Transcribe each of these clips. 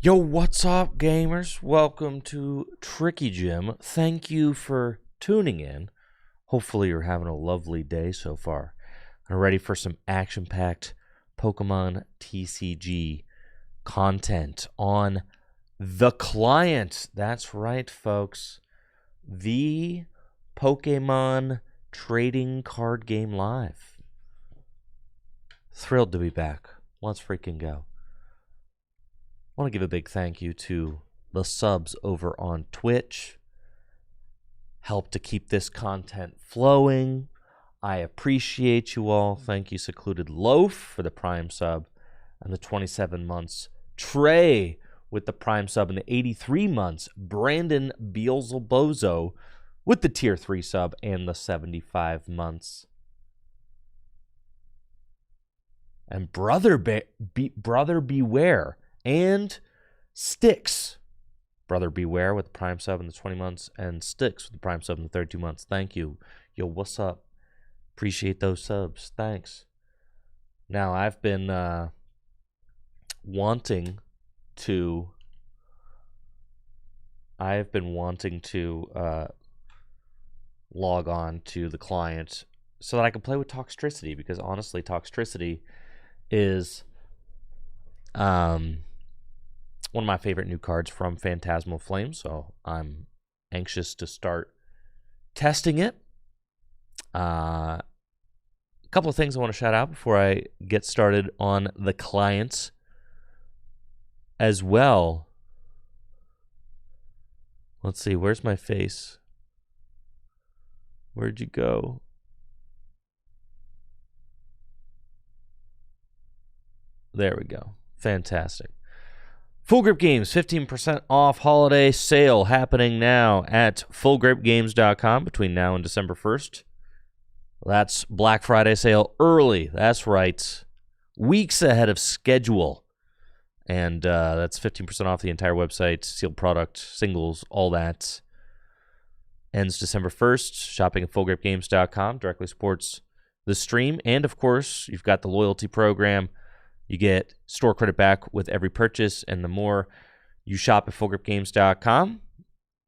Yo, what's up, gamers? Welcome to Tricky Gym. Thank you for tuning in. Hopefully, you're having a lovely day so far. And ready for some action-packed Pokemon TCG content on the client. That's right, folks. The Pokemon trading card game live. Thrilled to be back. Let's freaking go. I want to give a big thank you to the subs over on Twitch. Help to keep this content flowing. I appreciate you all. Thank you, Secluded Loaf, for the Prime sub and the 27 months. Trey with the Prime sub and the 83 months. Brandon Beelzebozo with the Tier 3 sub and the 75 months. And Brother Beware and Sticks. Brother Beware with the Prime sub in the 20 months and Sticks with the Prime sub in the 32 months. Thank you. Yo, what's up? Appreciate those subs. Thanks. Now, I've been wanting to log on to the client so that I can play with Toxtricity, because honestly, Toxtricity is one of my favorite new cards from Phantasmal Flame, so I'm anxious to start testing it. A couple of things I want to shout out before I get started on the clients as well. Let's see, where's my face? Where'd you go? There we go. Fantastic. Full Grip Games, 15% off holiday sale happening now at fullgripgames.com between now and December 1st. That's Black Friday sale early. That's right. Weeks ahead of schedule. And that's 15% off the entire website, sealed product, singles, all that. Ends December 1st. Shopping at fullgripgames.com directly supports the stream. And, of course, you've got the loyalty program. You get store credit back with every purchase, and the more you shop at fullgripgames.com,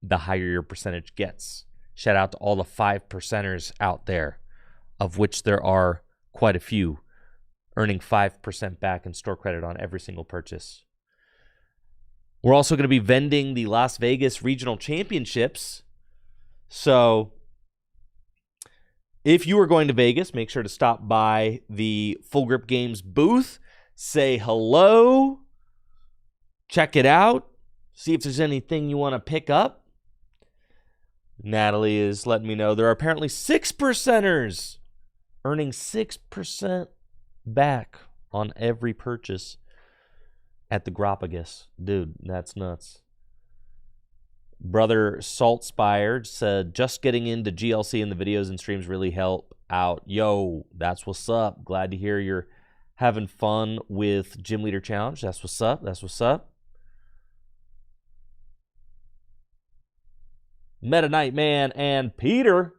the higher your percentage gets. Shout out to all the 5%ers out there, of which there are quite a few, earning 5% back in store credit on every single purchase. We're also going to be vending the Las Vegas Regional Championships. So if you are going to Vegas, make sure to stop by the Full Grip Games booth. Say hello, check it out, see if there's anything you want to pick up. Natalie is letting me know there are apparently 6%ers earning 6% back on every purchase at the Gropagus. Dude, that's nuts. Brother Saltspired said, just getting into GLC and the videos and streams really help out. Yo, that's what's up. Glad to hear you're having fun with Gym Leader Challenge. That's what's up. That's what's up. Meta Knight Man and Peter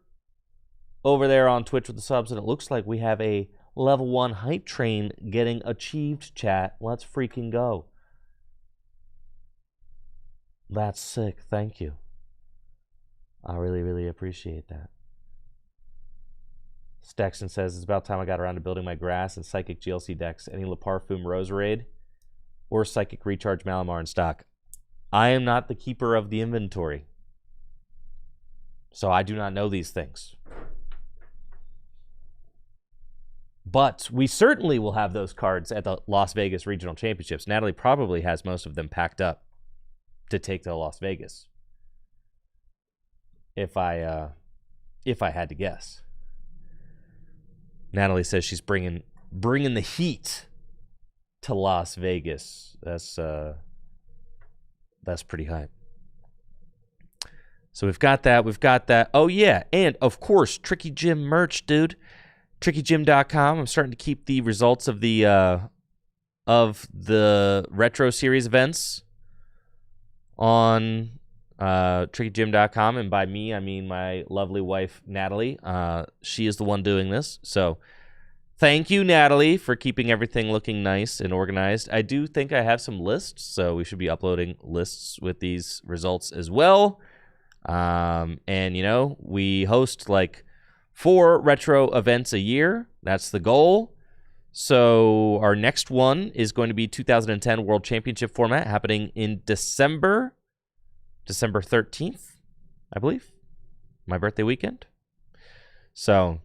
over there on Twitch with the subs. And it looks like we have a level 1 hype train getting achieved, chat. Let's freaking go. That's sick. Thank you. I really, really appreciate that. Stexton says, it's about time I got around to building my grass and psychic GLC decks. Any Leparfum Roserade or psychic Recharge Malamar in stock? I am not the keeper of the inventory, so I do not know these things. But we certainly will have those cards at the Las Vegas Regional Championships. Natalie probably has most of them packed up to take to Las Vegas, if I had to guess. Natalie says she's bringing the heat to Las Vegas. That's pretty hype. So we've got that. Oh yeah, and of course, Tricky Gym merch, dude. TrickyGym.com. I'm starting to keep the results of the Retro Series events on TrickyGym.com, and by me I mean my lovely wife Natalie. She is the one doing this, so Thank you, Natalie, for keeping everything looking nice and organized. I do think I have some lists, so we should be uploading lists with these results as well. And, you know, we host like 4 retro events a year. That's the goal. So our next one is going to be 2010 World Championship format happening in December 13th, I believe. My birthday weekend. So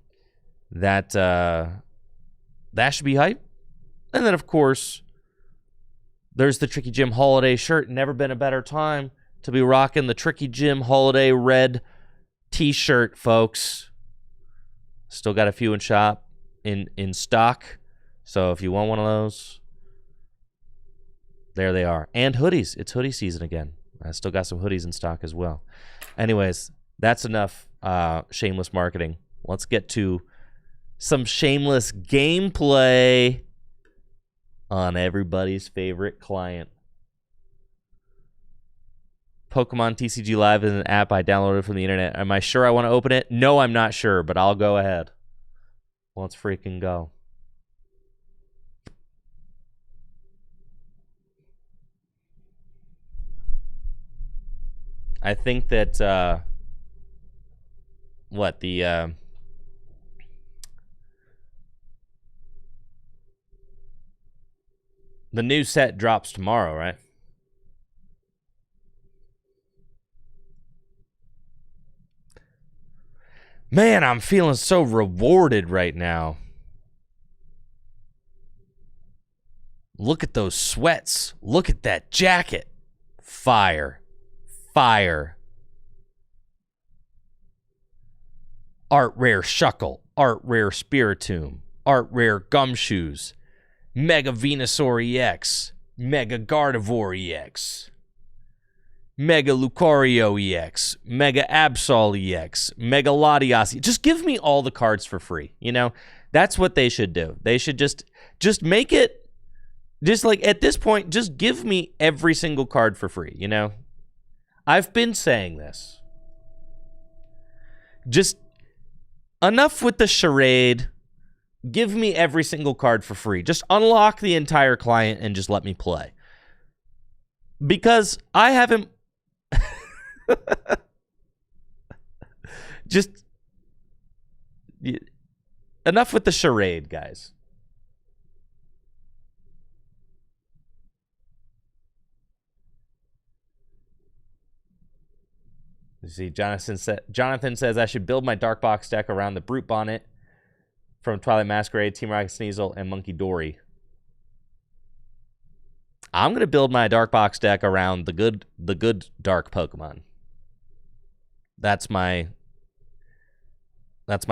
that should be hype. And then, of course, there's the Tricky Jim holiday shirt. Never been a better time to be rocking the Tricky Jim holiday red t-shirt, folks. Still got a few in shop, in stock. So if you want one of those, there they are. And hoodies. It's hoodie season again. I still got some hoodies in stock as well. Anyways, that's enough shameless marketing. Let's get to some shameless gameplay on everybody's favorite client. Pokemon TCG Live is an app I downloaded from the internet. Am I sure I want to open it? No, I'm not sure, but I'll go ahead. Let's freaking go. I think that the new set drops tomorrow, right? Man, I'm feeling so rewarded right now. Look at those sweats. Look at that jacket. Fire. Fire. Art Rare Shuckle. Art Rare Spiritomb. Art Rare Gumshoes. Mega Venusaur EX. Mega Gardevoir EX. Mega Lucario EX. Mega Absol EX. Mega Latias. Just give me all the cards for free. You know, that's what they should do. They should just make it, just like at this point, just give me every single card for free, you know? I've been saying this. Just enough with the charade. Give me every single card for free. Just unlock the entire client and just let me play. Because I haven't... just... Enough with the charade, guys. You see, Jonathan says I should build my Dark Box deck around the Brute Bonnet from Twilight Masquerade, Team Rocket Sneasel, and Monkey Dory. I'm gonna build my Dark Box deck around the good dark Pokemon. That's my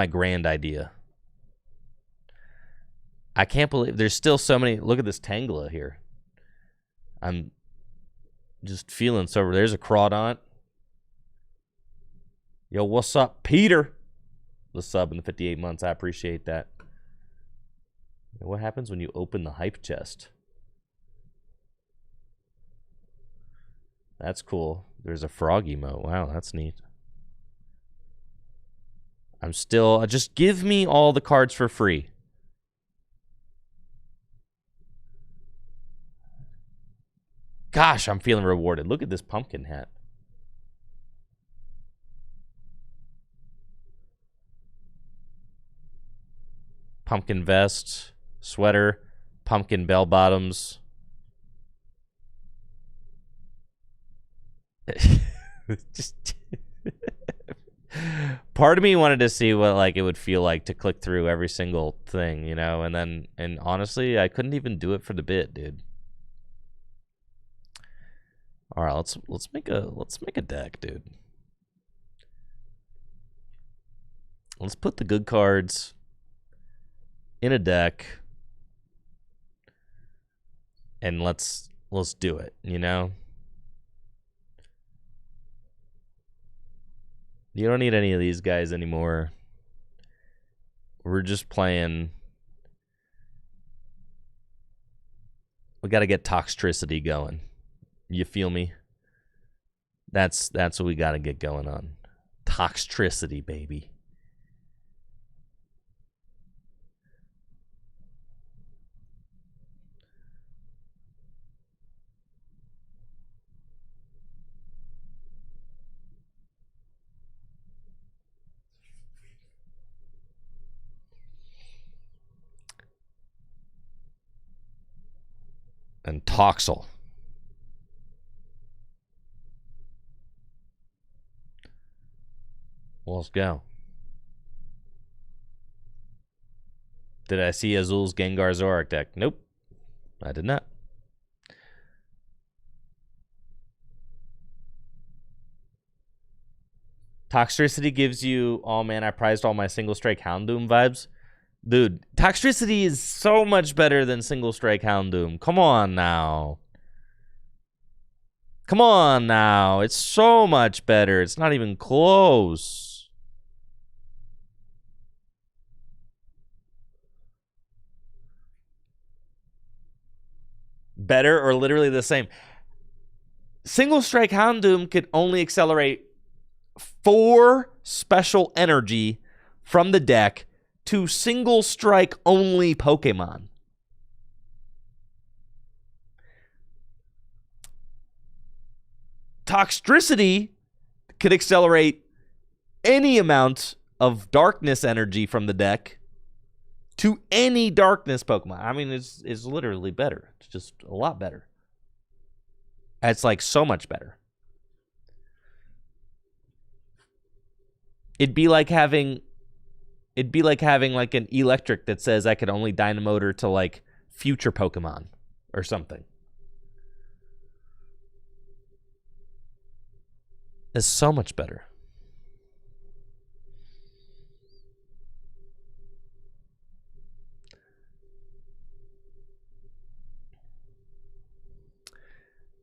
grand idea. I can't believe there's still so many. Look at this Tangela here. I'm just feeling so. There's a Crawdont. Yo, what's up, Peter? The sub in the 58 months. I appreciate that. What happens when you open the hype chest? That's cool. There's a frog emote. Wow, that's neat. I'm still... Just give me all the cards for free. Gosh, I'm feeling rewarded. Look at this pumpkin hat. Pumpkin vest, sweater, pumpkin bell bottoms. Just part of me wanted to see what like it would feel like to click through every single thing, you know, and honestly, I couldn't even do it for the bit, dude. All right, let's make a deck, dude. Let's put the good cards in a deck and let's do it, you know? You don't need any of these guys anymore. We're just playing. We got to get Toxtricity going. You feel me? That's what we got to get going on. Toxtricity, baby. and Toxel. Well, let's go. Did I see Azul's Gengar Zoroark deck? Nope, I did not. Toxtricity gives you, oh man, I prized all my single strike Houndoom vibes. Dude, Toxtricity is so much better than single strike Houndoom. Come on now. Come on now. It's so much better. It's not even close. Better or literally the same. Single strike Houndoom could only accelerate 4 special energy from the deck to single strike only Pokemon. Toxtricity could accelerate any amount of darkness energy from the deck to any darkness Pokemon. I mean, it's literally better. It's just a lot better. It's like so much better. It'd be like having like an electric that says I could only Dynamotor to like future Pokemon or something. It's so much better.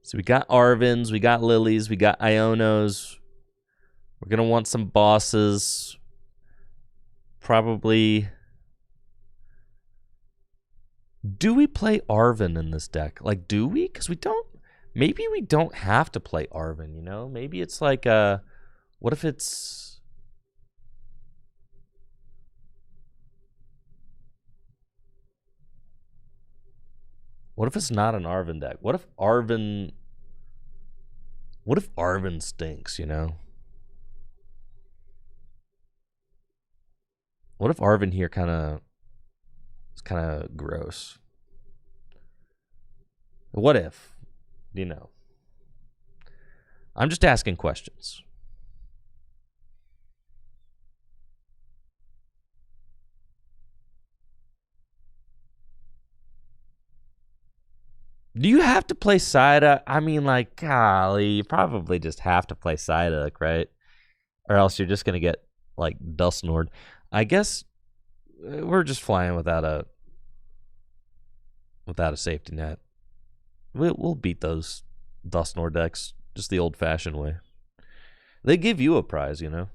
So we got Arvins, we got Lilies, we got Ionos. We're going to want some bosses. Probably. Do we play Arvin in this deck? Like, do we? Because we don't. Maybe we don't have to play Arvin, you know? Maybe it's like a. What if it's. What if it's not an Arvin deck? What if Arvin. What if Arvin stinks, you know? What if Arvin here is kind of gross? What if? You know. I'm just asking questions. Do you have to play Psyduck? I mean, like, golly, you probably just have to play Psyduck, right? Or else you're just going to get, like, Dusknored. I guess we're just flying without a safety net. We'll beat those Dusknored decks just the old-fashioned way. They give you a prize, you know.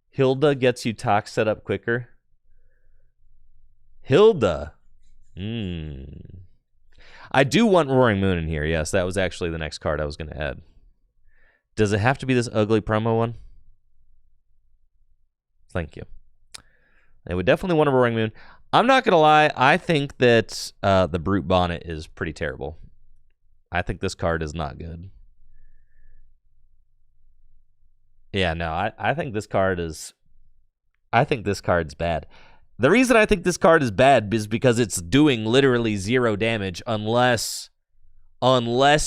Hilda gets you Tox set up quicker. Hilda. I do want Roaring Moon in here. Yes, that was actually the next card I was going to add. Does it have to be this ugly promo one? Thank you. I would definitely want a Roaring Moon. I'm not going to lie. I think that the Brute Bonnet is pretty terrible. I think this card is not good. Yeah, no, I think this card is... I think this card's bad. The reason I think this card is bad is because it's doing literally 0 damage unless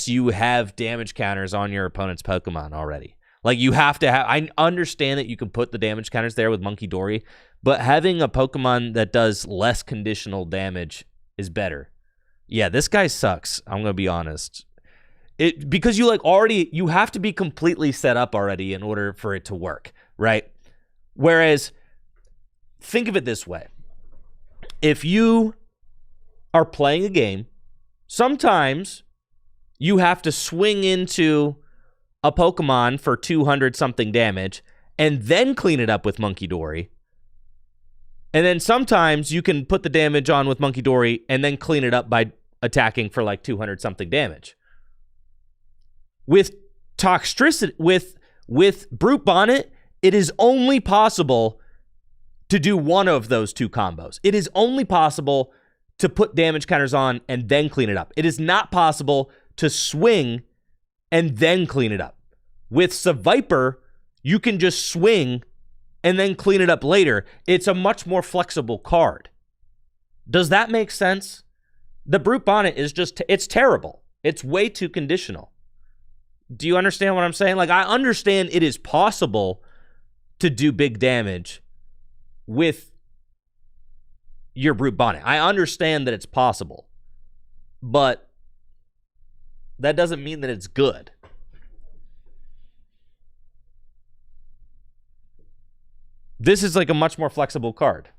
you have damage counters on your opponent's Pokemon already. Like, you have to have... I understand that you can put the damage counters there with Monkey Dory, but having a Pokemon that does less conditional damage is better. Yeah, this guy sucks. I'm going to be honest. Because you have to be completely set up already in order for it to work, right? Whereas, think of it this way. If you are playing a game, sometimes you have to swing into a Pokemon for 200-something damage and then clean it up with Monkey Dory. And then sometimes you can put the damage on with Monkey Dory and then clean it up by attacking for like 200-something damage. With Toxtricity, with Brute Bonnet, it is only possible to do one of those two combos. It is only possible to put damage counters on and then clean it up. It is not possible to swing and then clean it up. With Seviper, you can just swing and then clean it up later. It's a much more flexible card. Does that make sense? The Brute Bonnet is just, it's terrible. It's way too conditional. Do you understand what I'm saying? Like, I understand it is possible to do big damage with your Brute Bonnet. I understand that it's possible, but that doesn't mean that it's good. This is like a much more flexible card.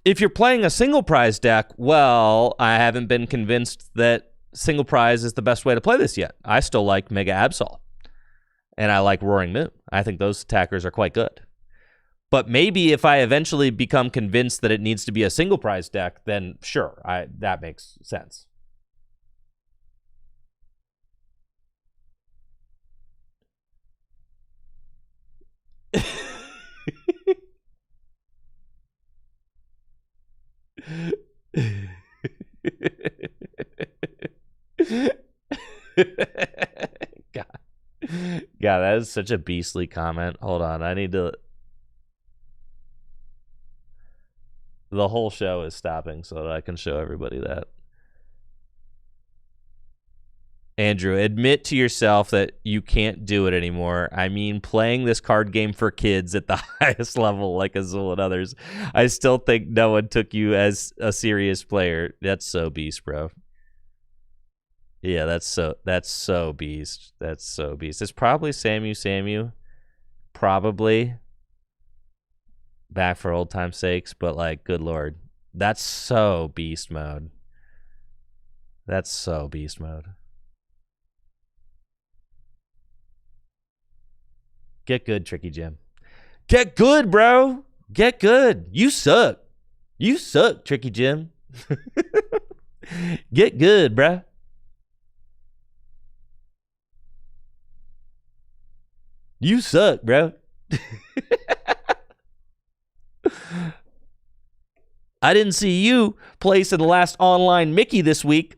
If you're playing a single prize deck, well, I haven't been convinced that single prize is the best way to play this yet. I still like Mega Absol, and I like Roaring Moon. I think those attackers are quite good. But maybe if I eventually become convinced that it needs to be a single prize deck, then sure, that makes sense. God. God, that is such a beastly comment. Hold on, I need to... The whole show is stopping so that I can show everybody that. Andrew, admit to yourself that you can't do it anymore. I mean, playing this card game for kids at the highest level, like Azul and others, I still think no one took you as a serious player. That's so beast, bro. Yeah, that's so beast. That's so beast. It's probably Samu. Probably. Back for old time's sakes, but like, good lord. That's so beast mode. That's so beast mode. Get good, Tricky Jim. Get good, bro. Get good. You suck. You suck, Tricky Jim. Get good, bro. You suck, bro. I didn't see you place in the last online Mickey this week.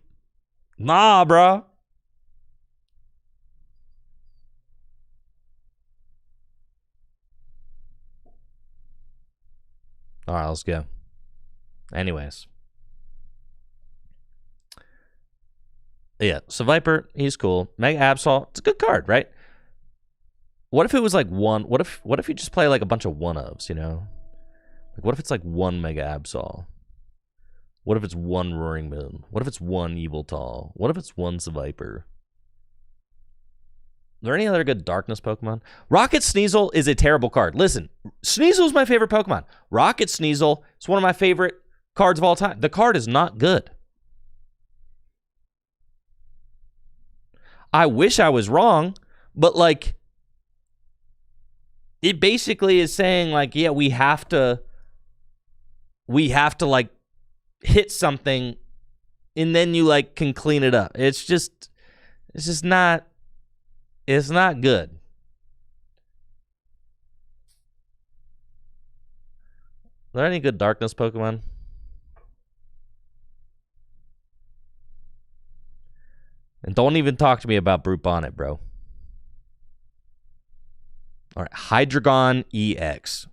Nah, bro. All right, let's go. Anyways. Yeah, so Viper, he's cool. Mega Absol, it's a good card, right? What if it was like one? What if you just play like a bunch of one-ofs, you know? Like, what if it's like one Mega Absol? What if it's one Roaring Moon? What if it's one Evil Tall? What if it's one Viper? Are there any other good Darkness Pokemon? Rocket Sneasel is a terrible card. Listen, Sneasel is my favorite Pokemon. Rocket Sneasel is one of my favorite cards of all time. The card is not good. I wish I was wrong, but like, it basically is saying like, yeah, we have to like hit something and then you like can clean it up. It's just not, it's not good. Are there any good Darkness Pokemon? And don't even talk to me about Brute Bonnet, bro. All right, Hydreigon EX.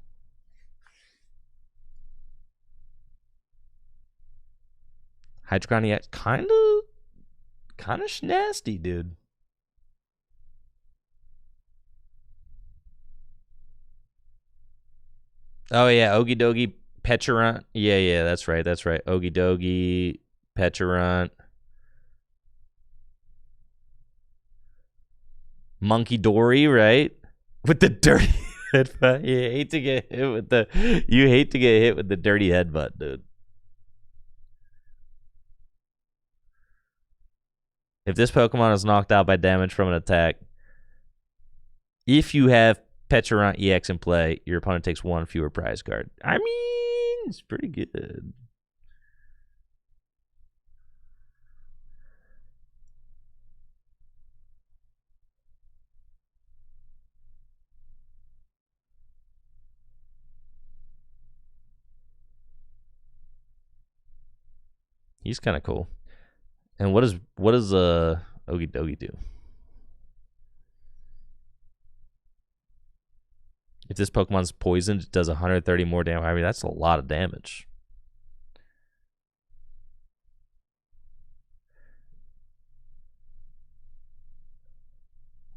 Hydreigon EX, kind of nasty, dude. Oh yeah, Ogie Dogie Petulant. Yeah, that's right. Ogie Dogie Petulant. Monkey Dory, right? With the dirty headbutt. You hate to get hit with the dirty headbutt, dude. If this Pokemon is knocked out by damage from an attack, if you have Petulant EX in play, your opponent takes one fewer prize card. I mean, it's pretty good. He's kind of cool. And what does Ogie Dogie do? If this Pokemon's poisoned, it does 130 more damage. I mean, that's a lot of damage.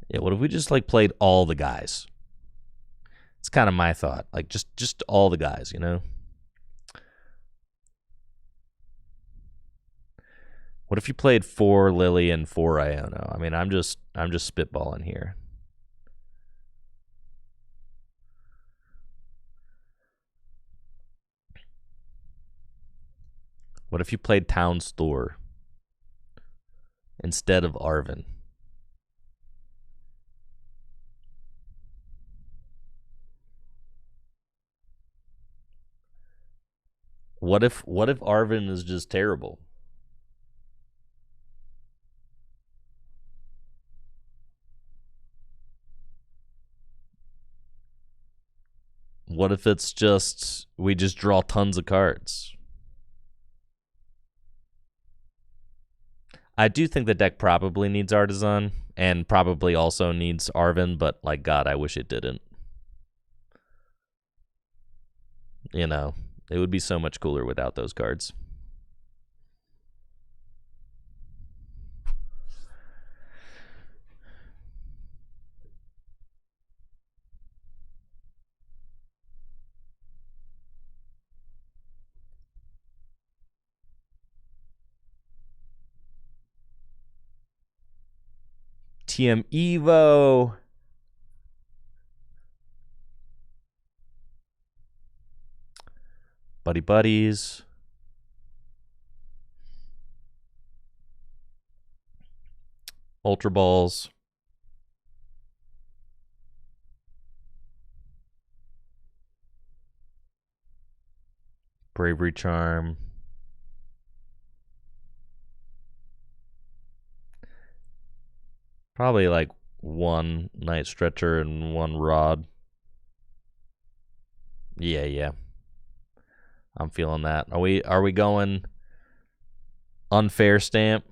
Yeah, what if we just like played all the guys? It's kind of my thought. Like just all the guys, you know? What if you played 4 Lily and 4 Iono? I mean, I'm just spitballing here. What if you played Town's Thor instead of Arven? What if Arven is just terrible? What if it's just we just draw tons of cards? I do think the deck probably needs Artisan and probably also needs Arven, but like God, I wish it didn't. You know, it would be so much cooler without those cards. TM Evo. Buddy Buddies. Ultra Balls. Bravery Charm. Probably like 1 Night Stretcher and 1 Rod. Yeah. I'm feeling that. Are we going unfair stamp?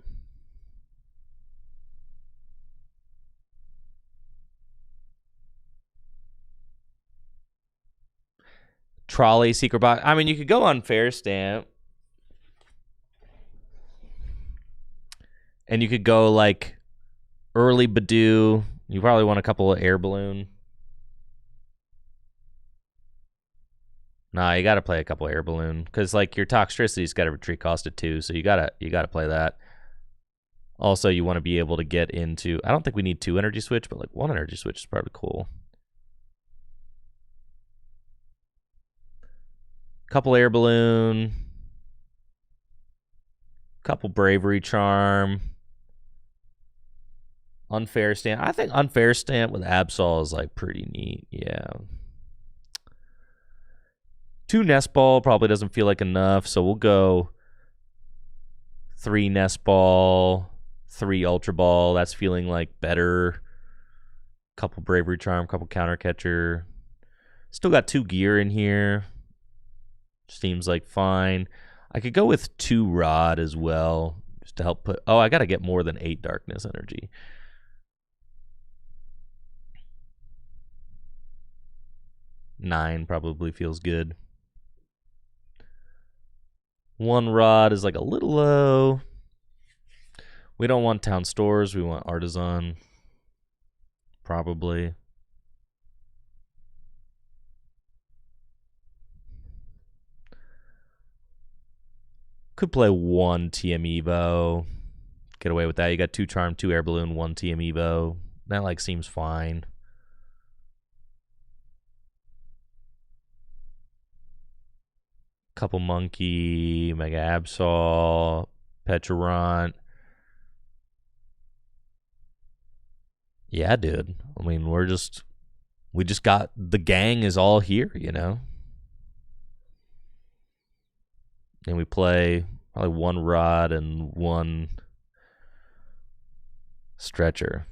Trolley, Secret Box. I mean, you could go unfair stamp. And you could go like early Badoo. You probably want a couple of Air Balloon. Nah, you got to play a couple of Air Balloon because like your Toxtricity's got a retreat cost of 2, so you gotta play that. Also, you want to be able to get into. I don't think we need 2 energy switch, but like 1 energy switch is probably cool. Couple Air Balloon. Couple Bravery Charm. Unfair Stamp. I think Unfair Stamp with Absol is like pretty neat. Yeah. 2 Nest Ball probably doesn't feel like enough, so we'll go 3 Nest Ball, 3 Ultra Ball. That's feeling like better. Couple Bravery Charm, couple Counter Catcher. Still got 2 Gear in here. Seems like fine. I could go with 2 Rod as well, just to help put. Oh, I got to get more than 8 Darkness Energy. 9 probably feels good. 1 Rod is like a little low. We don't want Town Stores. We want Artisan. Probably. Could play 1 TM Evo. Get away with that. You got 2 Charm, 2 Air Balloon, 1 TM Evo. That like seems fine. Couple Monkey, Mega Absol, Petrarant. Yeah, dude. I mean, we just got the gang is all here, you know. And we play probably 1 Rod and 1 Stretcher.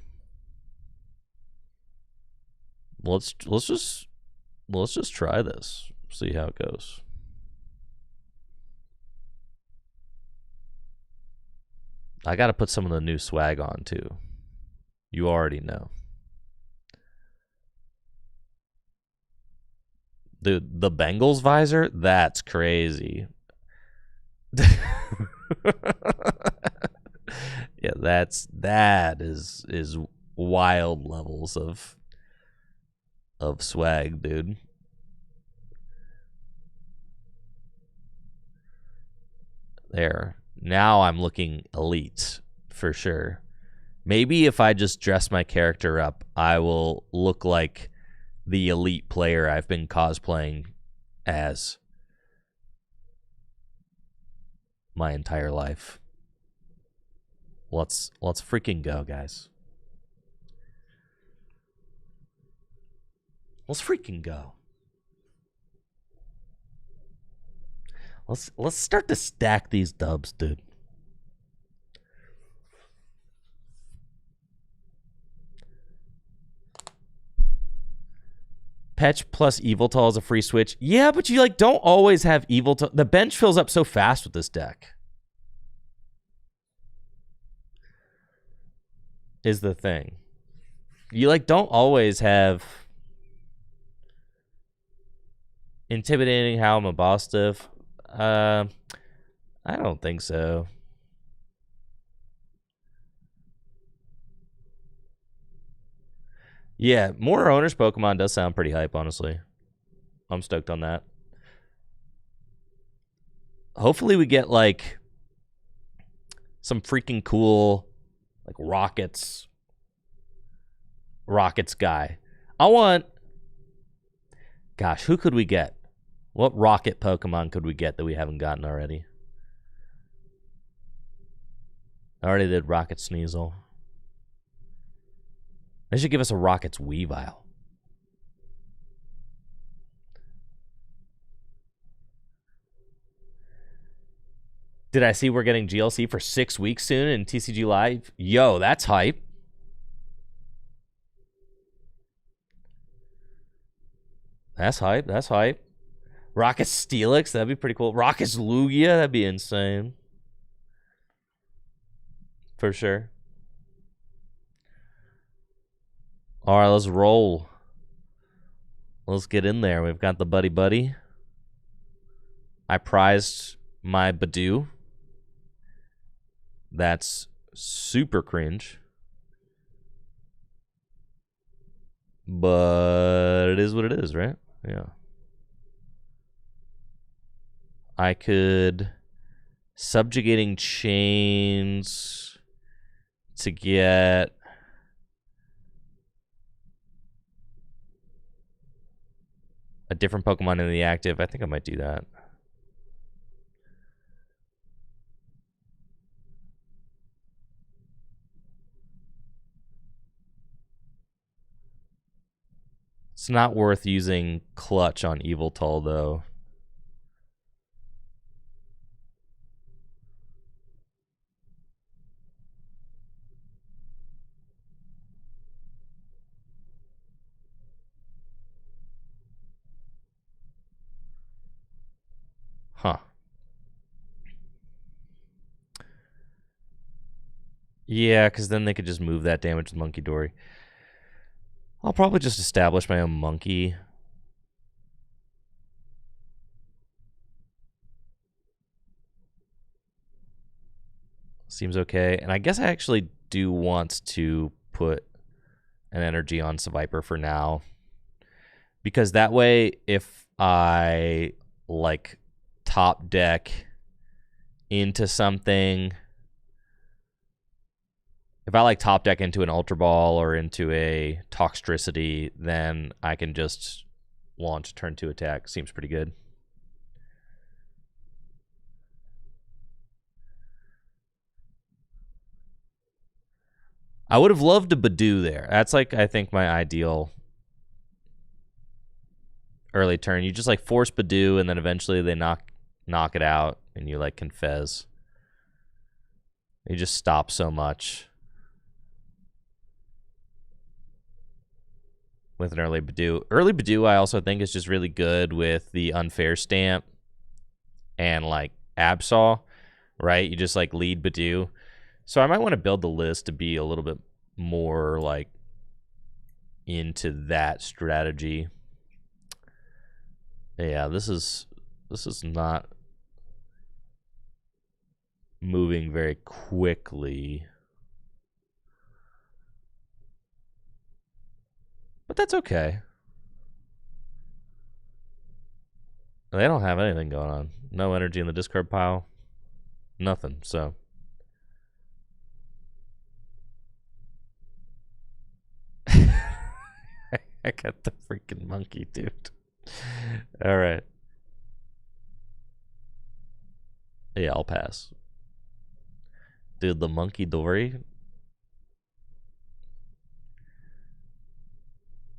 Let's just try this. See how it goes. I got to put some of the new swag on too. You already know. the Bengals visor, that's crazy. Yeah, that is wild levels of swag, dude. There. Now I'm looking elite for sure. Maybe if I just dress my character up, I will look like the elite player I've been cosplaying as my entire life. Let's freaking go, guys. Let's freaking go. Let's start to stack these dubs, dude. Petch plus Eviltal is a free switch. Yeah, but you like don't always have Eviltal. The bench fills up so fast with this deck. Is the thing. You like don't always have Intimidating How I'm a Boss Stiff. I don't think so. Yeah, more owners Pokemon does sound pretty hype, honestly. I'm stoked on that. Hopefully we get like some freaking cool like Rockets guy. I want, gosh, who could we get? What Rocket Pokemon could we get that we haven't gotten already? I already did Rocket Sneasel. They should give us a Rockets Weavile. Did I see we're getting GLC for 6 weeks soon in TCG Live? Yo, that's hype. That's hype. That's hype. Rocket Steelix, that'd be pretty cool. Rocket Lugia, that'd be insane. For sure. All right, let's roll. Let's get in there. We've got the Buddy Buddy. I prized my Badoo. That's super cringe. But it is what it is, right? Yeah. I could Subjugating Chains to get a different Pokemon in the active. I think I might do that. It's not worth using Clutch on Eviltal, though. Huh. Yeah, because then they could just move that damage with Monkey Dory. I'll probably just establish my own monkey. Seems okay. And I guess I actually do want to put an energy on Seviper for now. Because that way, if I like top deck into something, if I like top deck into an Ultra Ball or into a Toxtricity, then I can just launch turn 2 attack. Seems pretty good. I would have loved a Badoo there. That's like, I think, my ideal early turn. You just like force Badoo and then eventually they knock it out and you like Confess. You just stop so much with an early Badoo. Early Badoo, I also think, is just really good with the Unfair Stamp and like Absol, right? You just like lead Badoo. So I might want to build the list to be a little bit more like into that strategy. Yeah, this is not moving very quickly. But that's okay. They don't have anything going on. No energy in the discard pile. Nothing. So I got the freaking monkey, dude. All right. Yeah, I'll pass. Dude, the monkey Dory.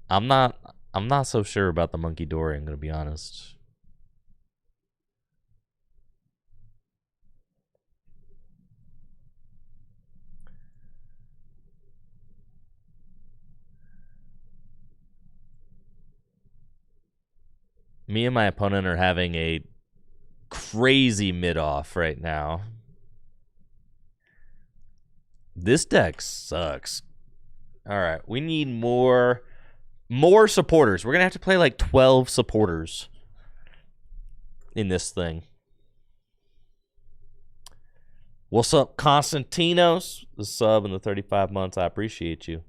I'm not so sure about the monkey Dory, I'm gonna be honest. Me and my opponent are having a crazy mid-off right now. This deck sucks. All right, we need more supporters. We're gonna have to play like 12 supporters in this thing. What's up, Constantinos? The sub and the 35 months. I appreciate you.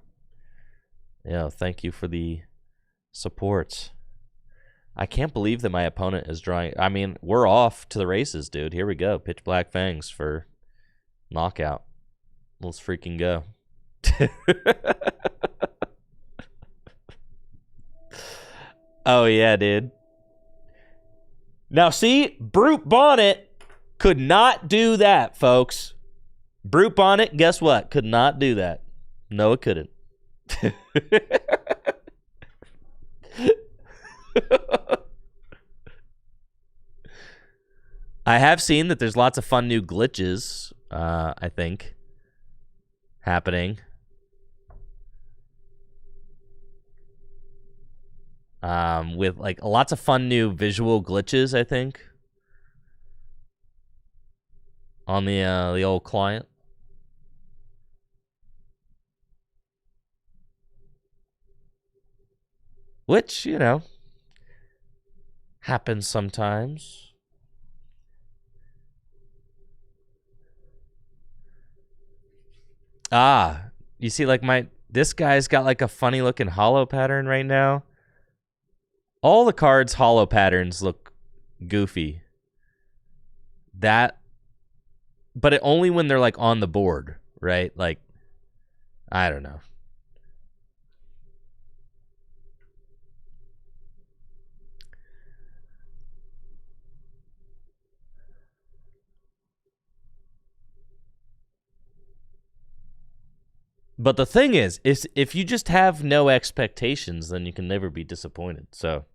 Yeah, thank you for the support. I can't believe that my opponent is drawing. I mean, we're off to the races, dude. Here we go. Pitch Black Fangs for knockout. Let's freaking go. Oh, yeah, dude. Now, see, Brute Bonnet could not do that, folks. Brute Bonnet, guess what? Could not do that. No, it couldn't. I have seen that there's lots of fun new glitches, I think, happening. With like lots of fun new visual glitches, I think, on the old client. Which, you know, happens sometimes. Ah, you see, like this guy's got like a funny looking hollow pattern right now. All the cards' hollow patterns look goofy. But it only when they're like on the board, right? Like, I don't know. But the thing is if you just have no expectations, then you can never be disappointed. So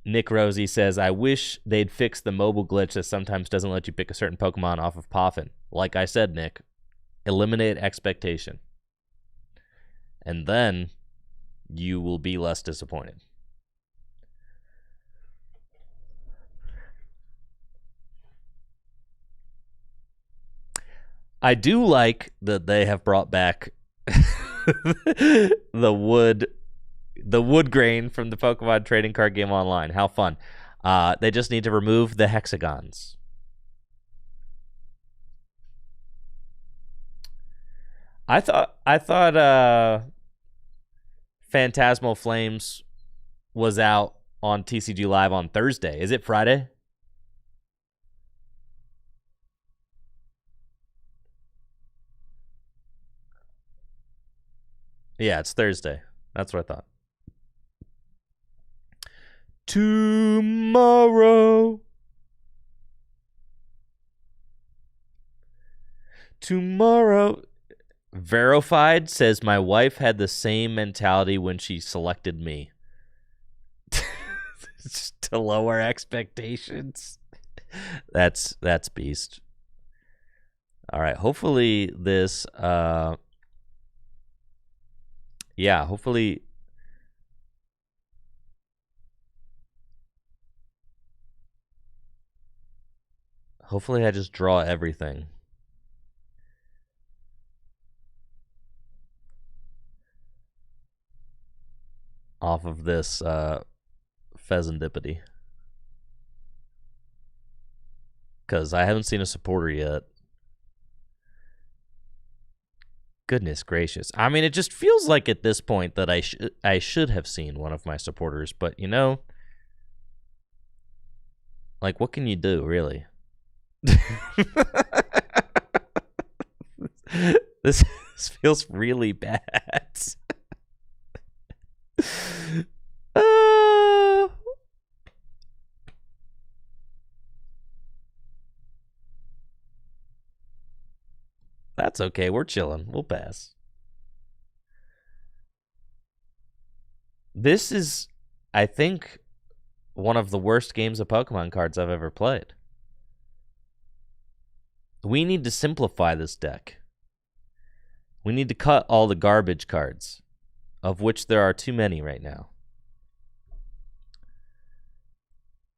Nick Rosie says, I wish they'd fix the mobile glitch that sometimes doesn't let you pick a certain Pokemon off of Poffin. Like I said, Nick, eliminate expectation. And then you will be less disappointed. I do like that they have brought back the wood grain from the Pokemon trading card game online. How fun. They just need to remove the hexagons. I thought Phantasmal Flames was out on TCG Live on Thursday. Is it Friday? Yeah, it's Thursday. That's what I thought. Tomorrow. Verified says my wife had the same mentality when she selected me. Just to lower expectations. That's beast. All right, hopefully this yeah, hopefully I just draw everything. off of this Pheasantipity. Because I haven't seen a supporter yet. Goodness gracious. I mean, it just feels like at this point that I should have seen one of my supporters, but you know, like, what can you do, really? This feels really bad. That's okay. We're chilling. We'll pass. This is, I think, one of the worst games of Pokemon cards I've ever played. We need to simplify this deck. We need to cut all the garbage cards, of which there are too many right now.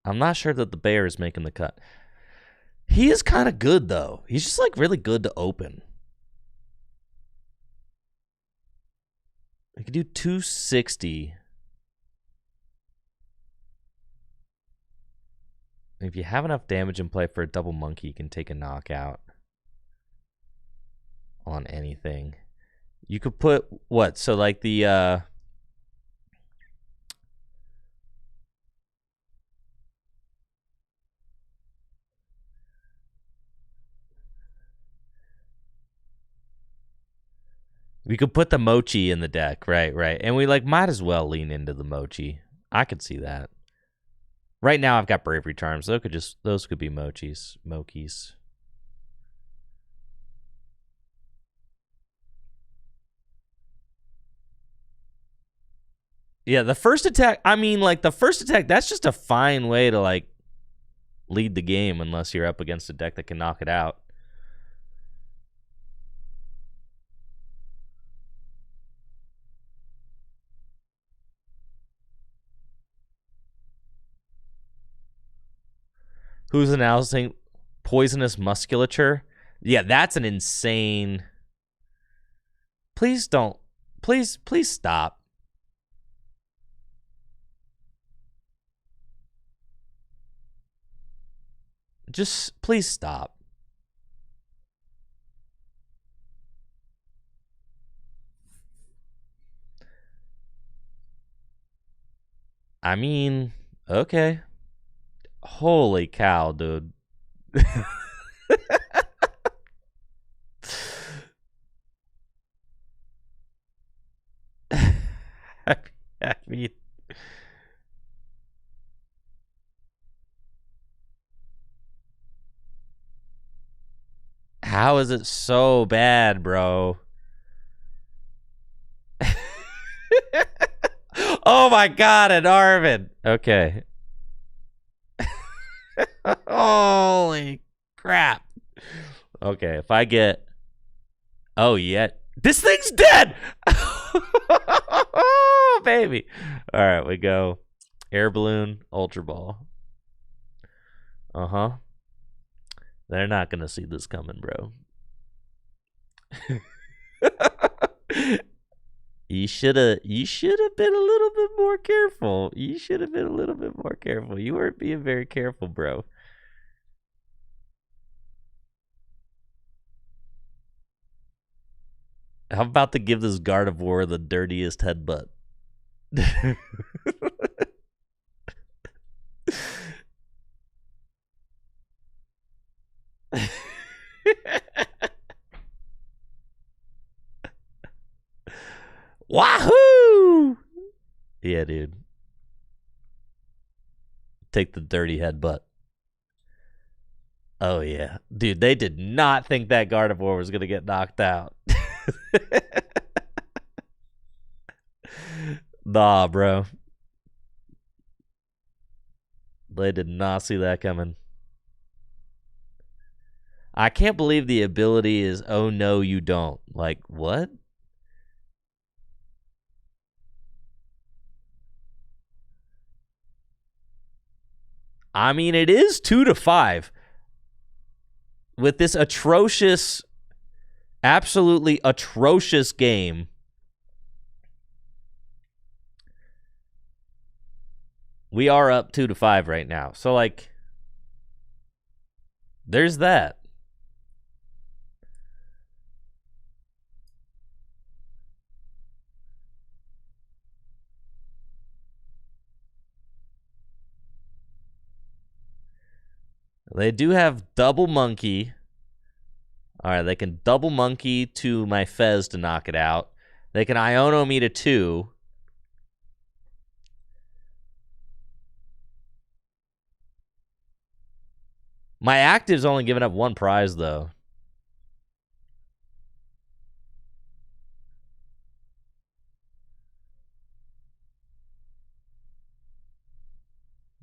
I'm not sure that the bear is making the cut. He is kind of good, though. He's just, like, really good to open. I could do 260. If you have enough damage in play for a double monkey, you can take a knockout on anything. You could put, what? So, like, the... we could put the Mochi in the deck, right. And we, like, might as well lean into the Mochi. I could see that. Right now, I've got Bravery Charms. Those could be Mochis. Yeah, the first attack, I mean, like, the first attack, that's just a fine way to, like, lead the game unless you're up against a deck that can knock it out. Who's announcing poisonous musculature? Yeah, that's an insane... Please don't... Please stop. Just, please stop. I mean, okay. Holy cow, dude. I mean... How is it so bad, bro? Oh my god, an Arvin. Okay. Holy crap. Okay, if I get... Oh, yeah. This thing's dead! Oh, baby. All right, we go. Air Balloon, Ultra Ball. Uh-huh. They're not going to see this coming, bro. You should have been a little bit more careful. You weren't being very careful, bro. How about to give this Gardevoir the dirtiest headbutt? Wahoo! Yeah, dude. Take the dirty headbutt. Oh, yeah. Dude, they did not think that Gardevoir was going to get knocked out. Nah, bro. They did not see that coming. I can't believe the ability is, oh, no, you don't. Like, what? I mean, it is 2-5. With this atrocious, absolutely atrocious game. We are up 2-5 right now. So, like, there's that. They do have double monkey. All right, they can double monkey to my Fez to knock it out. They can Iono me to 2. My active's only giving up 1 prize, though.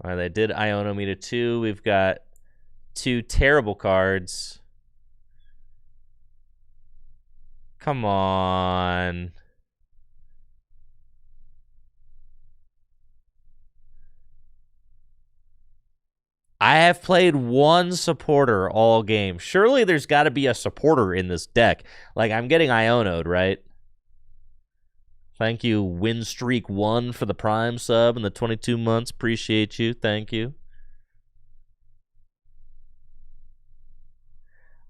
All right, they did Iono me to 2. We've got 2 terrible cards. Come on. I have played 1 supporter all game. Surely there's got to be a supporter in this deck. Like, I'm getting Iono'd, right? Thank you, Winstreak1 for the Prime sub and the 22 months. Appreciate you. Thank you.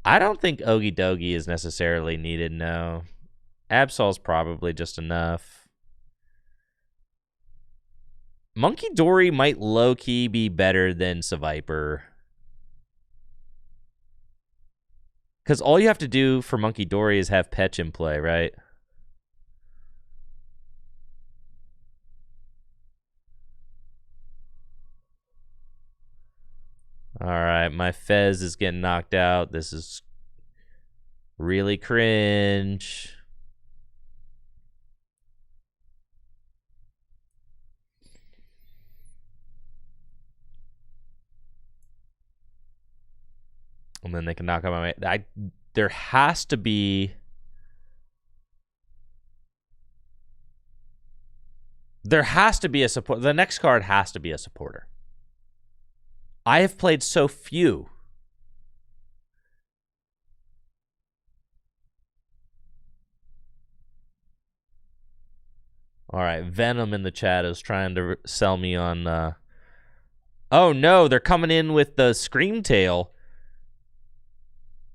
I don't think Ogie Dogie is necessarily needed, no. Absol's probably just enough. Monkey Dory might low-key be better than Seviper. Because all you have to do for Monkey Dory is have Petch in play, right? All right, my Fez is getting knocked out. This is really cringe. And then they can knock out my... there has to be... There has to be a support. The next card has to be a supporter. I have played so few. All right, Venom in the chat is trying to sell me on... Oh, no, they're coming in with the Screamtail.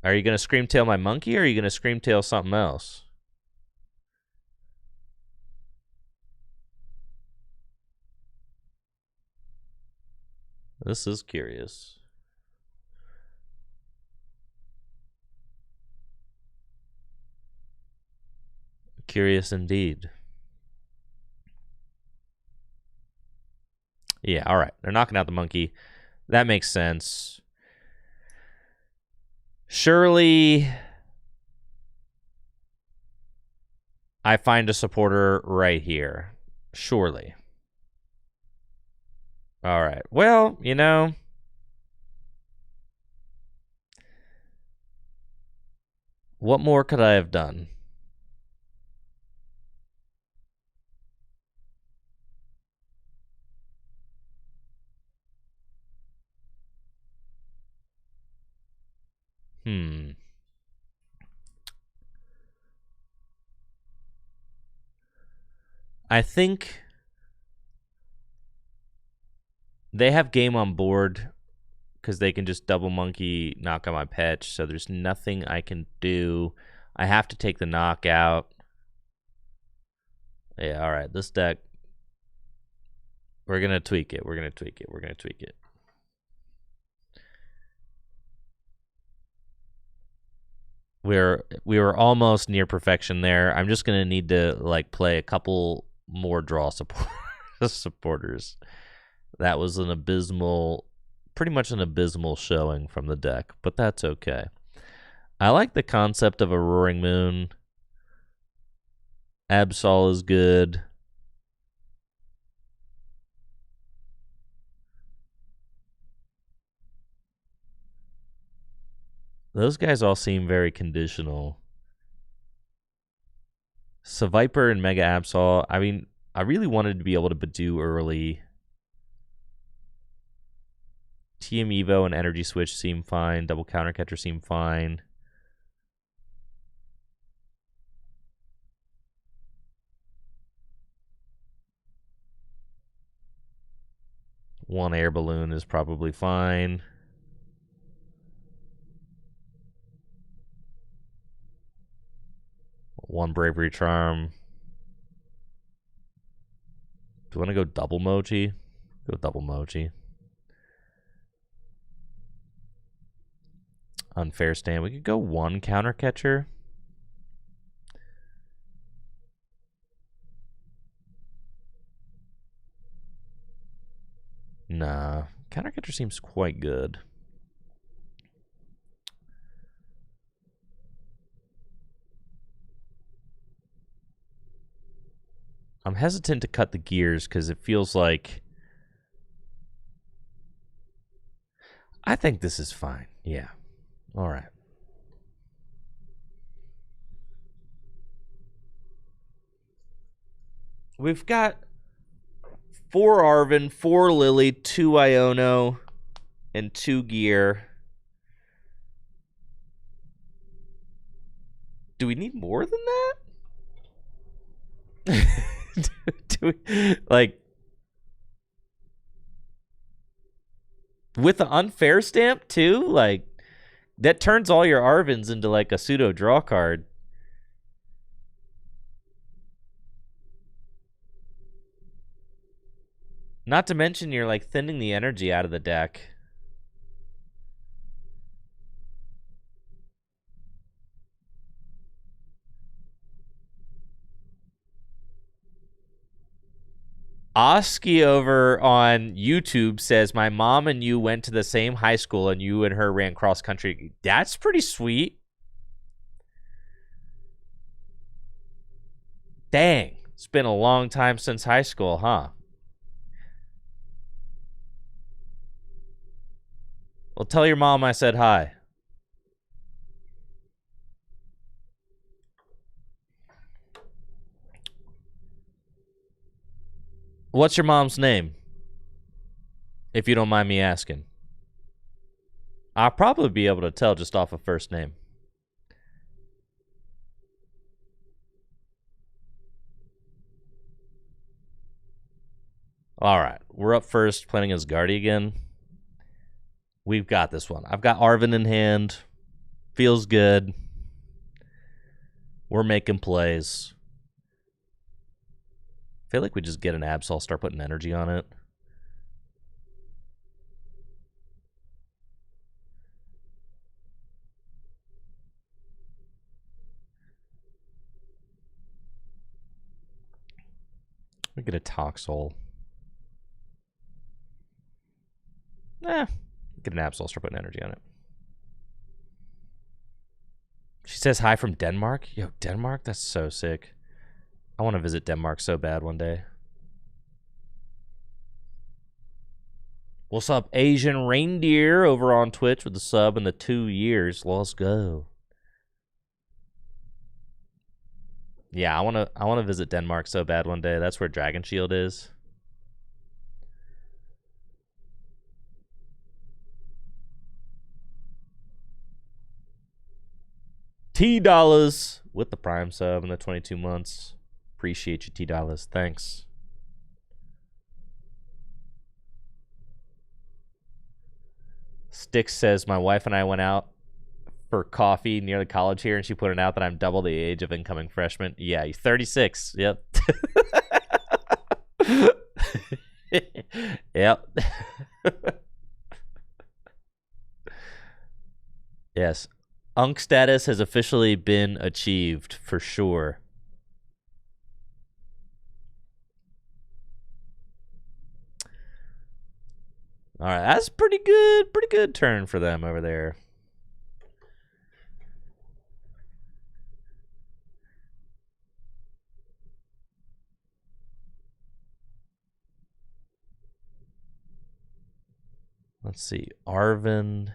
Are you going to Screamtail my monkey, or are you going to Screamtail something else? This is curious. Curious indeed. Yeah, all right. They're knocking out the monkey. That makes sense. Surely I find a supporter right here. Surely. All right. Well, you know... What more could I have done? I think they have game on board because they can just double monkey, knock out my Petch, so there's nothing I can do. I have to take the knockout. Yeah, all right. This deck, we're going to tweak it. We're going to tweak it. We're going to tweak it. We were almost near perfection there. I'm just going to need to like play a couple more draw supporters. That was an abysmal, pretty much an abysmal showing from the deck, but that's okay. I like the concept of a Roaring Moon. Absol is good. Those guys all seem very conditional. Seviper and Mega Absol, I mean, I really wanted to be able to Badoo early. TM Evo and Energy Switch seem fine. Double Countercatcher seem fine. One air balloon is probably fine. One bravery charm. Do you want to go double mochi? Go double mochi. Unfair stand. We could go one counter catcher. Nah. Counter catcher seems quite good. I'm hesitant to cut the gears because it feels like... I think this is fine. Yeah. All right. We've got 4 Arvin, 4 Lily, 2 Iono, and 2 Gear. Do we need more than that? do we, like, with the unfair stamp too? Like, that turns all your Arvins into like a pseudo draw card. Not to mention you're like thinning the energy out of the deck. Oski over on YouTube says, my mom and you went to the same high school and you and her ran cross country. That's pretty sweet. Dang. It's been a long time since high school, huh? Well, tell your mom I said hi. What's your mom's name? If you don't mind me asking. I'll probably be able to tell just off of first name. All right. We're up first, playing as Guardy again. We've got this one. I've got Arvin in hand. Feels good. We're making plays. I feel like we just get an Absol, start putting energy on it. We get a Toxel. Get an Absol, start putting energy on it. She says hi from Denmark. Yo, Denmark? That's so sick. I want to visit Denmark so bad one day. What's up, Asian Reindeer over on Twitch with the sub and the 2 years. Let's go. Yeah, I wanna visit Denmark so bad one day. That's where Dragon Shield is. T-Dollars with the Prime sub and the 22 months. Appreciate you, T-Dollars. Thanks. Sticks says, my wife and I went out for coffee near the college here, and she pointed out that I'm double the age of incoming freshmen. Yeah, you're 36. Yep. Yep. Yes. Unk status has officially been achieved for sure. All right, that's pretty good turn for them over there. Let's see, Arvin.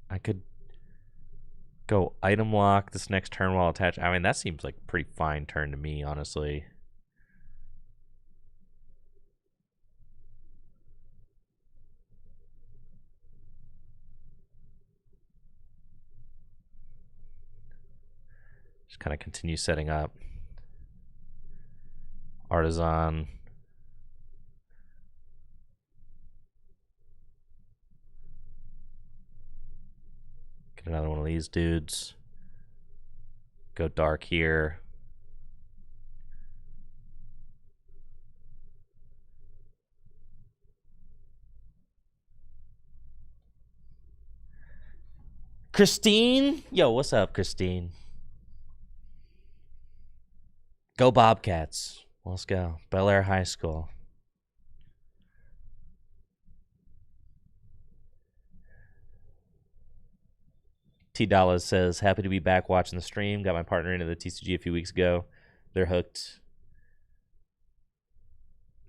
I could go item lock this next turn while attached. I mean, that seems like a pretty fine turn to me, honestly. Just kind of continue setting up. Artisan. Get another one of these dudes. Go dark here. Christine? Yo, what's up, Christine? Go Bobcats. Let's go. Bel Air High School. T Dallas says, happy to be back watching the stream. Got my partner into the TCG a few weeks ago. They're hooked.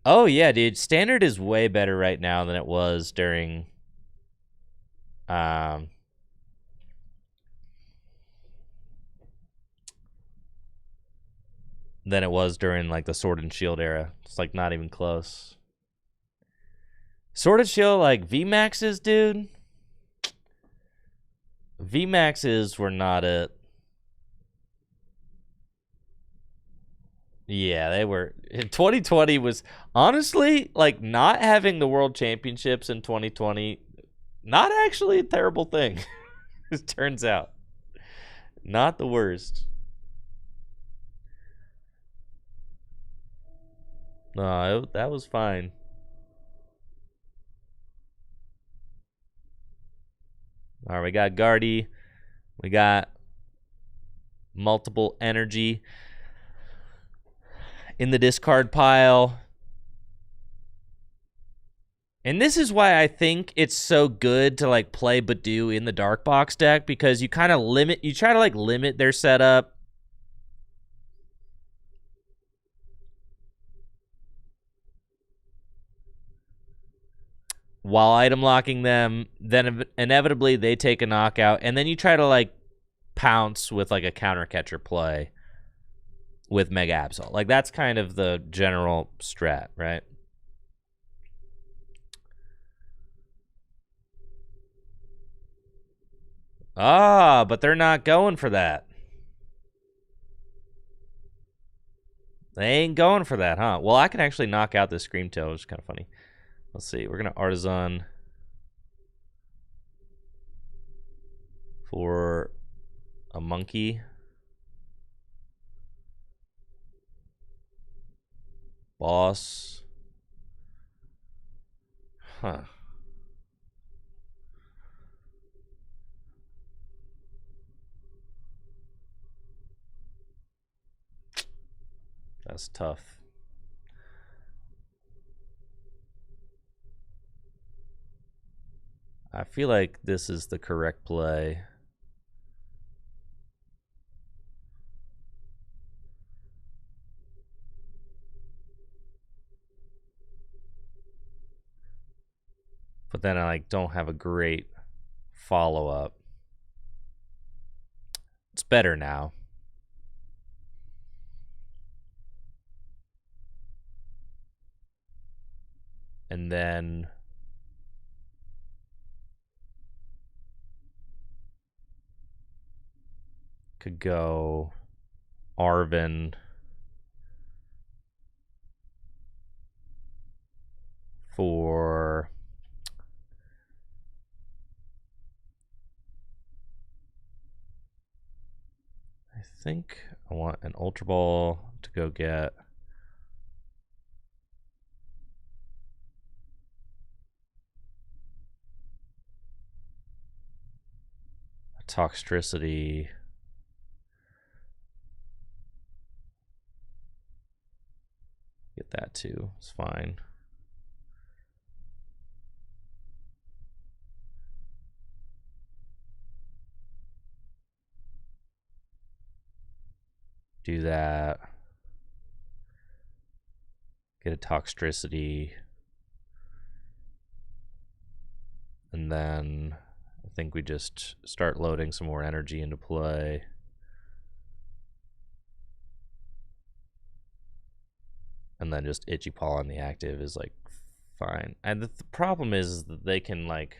Oh, yeah, dude. Standard is way better right now than it was during... than it was during, like, the Sword and Shield era. It's, like, not even close. Sword and Shield, like, VMAXs, dude... VMAXs were not it. Yeah, they were. 2020 was honestly like not having the World Championships in 2020. Not actually a terrible thing. It turns out, not the worst. No, that was fine. All right, we got Guardy. We got multiple energy in the discard pile. And this is why I think it's so good to like play Badu in the dark box deck, because you kind of try to like limit their setup. While item locking them, then inevitably they take a knockout, and then you try to like pounce with like a counter catcher play with Mega Absol. Like that's kind of the general strat, right? Ah, but they're not going for that. They ain't going for that, huh? Well, I can actually knock out this Screamtail, which is kind of funny. Let's see. We're going to Artisan for a monkey. Boss. Huh. That's tough. I feel like this is the correct play. But then I like don't have a great follow-up. It's better now. And then could go Arvin for I think I want an Ultra Ball to go get a Toxtricity. Get that too. It's fine. Do that. Get a Toxtricity. And then I think we just start loading some more energy into play. And then just Itchy Paw on the active is like fine. And the problem is that they can like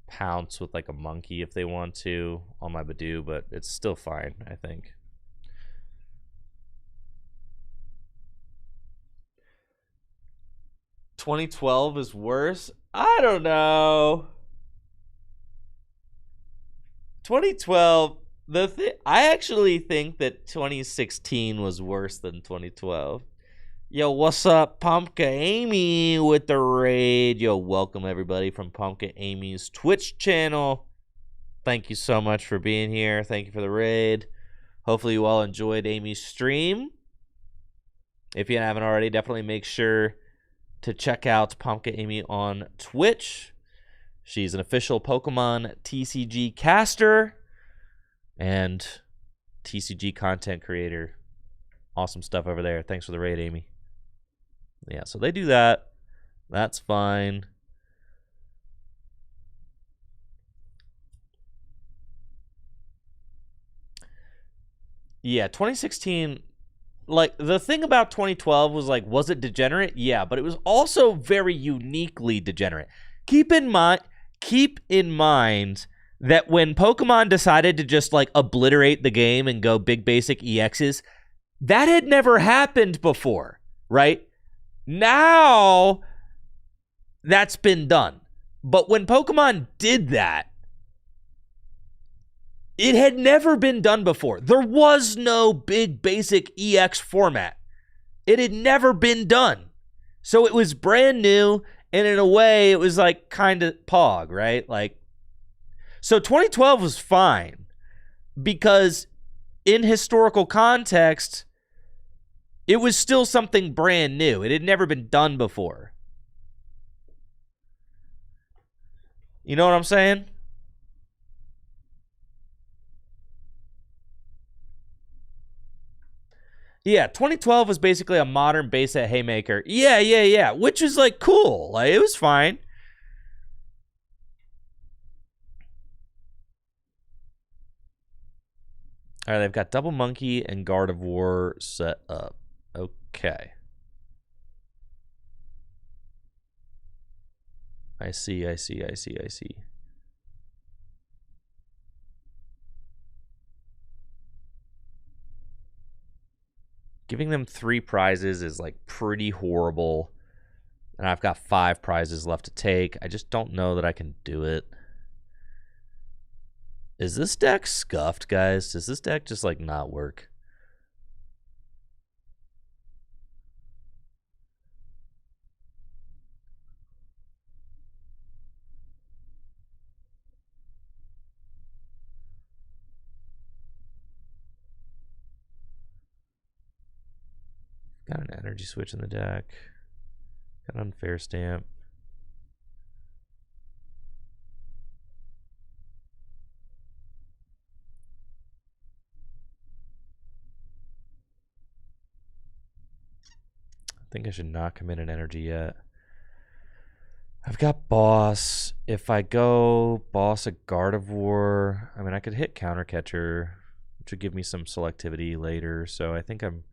pounce with like a monkey if they want to on my Badoo, but it's still fine, I think. "2012 is worse." I don't know. 2012. I actually think that 2016 was worse than 2012. Yo, what's up, Pumpkin Amy with the raid? Yo, welcome everybody from Pumpkin Amy's Twitch channel. Thank you so much for being here. Thank you for the raid. Hopefully you all enjoyed Amy's stream. If you haven't already, definitely make sure to check out Pumpkin Amy on Twitch. She's an official Pokemon TCG caster and TCG content creator. Awesome stuff over there. Thanks for the raid, Amy. Yeah, so they do that. That's fine. Yeah, 2016, like, the thing about 2012 was, like, was it degenerate? Yeah, but it was also very uniquely degenerate. Keep in mind that when Pokemon decided to just, like, obliterate the game and go big basic EXs, that had never happened before, right? Now, that's been done. But when Pokemon did that, it had never been done before. There was no big basic EX format. It had never been done. So it was brand new, and in a way, it was like kind of Pog, right? Like, so 2012 was fine because in historical context, it was still something brand new. It had never been done before. You know what I'm saying? Yeah, 2012 was basically a modern base at Haymaker. Yeah. Which is like cool. Like, it was fine. All right, they've got Double Monkey and Gardevoir set up. Okay. I see. Giving them 3 prizes is like pretty horrible. And I've got 5 prizes left to take. I just don't know that I can do it. Is this deck scuffed, guys? Does this deck just like not work? Got an energy switch in the deck. Got an unfair stamp. I think I should not commit an energy yet. I've got Boss. If I go Boss a Gardevoir, I mean, I could hit Counter Catcher, which would give me some selectivity later. So I think I'm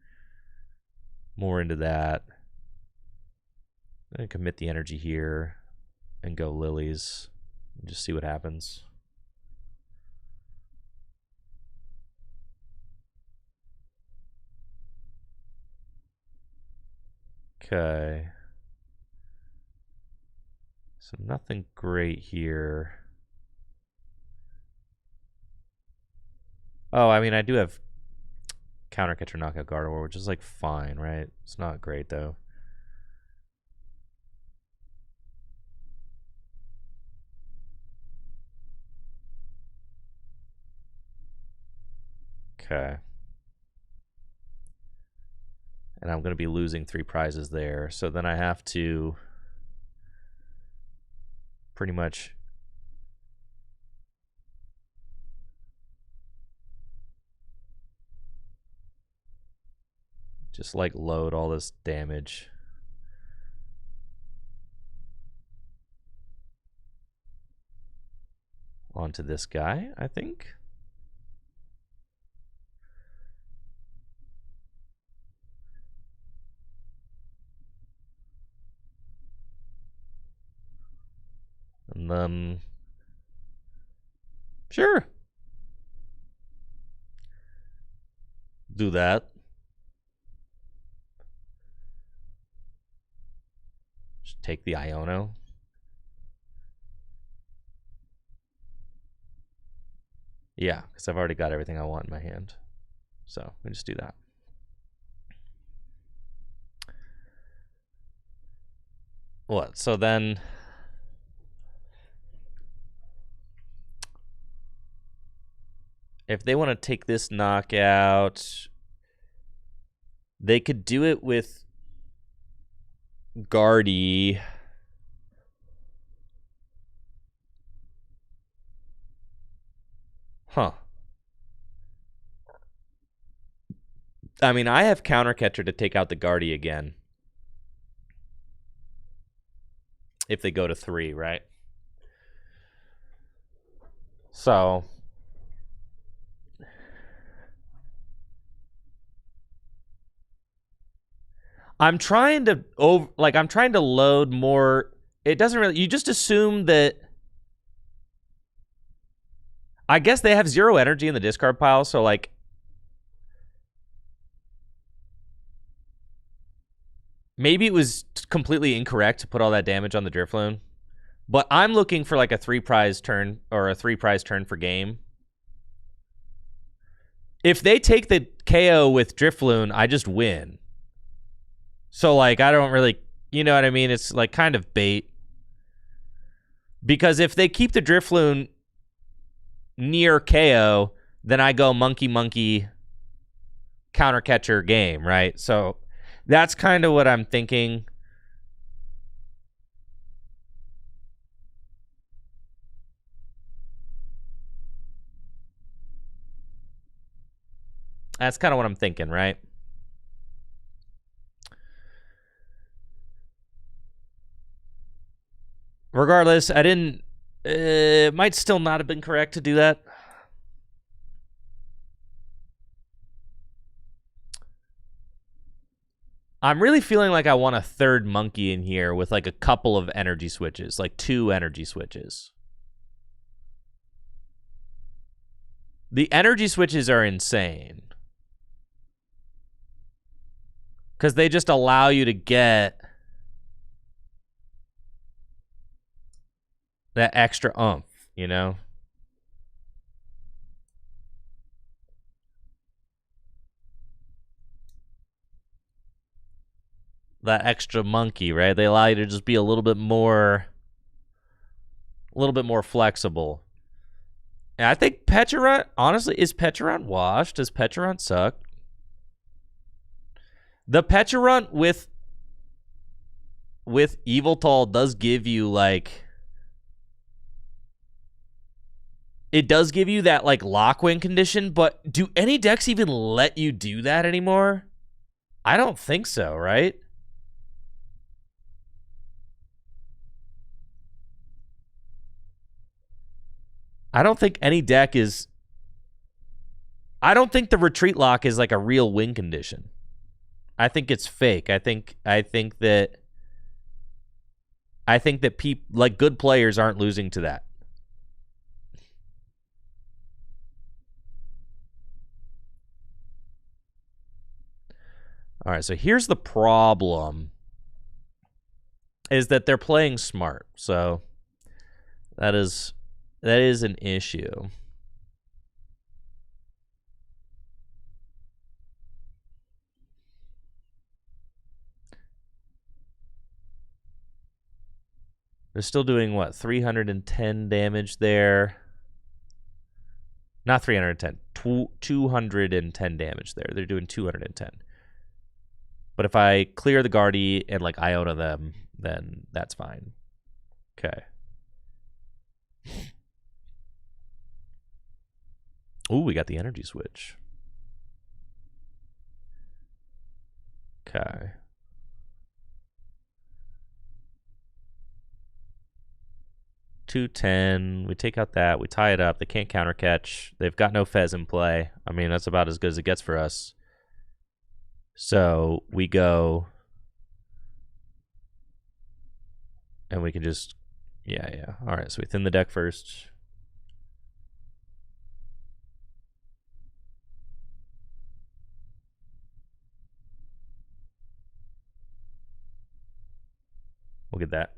more into that. I'm going to commit the energy here and go Lilies and just see what happens. Okay. So nothing great here. Oh, I mean, I do have Counter Catcher Knockout Gardevoir, which is like fine, right? It's not great though. Okay. And I'm going to be losing 3 prizes there. So then I have to pretty much just like load all this damage onto this guy, I think. And then Sure. Do that. Just take the Iono. Yeah, because I've already got everything I want in my hand. So we just do that. What? So then... if they want to take this knockout, they could do it with Guardy. Huh. I mean, I have Counter Catcher to take out the Guardy again. If they go to 3, right? So... I'm trying to load more. It doesn't really, you just assume that, I guess they have 0 energy in the discard pile, so like, maybe it was completely incorrect to put all that damage on the Drifloon, but I'm looking for like a 3-prize turn or a 3-prize turn for game. If they take the KO with Drifloon, I just win. So like, I don't really, you know what I mean? It's like kind of bait. Because if they keep the Drifloon near KO, then I go monkey Counter Catcher game, right? So that's kind of what I'm thinking. That's kind of what I'm thinking, right? Regardless, I didn't... it might still not have been correct to do that. I'm really feeling like I want a 3rd monkey in here with like a couple of energy switches, like 2 energy switches. The energy switches are insane. Because they just allow you to get that extra oomph, you know? That extra monkey, right? They allow you to just be a little bit more flexible. And I think Pecharunt, honestly, is Pecharunt washed? Does Pecharunt suck? The Pecharunt with Eviltal does give you like, it does give you that like lock win condition, but do any decks even let you do that anymore? I don't think so, right? I don't think any deck is... I don't think the retreat lock is like a real win condition. I think it's fake. I think that people, like, good players aren't losing to that. All right, so here's the problem, is that they're playing smart. So that is an issue. They're still doing, what, 310 damage there? Not 310, 210 damage there. They're doing 210. But if I clear the Guardy and, like, Iona them, then that's fine. Okay. Ooh, we got the energy switch. Okay. $210. We take out that. We tie it up. They can't counter catch. They've got no Fez in play. I mean, that's about as good as it gets for us. So we go, and we can just, yeah. All right, so we thin the deck first. We'll get that.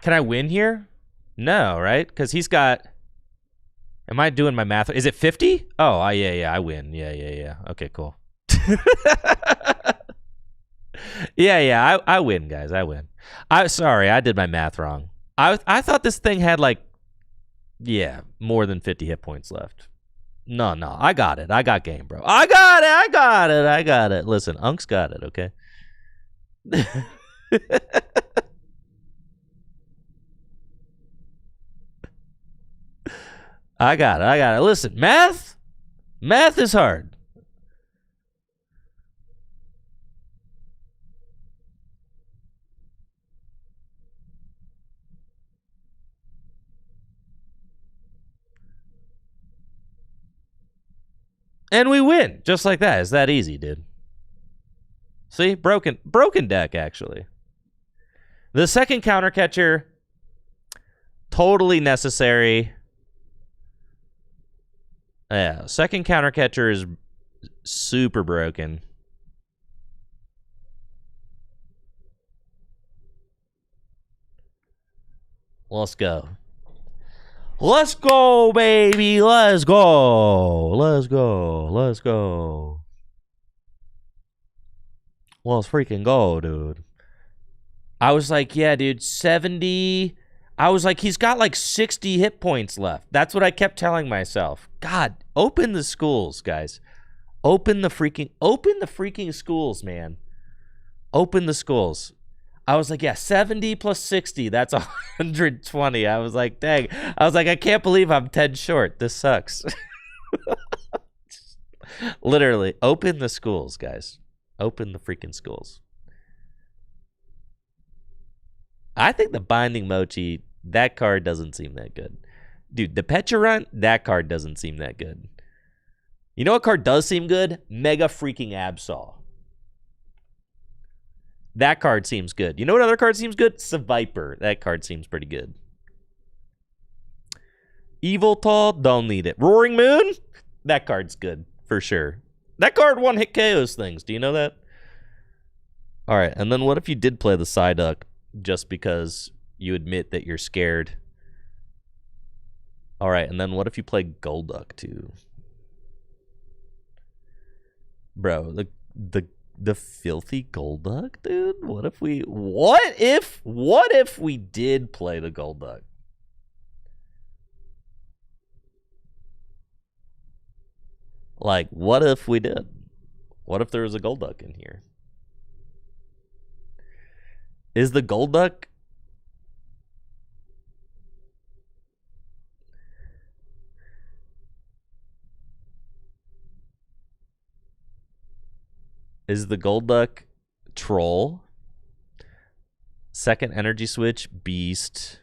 Can I win here? No, right? Because he's got... Am I doing my math? Is it 50? Oh, yeah, I win. Yeah. Okay, cool. Yeah, I win, guys. I win. Sorry, I did my math wrong. I thought this thing had like, yeah, more than 50 hit points left. No, I got it. I got game, bro. I got it. Listen, Unk's got it, okay? I got it. Listen, math is hard. And we win, just like that. It's that easy, dude. See? Broken deck, actually. The second counter catcher, totally necessary. Yeah, second counter catcher is super broken. Let's go. Let's go, baby. Let's go. Let's freaking go, dude. I was like, yeah, dude, 70. I was like, he's got like 60 hit points left. That's what I kept telling myself. God, open the schools, guys. Open the freaking schools, man. Open the schools. I was like, yeah, 70 plus 60, that's 120. I was like, dang. I was like, I can't believe I'm 10 short. This sucks. Literally, open the schools, guys. Open the freaking schools. I think the Binding Mochi, that card doesn't seem that good. Dude, the Pecharunt, that card doesn't seem that good. You know what card does seem good? Mega freaking Absol. That card seems good. You know what other card seems good? Seviper. That card seems pretty good. Evil Tall, don't need it. Roaring Moon? That card's good, for sure. That card one-hit KOs things. Do you know that? All right, and then what if you did play the Psyduck just because you admit that you're scared? All right, and then what if you play Golduck, too? Bro, the filthy Golduck, dude? What if we did play the Golduck? Like, what if we did? What if there was a Golduck in here? Is the Golduck... Is the Golduck Troll? Second energy switch, Beast.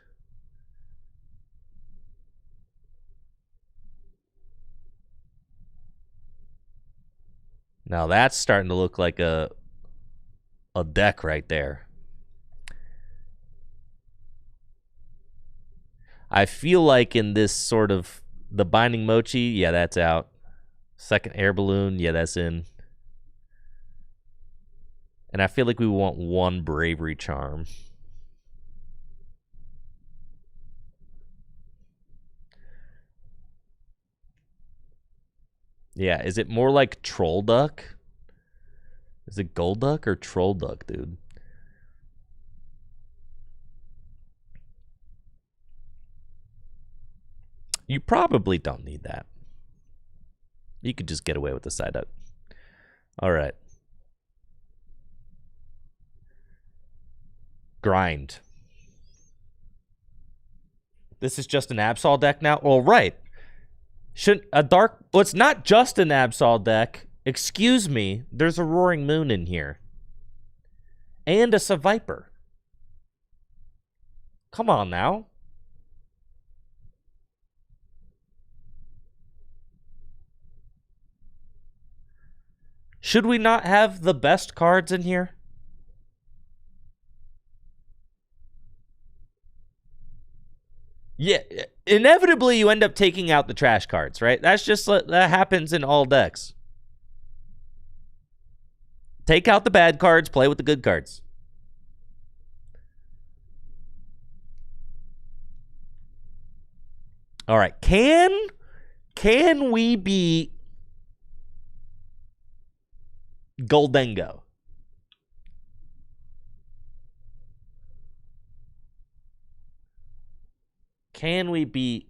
Now that's starting to look like a deck right there. I feel like in this sort of the Binding Mochi, yeah, that's out. Second Air Balloon, yeah, that's in. And I feel like we want one Bravery Charm. Yeah, is it more like Troll Duck? Is it Golduck or Troll Duck, dude? You probably don't need that. You could just get away with the Psyduck. All right. Grind. This is just an Absol deck now? Well, right. Shouldn't a dark... Well, it's not just an Absol deck. Excuse me. There's a Roaring Moon in here. And a Seviper. Come on now. Should we not have the best cards in here? Yeah, inevitably you end up taking out the trash cards, right? That's just that happens in all decks. Take out the bad cards, play with the good cards. All right. Can we beat Goldengo? Can we beat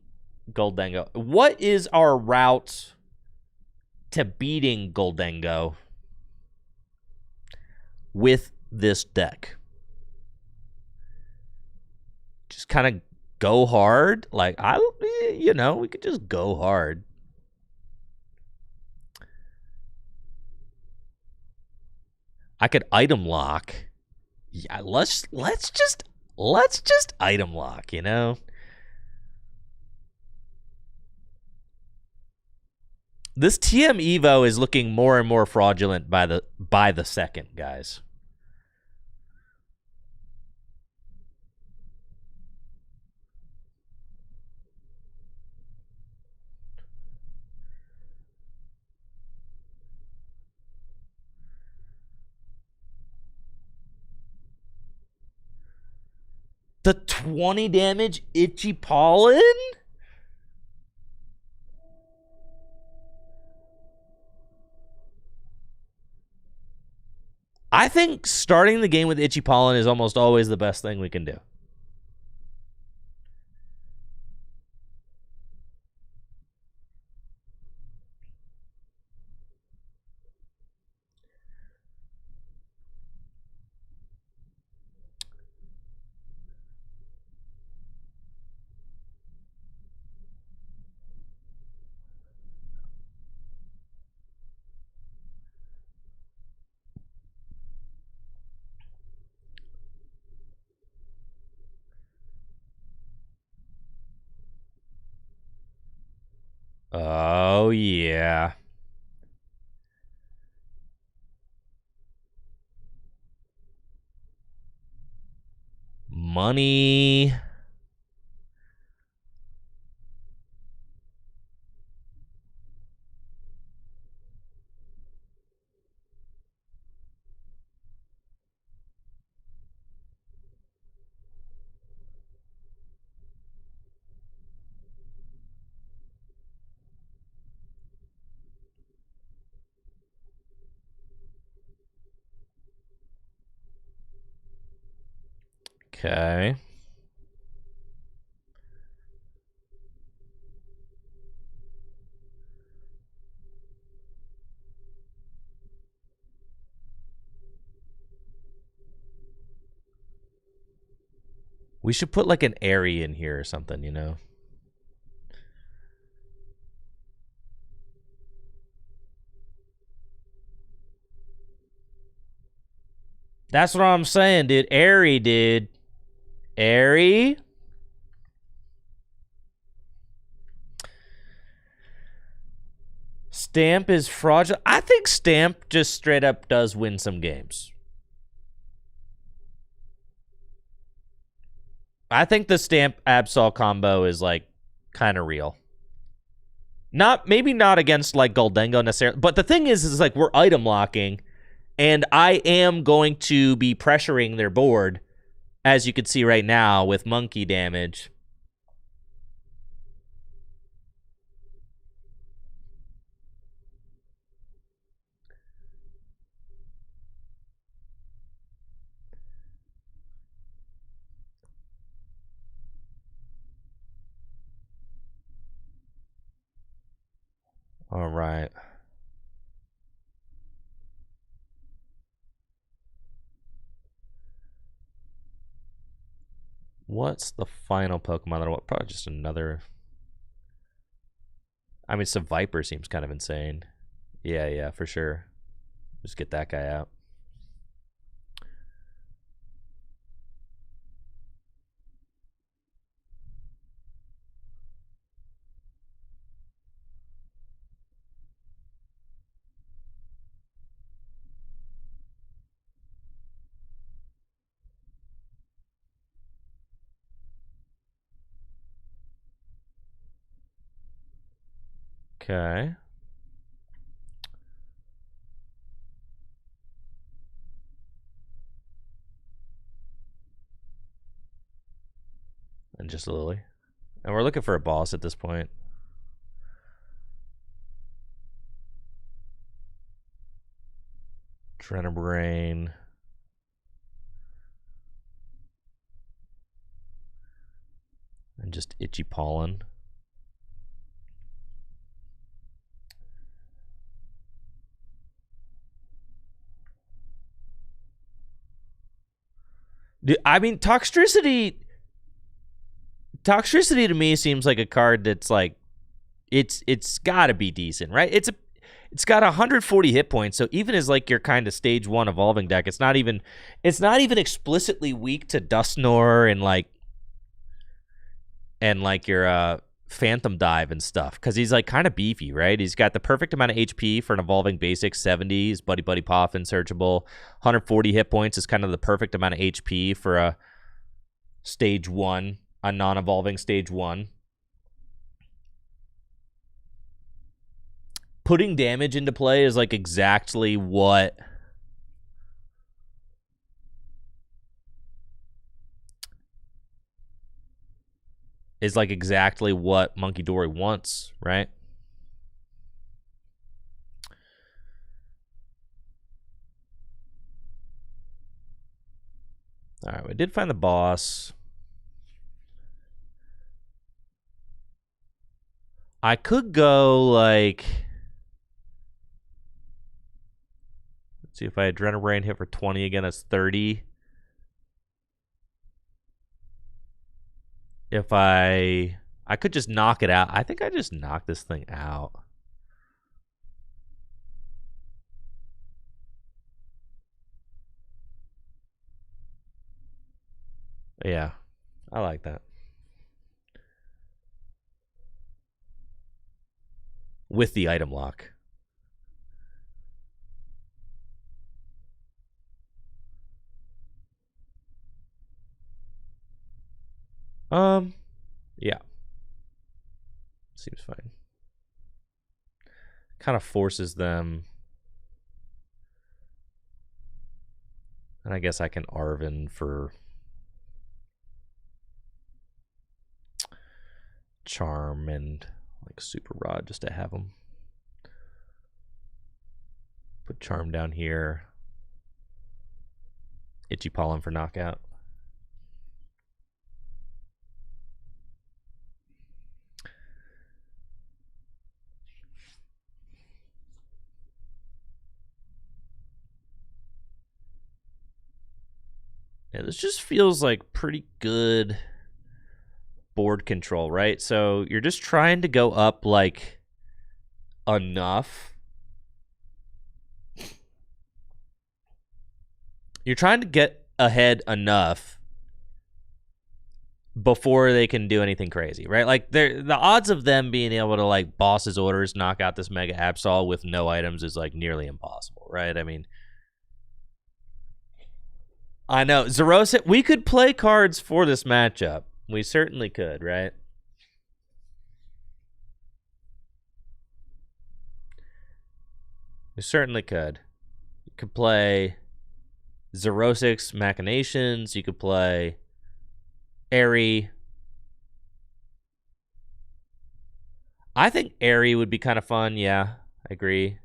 Goldengo? What is our route to beating Goldengo with this deck? Just kind of go hard? Like, we could just go hard. I could item lock. Yeah, let's just item lock, you know? This TM Evo is looking more and more fraudulent by the second, guys. The 20 damage Itchy Pollen? I think starting the game with Itchy Pollen is almost always the best thing we can do. Oh, yeah. Money. Okay. We should put like an Airy in here or something, you know? That's what I'm saying, dude. Airy, dude. Airy. Stamp is fraudulent. I think Stamp just straight up does win some games. I think the Stamp Absol combo is like kind of real. Maybe not against like Goldengo necessarily, but the thing is like we're item locking, and I am going to be pressuring their board, as you can see right now with monkey damage. All right. What's the final Pokemon that I want? Probably just another. I mean, some Viper seems kind of insane. Yeah, for sure. Just get that guy out. Okay. And just a Lily. And we're looking for a boss at this point. Brain. And just itchy pollen. I mean, Toxtricity to me seems like a card that's like it's got to be decent, right? It's got 140 hit points, so even as like your kind of stage 1 evolving deck, it's not even explicitly weak to Dusknoir and like your Phantom Dive and stuff, because he's like kind of beefy, right? He's got the perfect amount of HP for an evolving basic, 70. He's Buddy Buddy Poffin searchable. 140 hit points is kind of the perfect amount of HP for a stage 1, a non-evolving stage 1. Putting damage into play is like exactly what Monkey Dory wants, right? All right, we did find the boss. I could go like, let's see, if I Adrenal Brain hit for 20 again, that's 30. If I could just knock it out. I think I just knocked this thing out. Yeah, I like that. With the item lock. Yeah. Seems fine. Kind of forces them. And I guess I can Arven for Charm and like Super Rod just to have them. Put Charm down here. Itchy Pollen for knockout. Yeah, this just feels like pretty good board control, right? So you're just trying to go up like enough. You're trying to get ahead enough before they can do anything crazy, right? Like the odds of them being able to like boss's orders knock out this Mega Absol with no items is like nearly impossible, right? I mean, I know Zerose. We could play cards for this matchup. We certainly could, right? We certainly could. You could play Zerosix Machinations. You could play Airy. I think Airy would be kind of fun. Yeah, I agree.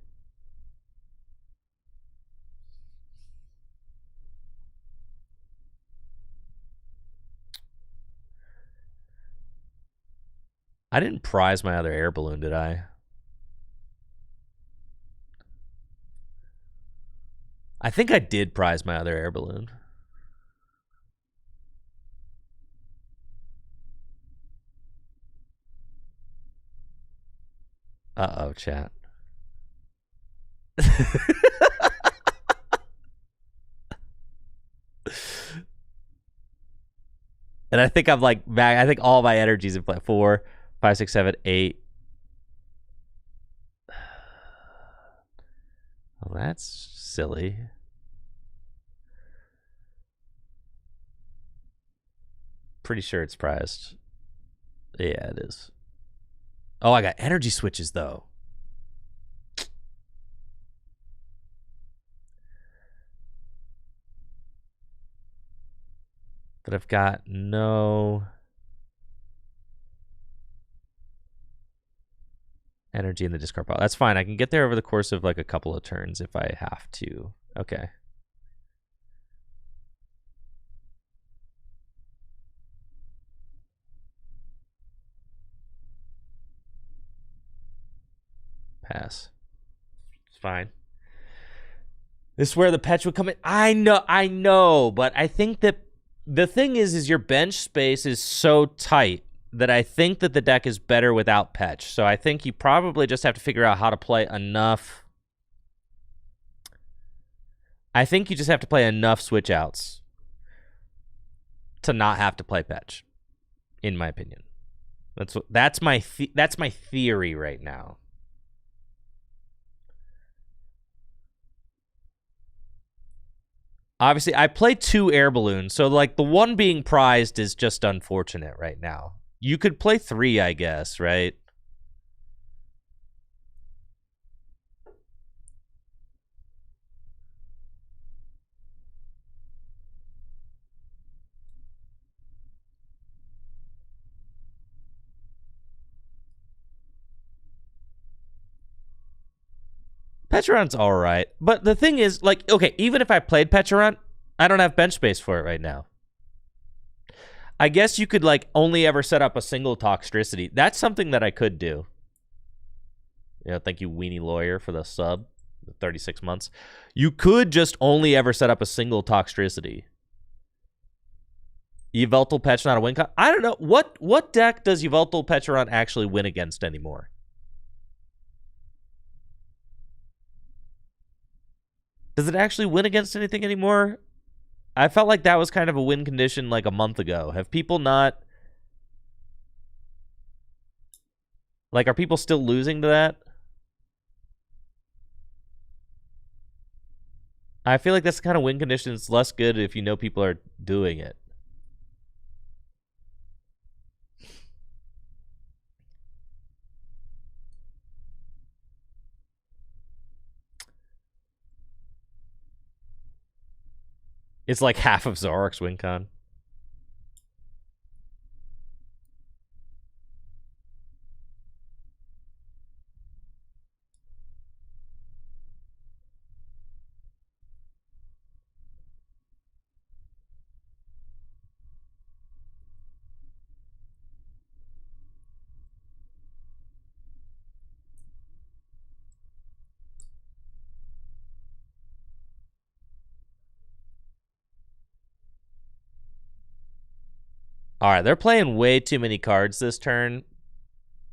I didn't prize my other air balloon, did I? I think I did prize my other air balloon. Uh-oh, chat. And I think I'm like back. I think all my energies in play. 4, 5, 6, 7, 8. Well, that's silly. Pretty sure it's prized. Yeah, it is. Oh, I got energy switches though. But I've got no. energy in the discard pile. That's fine. I can get there over the course of like a couple of turns if I have to. Okay. Pass. It's fine. This is where the Petch would come in. I know, but I think that the thing is your bench space is so tight that I think that the deck is better without Petch. So I think you probably just have to figure out how to play enough. I think you just have to play enough switch outs to not have to play Petch, in my opinion. That's my theory right now. Obviously, I play 2 air balloons, so like the one being prized is just unfortunate right now. You could play 3, I guess, right? Pecharon's all right. But the thing is, like, okay, even if I played Pecharon, I don't have bench space for it right now. I guess you could, like, only ever set up a single Toxtricity. That's something that I could do. Yeah, thank you, Weenie Lawyer, for the sub, 36 months. You could just only ever set up a single Toxtricity. Yveltal Petch, not a win con? I don't know. What deck does Yveltal Pecharon actually win against anymore? Does it actually win against anything anymore? I felt like that was kind of a win condition like a month ago. Have people not... Like, are people still losing to that? I feel like that's the kind of win condition that's less good if you know people are doing it. It's like half of Zoroark's win con. All right, they're playing way too many cards this turn,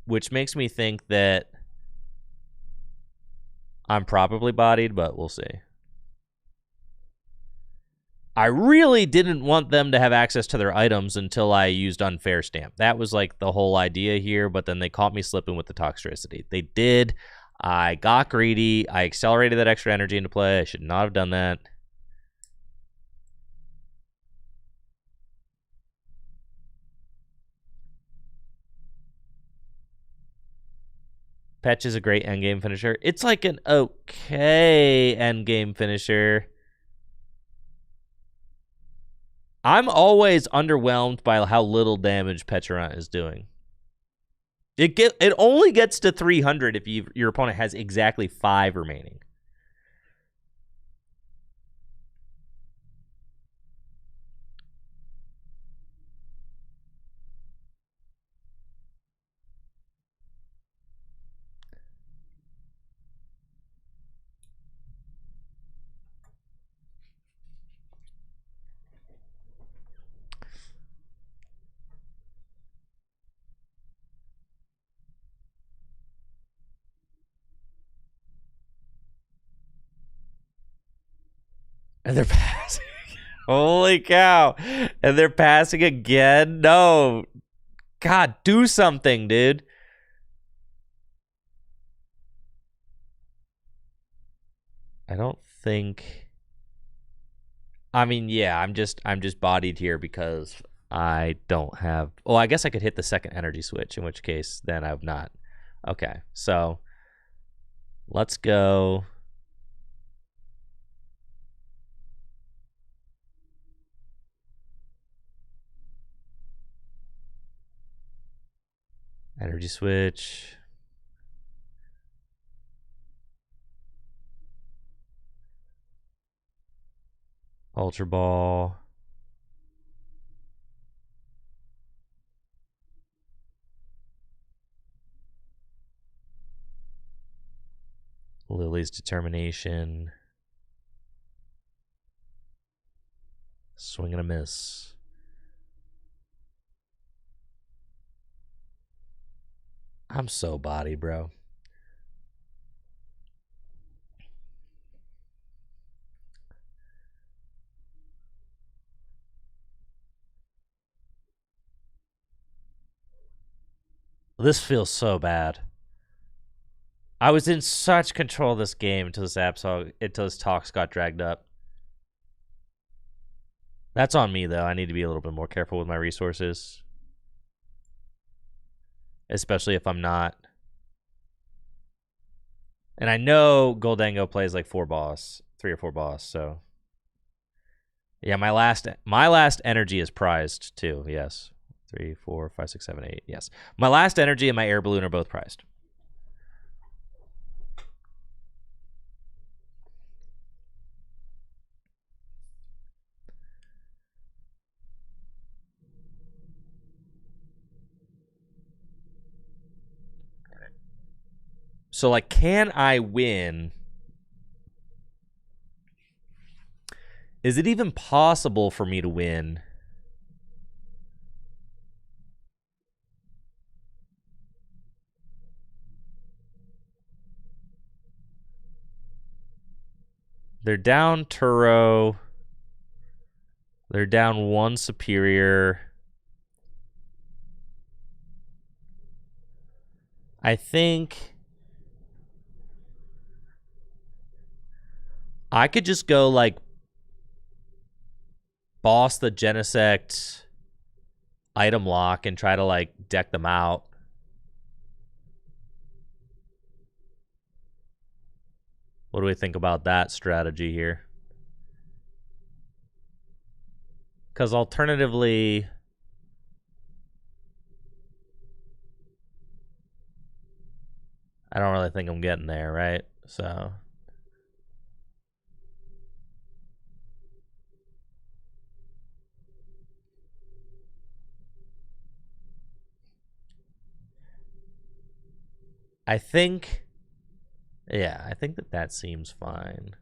which makes me think that I'm probably bodied, but we'll see. I really didn't want them to have access to their items until I used Unfair Stamp. That was like the whole idea here, but then they caught me slipping with the Toxtricity. They did. I got greedy. I accelerated that extra energy into play. I should not have done that. Petch is a great endgame finisher. It's like an okay endgame finisher. I'm always underwhelmed by how little damage Pecharon is doing. It only gets to 300 if your opponent has exactly 5 remaining. And they're passing. Holy cow. And they're passing again? No. God, do something, dude. I don't think... I mean, yeah, I'm just bodied here because I don't have... Oh, I guess I could hit the second energy switch, in which case then I've not. Okay, so let's go... Energy switch. Ultra Ball. Lily's Determination. Swing and a miss. I'm so body, bro. This feels so bad. I was in such control of this game until this talks got dragged up. That's on me, though. I need to be a little bit more careful with my resources. Especially if I'm not. And I know Goldango plays like 3 or 4 boss, so. Yeah, my last energy is prized, too, yes. 3, 4, 5, 6, 7, 8, yes. My last energy and my air balloon are both prized. So, like, can I win? Is it even possible for me to win? They're down Turo. They're down 1 superior. I think I could just go like boss the Genesect item lock and try to like deck them out. What do we think about that strategy here? Because alternatively, I don't really think I'm getting there, right? So I think, yeah, I think that seems fine.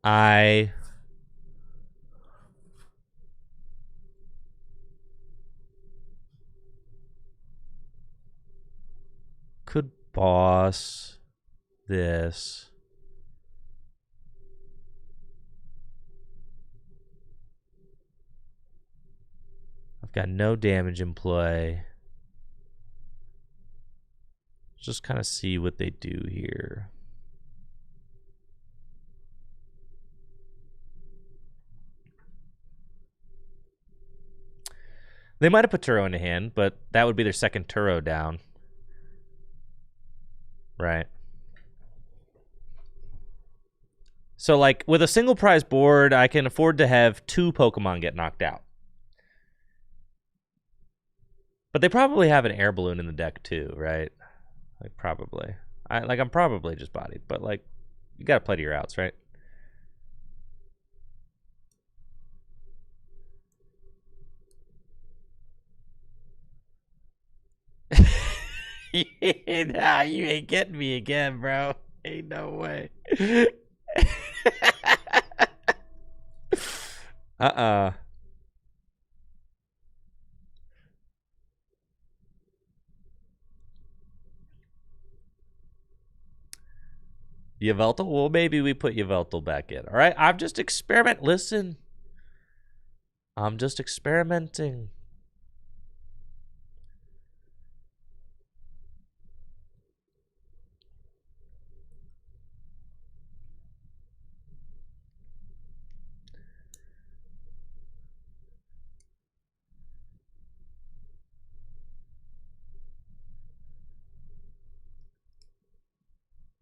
I could boss this. I've got no damage in play. Just kind of see what they do here. They might have put Turo into hand, but that would be their second Turo down. Right. So, like, with a single prize board, I can afford to have 2 Pokemon get knocked out. But they probably have an air balloon in the deck, too, right? Like, probably. I'm probably just bodied, but, like, you gotta play to your outs, right? Nah, you ain't getting me again, bro. Ain't no way. Yveltal? Well, maybe we put Yveltal back in. All right, I'm just Listen, I'm just experimenting.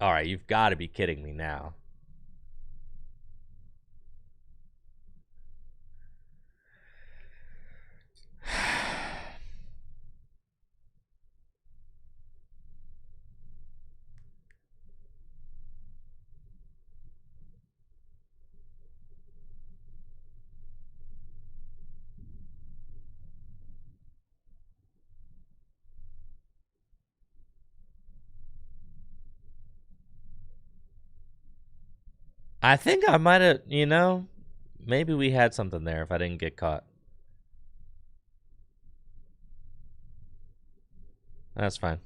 All right, you've got to be kidding me now. I think I might have, maybe we had something there if I didn't get caught. That's fine.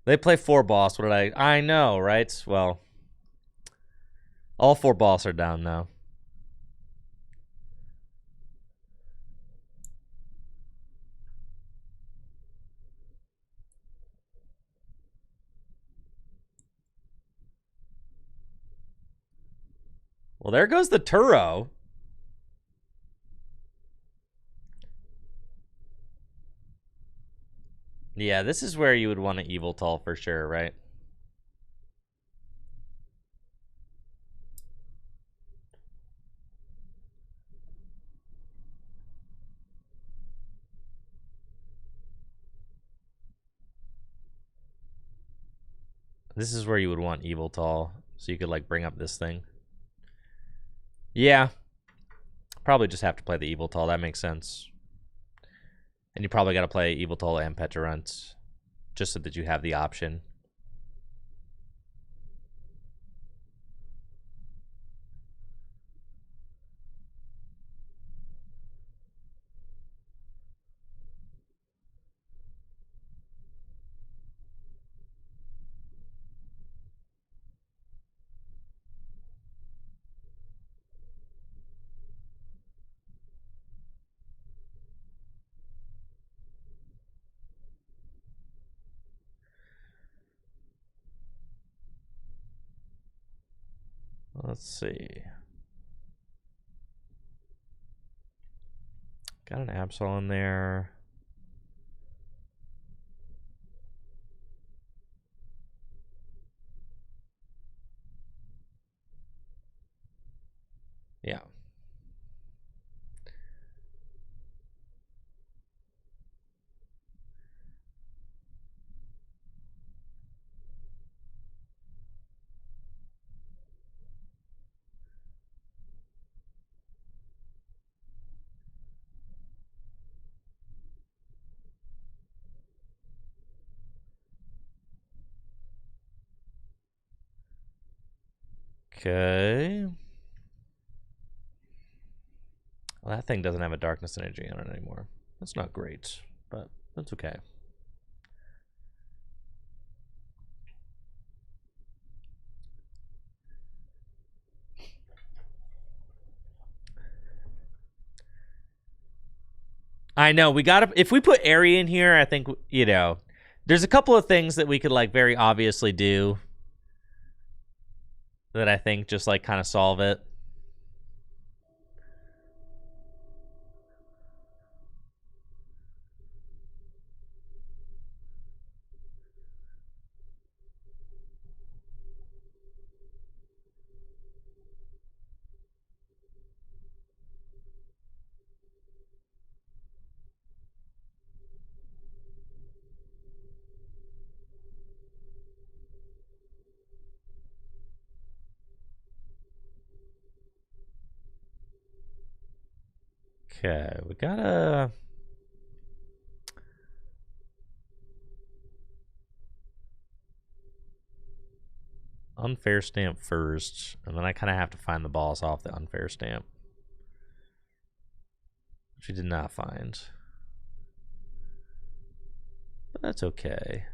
They play 4 boss. What did I know, right? Well, all 4 boss are down now. Well, there goes the Turo. Yeah, this is where you would want an Evil Tall for sure, right? This is where you would want Evil Tall, so you could like bring up this thing. Yeah. Probably just have to play the Evil Tall, that makes sense. And you probably gotta play Evil Tall and Peturunt, just so that you have the option. Let's see. Got an Absol in there. Yeah. Okay. Well, that thing doesn't have a darkness energy on it anymore. That's not great, but that's okay. I know, we gotta, if we put Airy in here, I think, there's a couple of things that we could like very obviously do that I think just like kind of solve it. Okay, we gotta... Unfair stamp first, and then I kind of have to find the boss off the unfair stamp. Which we did not find. But that's okay.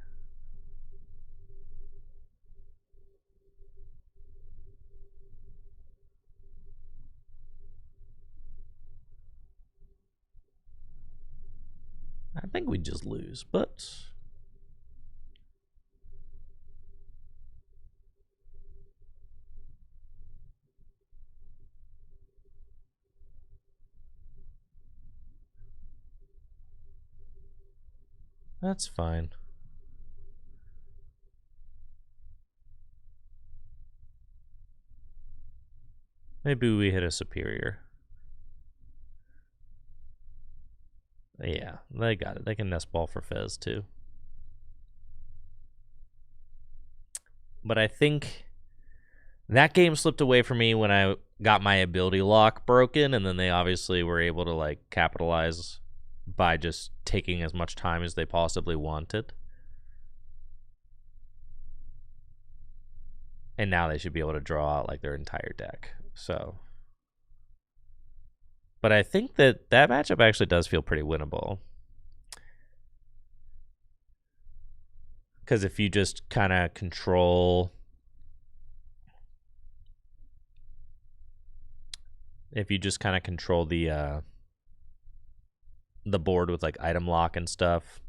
I think we just lose, but... that's fine. Maybe we hit a superior. Yeah, they got it. They can nest ball for Fez too. But I think that game slipped away from me when I got my ability lock broken, and then they obviously were able to like capitalize by just taking as much time as they possibly wanted. And now they should be able to draw out like their entire deck. So, but I think that matchup actually does feel pretty winnable. Because if you just kind of control, the board with like item lock and stuff.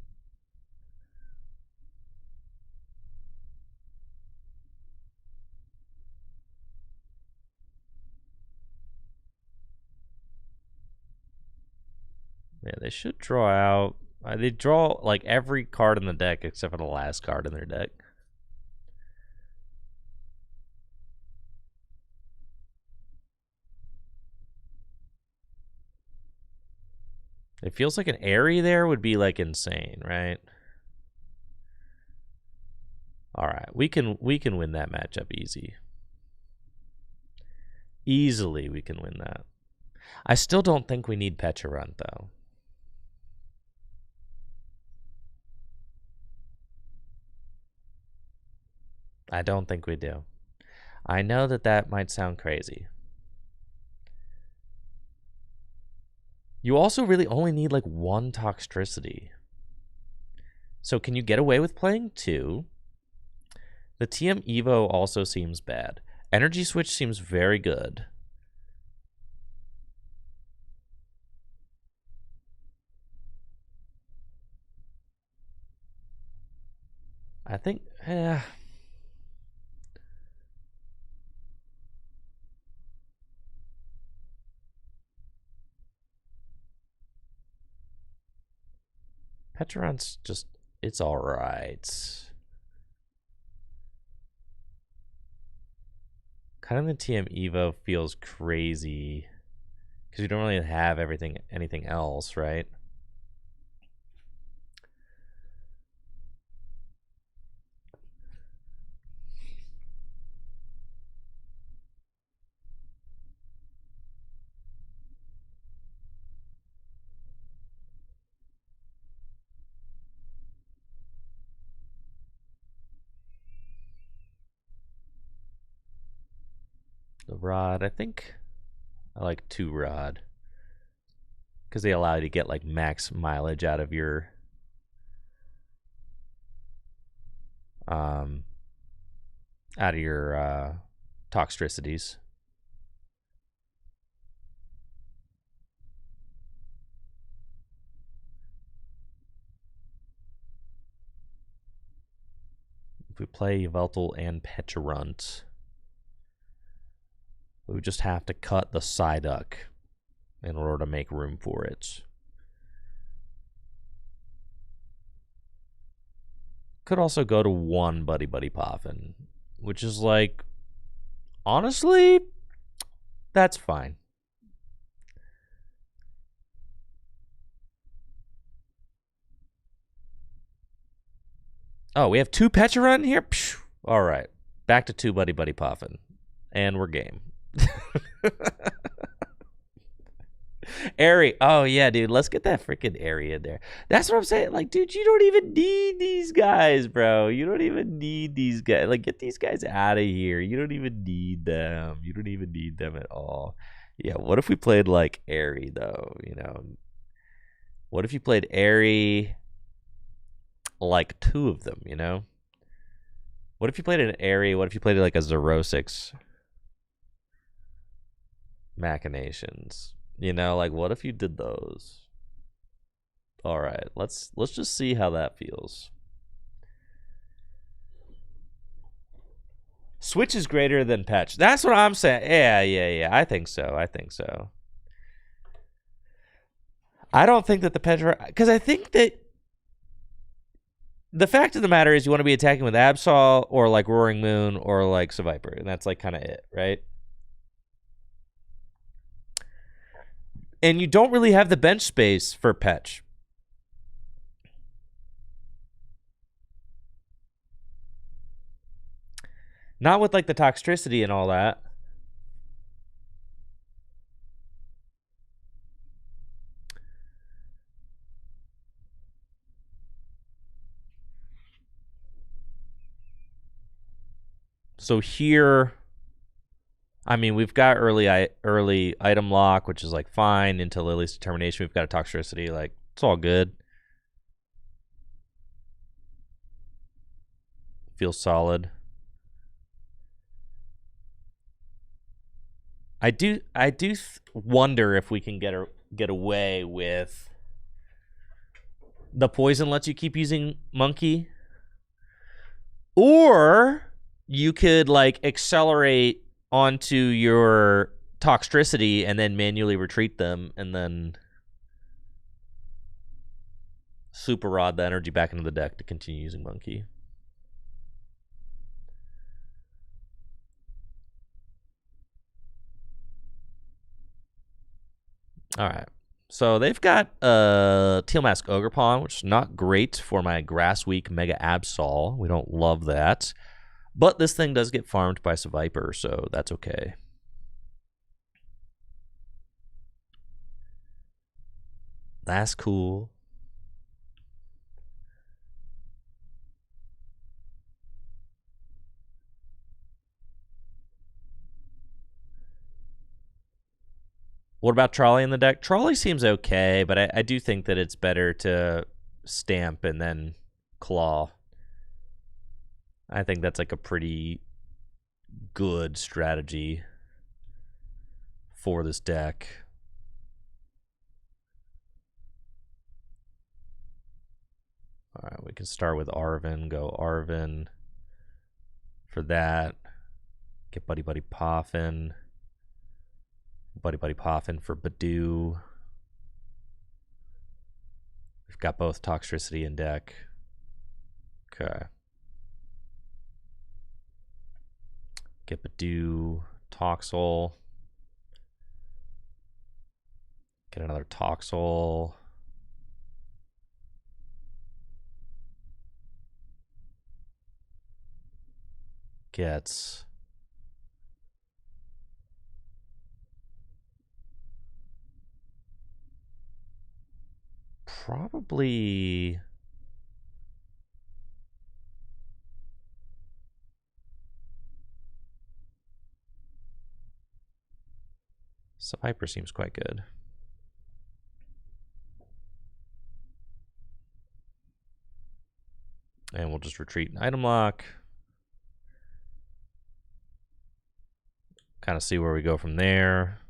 Yeah, they should draw out. They draw like every card in the deck except for the last card in their deck. It feels like an Airy there would be like insane, right? All right, we can win that matchup easy. Easily, we can win that. I still don't think we need Pecharunt though. I don't think we do. I know that might sound crazy. You also really only need like one Toxtricity. So can you get away with playing two? The TM Evo also seems bad. Energy Switch seems very good. I think, Pecharunt's just, it's all right. Kind of the TM Evo feels crazy because you don't really have anything else, right? The Rod, I think I like 2 Rod because they allow you to get like max mileage out of your um Toxtricities. If we play Yveltal and Pecharunt, we would just have to cut the Psyduck in order to make room for it. Could also go to 1 Buddy Buddy Poffin, which is like, honestly, that's fine. Oh, we have 2 Pecharunt in here? Phew. All right. Back to 2 Buddy Buddy Poffin. And we're game. Airy. Oh, yeah, dude. Let's get that freaking Airy in there. That's what I'm saying. Like, dude, you don't even need these guys, bro. You don't even need these guys. Like, get these guys out of here. You don't even need them. You don't even need them at all. Yeah, what if we played, like, Airy, though? You know? What if you played Airy, like, 2 of them, you know? What if you played an Airy? What if you played, like, a Zerosix Machinations? You know, like, what if you did those? All right, let's just see how that feels. Switch is greater than Patch. That's what I'm saying. Yeah. I think so. I don't think that the Patch, because I think that the fact of the matter is you want to be attacking with Absol or like Roaring Moon or like Seviper, and that's like kind of it, right? And you don't really have the bench space for Petch. Not with like the Toxtricity and all that. So here, I mean, we've got early item lock, which is like fine into Lily's determination. We've got a toxicity, like it's all good. Feels solid. I do wonder if we can get away with the poison lets you keep using monkey, or you could like accelerate onto your toxicity and then manually retreat them and then super rod the energy back into the deck to continue using monkey. All right. So they've got Teal Mask Ogre Pawn, which is not great for my Grass Week Mega Absol. We don't love that. But this thing does get farmed by Viper, so that's okay. That's cool. What about Trolley in the deck? Trolley seems okay, but I do think that it's better to stamp and then claw. I think that's like a pretty good strategy for this deck. All right, we can start with Arvin. Go Arvin for that. Get Buddy Buddy Poffin. Buddy Buddy Poffin for Badoo. We've got both Toxicity in deck. Okay. Get Badoo, Toxel. Get another Toxel. Gets probably Viper seems quite good. And we'll just retreat an item lock. Kind of see where we go from there.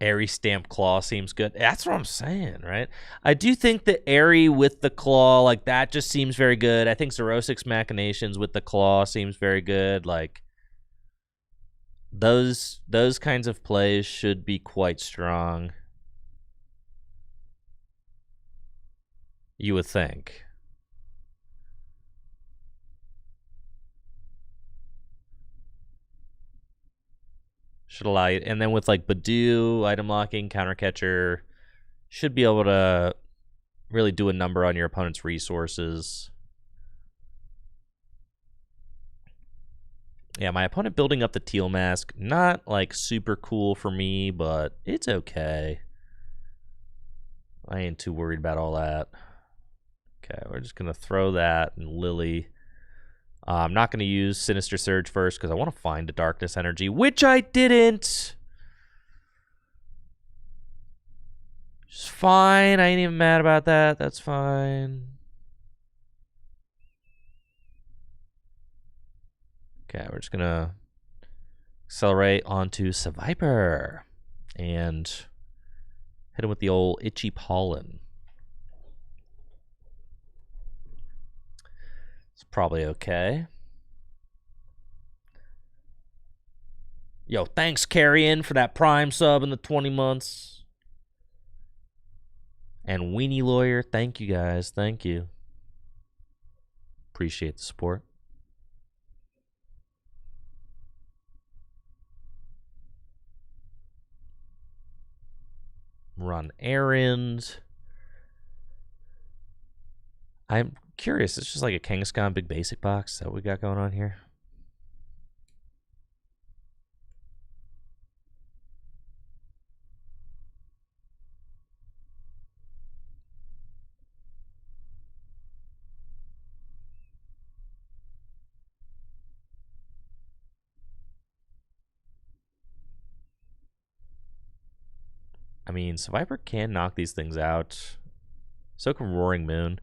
Airy Stamp Claw seems good. That's what I'm saying, right? I do think that Airy with the Claw, like that just seems very good. I think Xerosic's Machinations with the Claw seems very good. Like those kinds of plays should be quite strong. You would think. Should allow you, and then with like Badoo, item locking, counter catcher, should be able to really do a number on your opponent's resources. Yeah, my opponent building up the Teal Mask, not like super cool for me, but it's okay. I ain't too worried about all that. Okay, we're just gonna throw that and Lily. I'm not gonna use Sinister Surge first because I want to find a Darkness Energy, which I didn't. It's fine. I ain't even mad about that. That's fine. Okay, we're just gonna accelerate onto Viper and hit him with the old Itchy Pollen. It's probably okay. Yo, thanks, Carrion, for that Prime sub in the 20 months. And Weenie Lawyer, thank you guys. Thank you. Appreciate the support. Run errands. I'm Curious, it's just like a Kangaskhan big basic box that we got going on here. I mean, Survivor can knock these things out. So can Roaring Moon.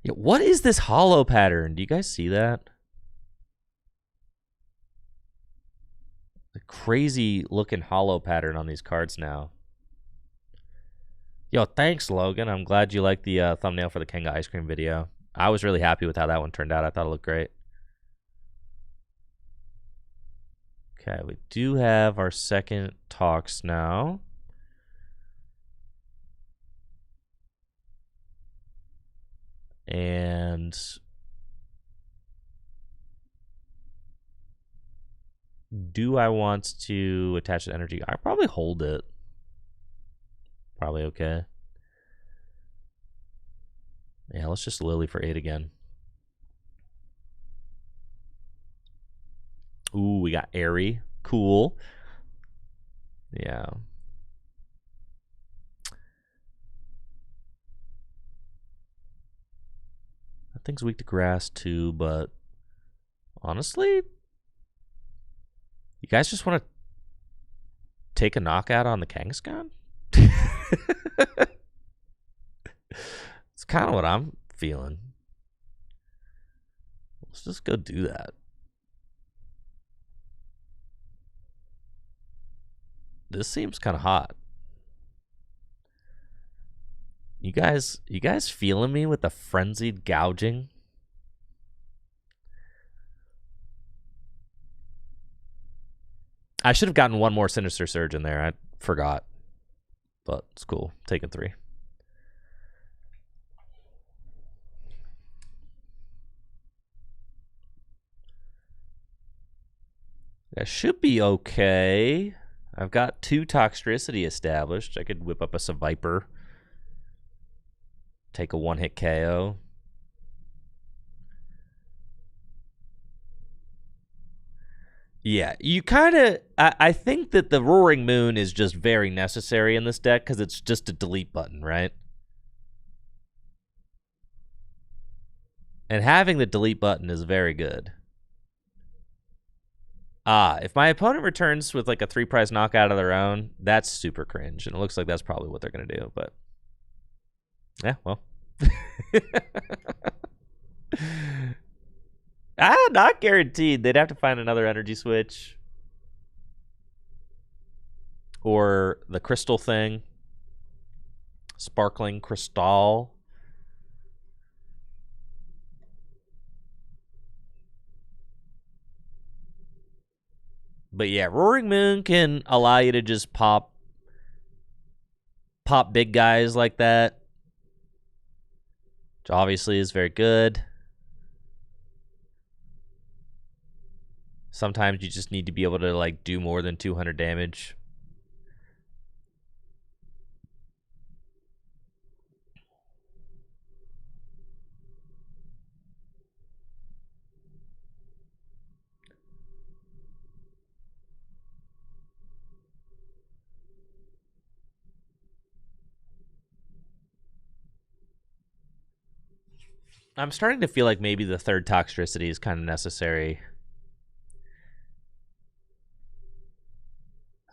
Yeah, what is this hollow pattern? Do you guys see that? The crazy looking hollow pattern on these cards now. Yo, thanks, Logan. I'm glad you liked the thumbnail for the Kenga ice cream video. I was really happy with how that one turned out. I thought it looked great. Okay, we do have our second talks now. And do I want to attach the energy? I probably hold it. Probably okay. Yeah, let's just Lily for 8 again. Ooh, we got Airy. Cool. Yeah. That thing's weak to grass too, but honestly, you guys just want to take a knockout on the Kangaskhan? It's kind of what I'm feeling. Let's just go do that. This seems kind of hot. You guys feeling me with the frenzied gouging? I should have gotten one more Sinister Surge in there. I forgot. But it's cool. Taking 3. That should be okay. I've got 2 Toxtricity established. I could whip up a Seviper. Take a 1-hit KO. Yeah, you kind of... I think that the Roaring Moon is just very necessary in this deck because it's just a delete button, right? And having the delete button is very good. If my opponent returns with like a 3-prize knockout of their own, that's super cringe. And it looks like that's probably what they're going to do. But yeah, well. Not guaranteed. They'd have to find another energy switch. Or the crystal thing. Sparkling crystal. But yeah, Roaring Moon can allow you to just pop big guys like that. Which obviously is very good. Sometimes you just need to be able to like do more than 200 damage. I'm starting to feel like maybe the 3rd Toxtricity is kind of necessary.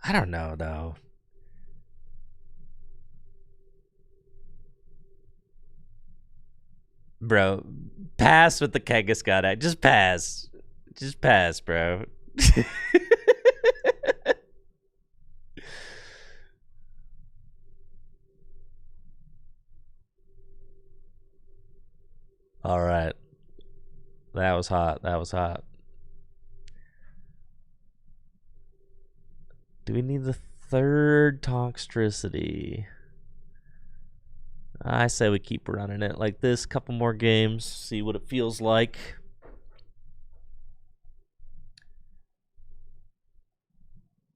I don't know, though. Bro, pass with the Kangaskhan. Just pass. Just pass, bro. All right. That was hot. That was hot. Do we need the 3rd Toxtricity? I say we keep running it like this. Couple more games. See what it feels like.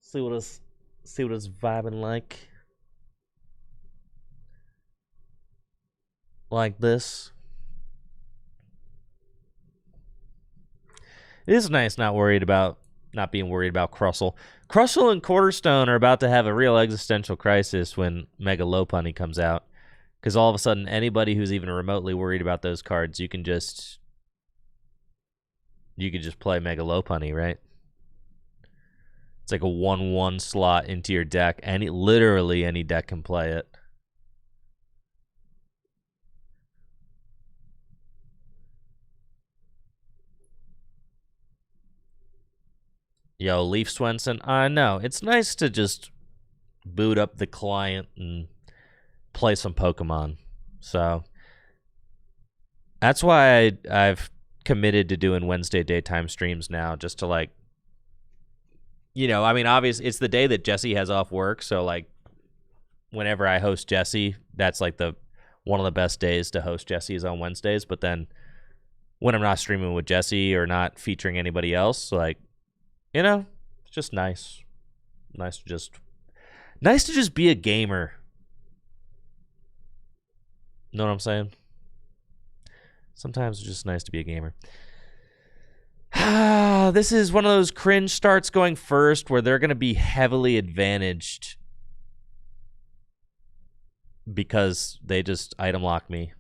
See what it's vibing like. Like this. It is nice not being worried about Crustle. Crustle and Quarterstone are about to have a real existential crisis when Mega Lopunny comes out. Because all of a sudden, anybody who's even remotely worried about those cards, you can just play Mega Lopunny, right? It's like a 1/1 slot into your deck. Literally any deck can play it. Yo, Leaf Swenson, I know. It's nice to just boot up the client and play some Pokemon. So that's why I've committed to doing Wednesday daytime streams now, just to like, I mean, obviously it's the day that Jesse has off work, so like whenever I host Jesse, that's like one of the best days to host Jesse is on Wednesdays. But then when I'm not streaming with Jesse or not featuring anybody else, like, it's just nice. Nice to just be a gamer. Know what I'm saying? Sometimes it's just nice to be a gamer. This is one of those cringe starts going first where they're going to be heavily advantaged because they just item lock me.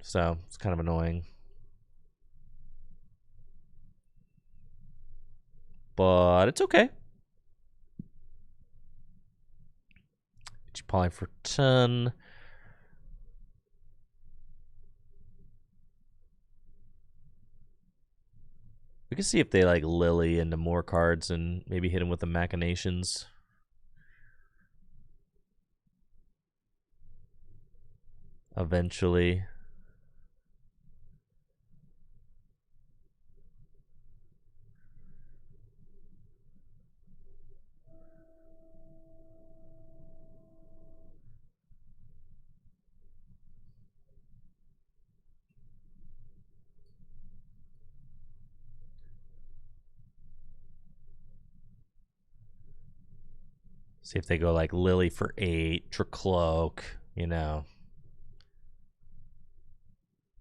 So it's kind of annoying. But it's okay. Poly for 10. We can see if they like Lily into more cards and maybe hit him with the Machinations. Eventually. See if they go like Lily for 8, Tricloak,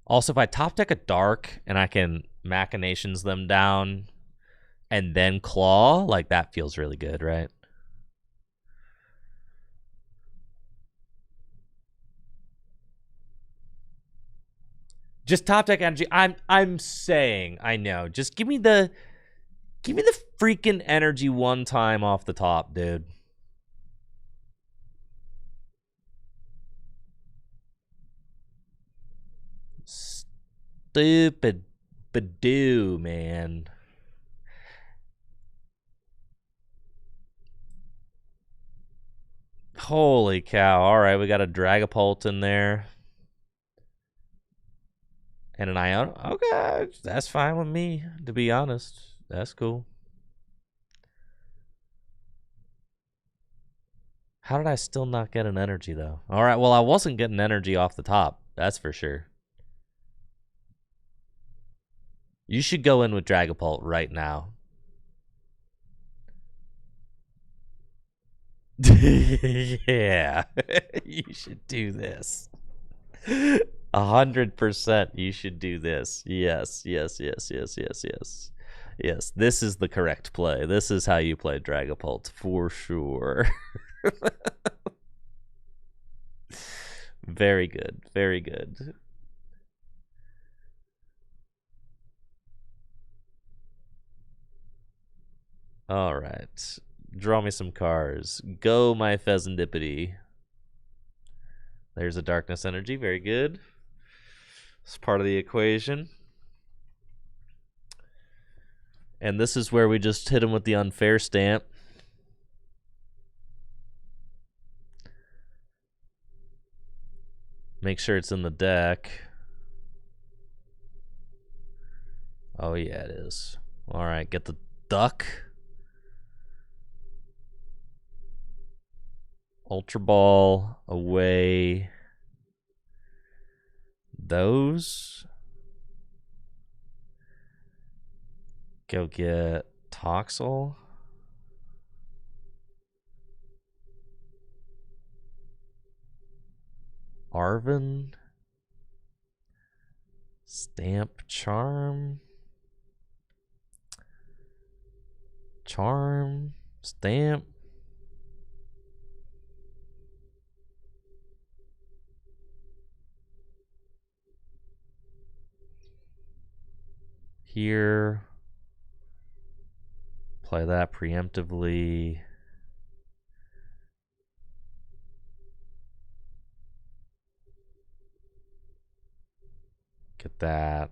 Also, if I top deck a Dark and I can Machinations them down and then Claw, like that feels really good, right? Just top deck energy. I'm saying, I know. Just give me the freaking energy one time off the top, dude. Stupid Badoo, man. Holy cow. All right, we got a Dragapult in there. And an Ion. Okay, that's fine with me, to be honest. That's cool. How did I still not get an energy, though? All right, well, I wasn't getting energy off the top. That's for sure. You should go in with Dragapult right now. Yeah, you should do this. 100% you should do this. Yes. Yes, this is the correct play. This is how you play Dragapult for sure. Very good. Very good. All right. Draw me some cards. Go, my Pheasantipity. There's a Darkness Energy. Very good. It's part of the equation. And this is where we just hit him with the unfair stamp. Make sure it's in the deck. Oh, yeah, it is. All right, get the duck. Ultra Ball away. Those. Go get Toxel. Arvin. Stamp, charm. Charm, stamp. Here. Play that preemptively. Get that.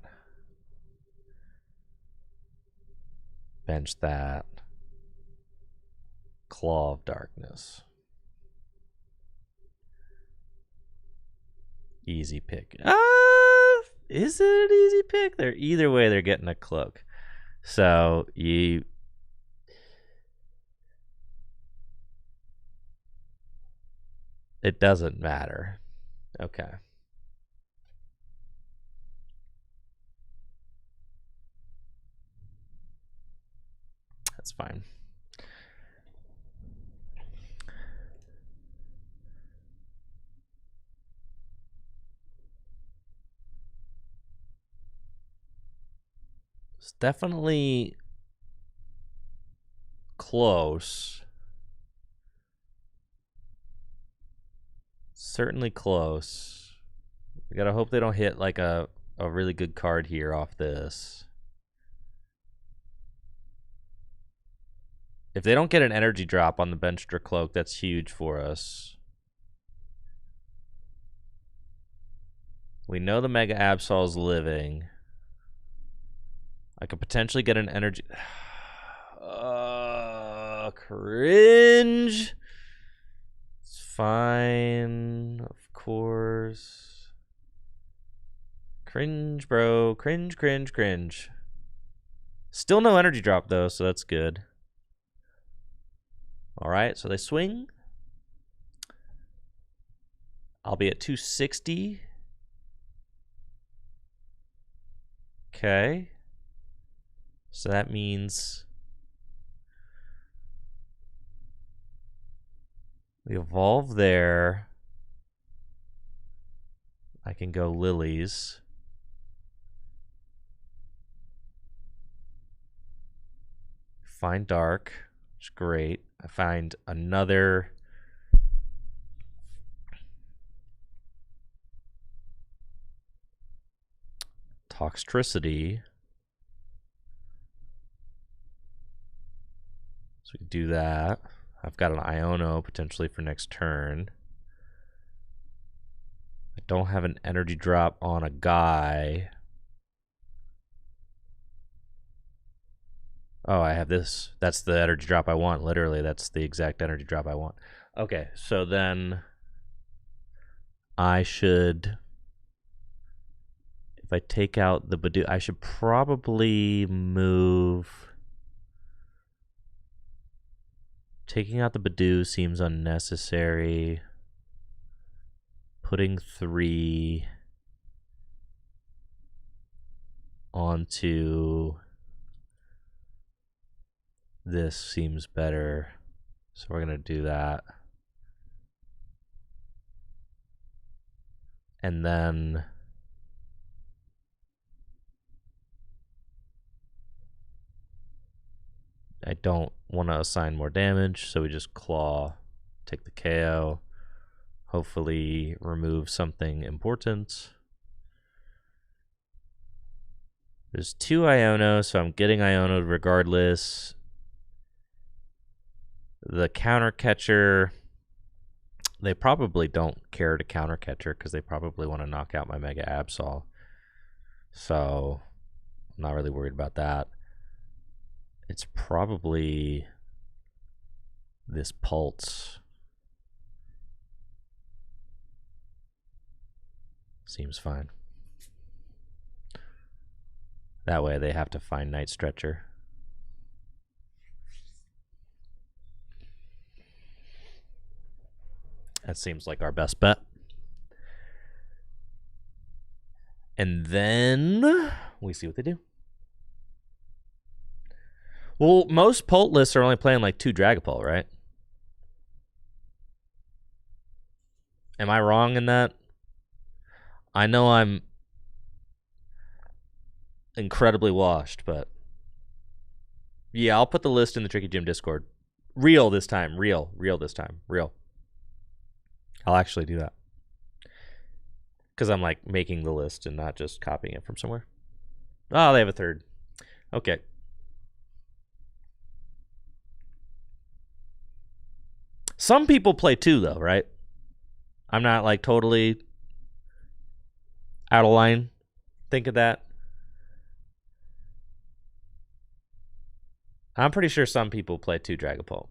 Bench that. Claw of Darkness. Easy pick. Is it an easy pick? Either way, they're getting a cloak. So it doesn't matter. Okay. That's fine. It's definitely close. Certainly close. We gotta hope they don't hit like a really good card here off this. If they don't get an energy drop on the Benchtra Cloak, that's huge for us. We know the Mega Absol's living. I could potentially get an energy... cringe. It's fine, of course. Cringe, bro. Cringe, cringe, cringe. Still no energy drop, though, so that's good. All right, so they swing. I'll be at 260. Okay. So that means we evolve there. I can go lilies. Find dark, which is great. I find another Toxtricity. So we can do that. I've got an Iono potentially for next turn. I don't have an energy drop on a guy. Oh, I have this. That's the energy drop I want. Literally, that's the exact energy drop I want. Okay, so then I should, if I take out the Badoo, I should probably move. Taking out the Badoo seems unnecessary. Putting 3 onto this seems better. So we're going to do that. And then I don't want to assign more damage, so we just claw, take the KO, hopefully remove something important. There's 2 Iono, so I'm getting Iono regardless. The counter catcher, they probably don't care to counter catcher because they probably want to knock out my Mega Absol. So I'm not really worried about that. It's probably this Pulse. Seems fine. That way they have to find Night Stretcher. That seems like our best bet. And then we see what they do. Well, most Pult lists are only playing like 2 Dragapult, right? Am I wrong in that? I know I'm incredibly washed, but yeah, I'll put the list in the Tricky Gym Discord. Real this time. Real this time. Real. I'll actually do that. Because I'm like making the list and not just copying it from somewhere. Oh, they have a third. Okay. Some people play 2 though, right? I'm not like totally out of line. Think of that. I'm pretty sure some people play 2 Dragapult.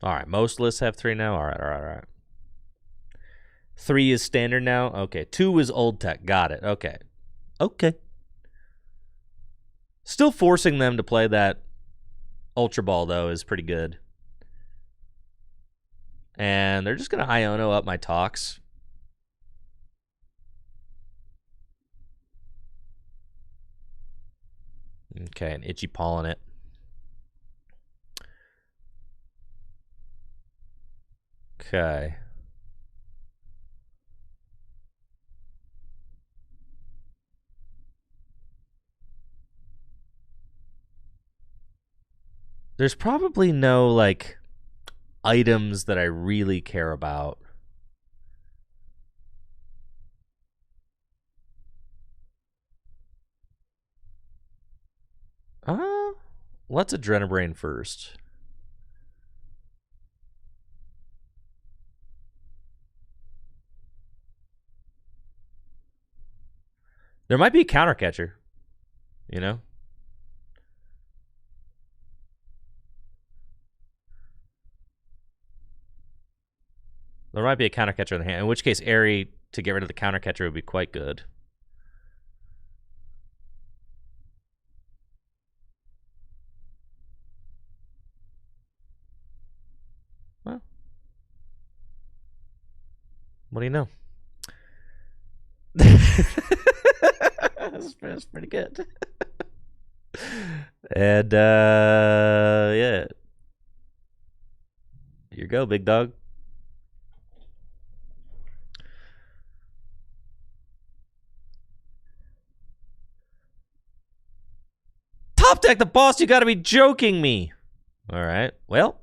All right, most lists have 3 now. All right. 3 is standard now. Okay, 2 is old tech. Got it. Okay. Still forcing them to play that Ultra Ball though is pretty good. And they're just gonna Iono up my Tox. Okay, an Itchy Pollen it. Okay. There's probably no like items that I really care about. Let's Adrenabrain first. There might be a counter catcher, you know? There might be a counter catcher in the hand, in which case Airy to get rid of the counter catcher would be quite good. Well, what do you know? That's pretty good. And yeah. Here you go, big dog. Top deck the boss, you gotta be joking me. Alright, well.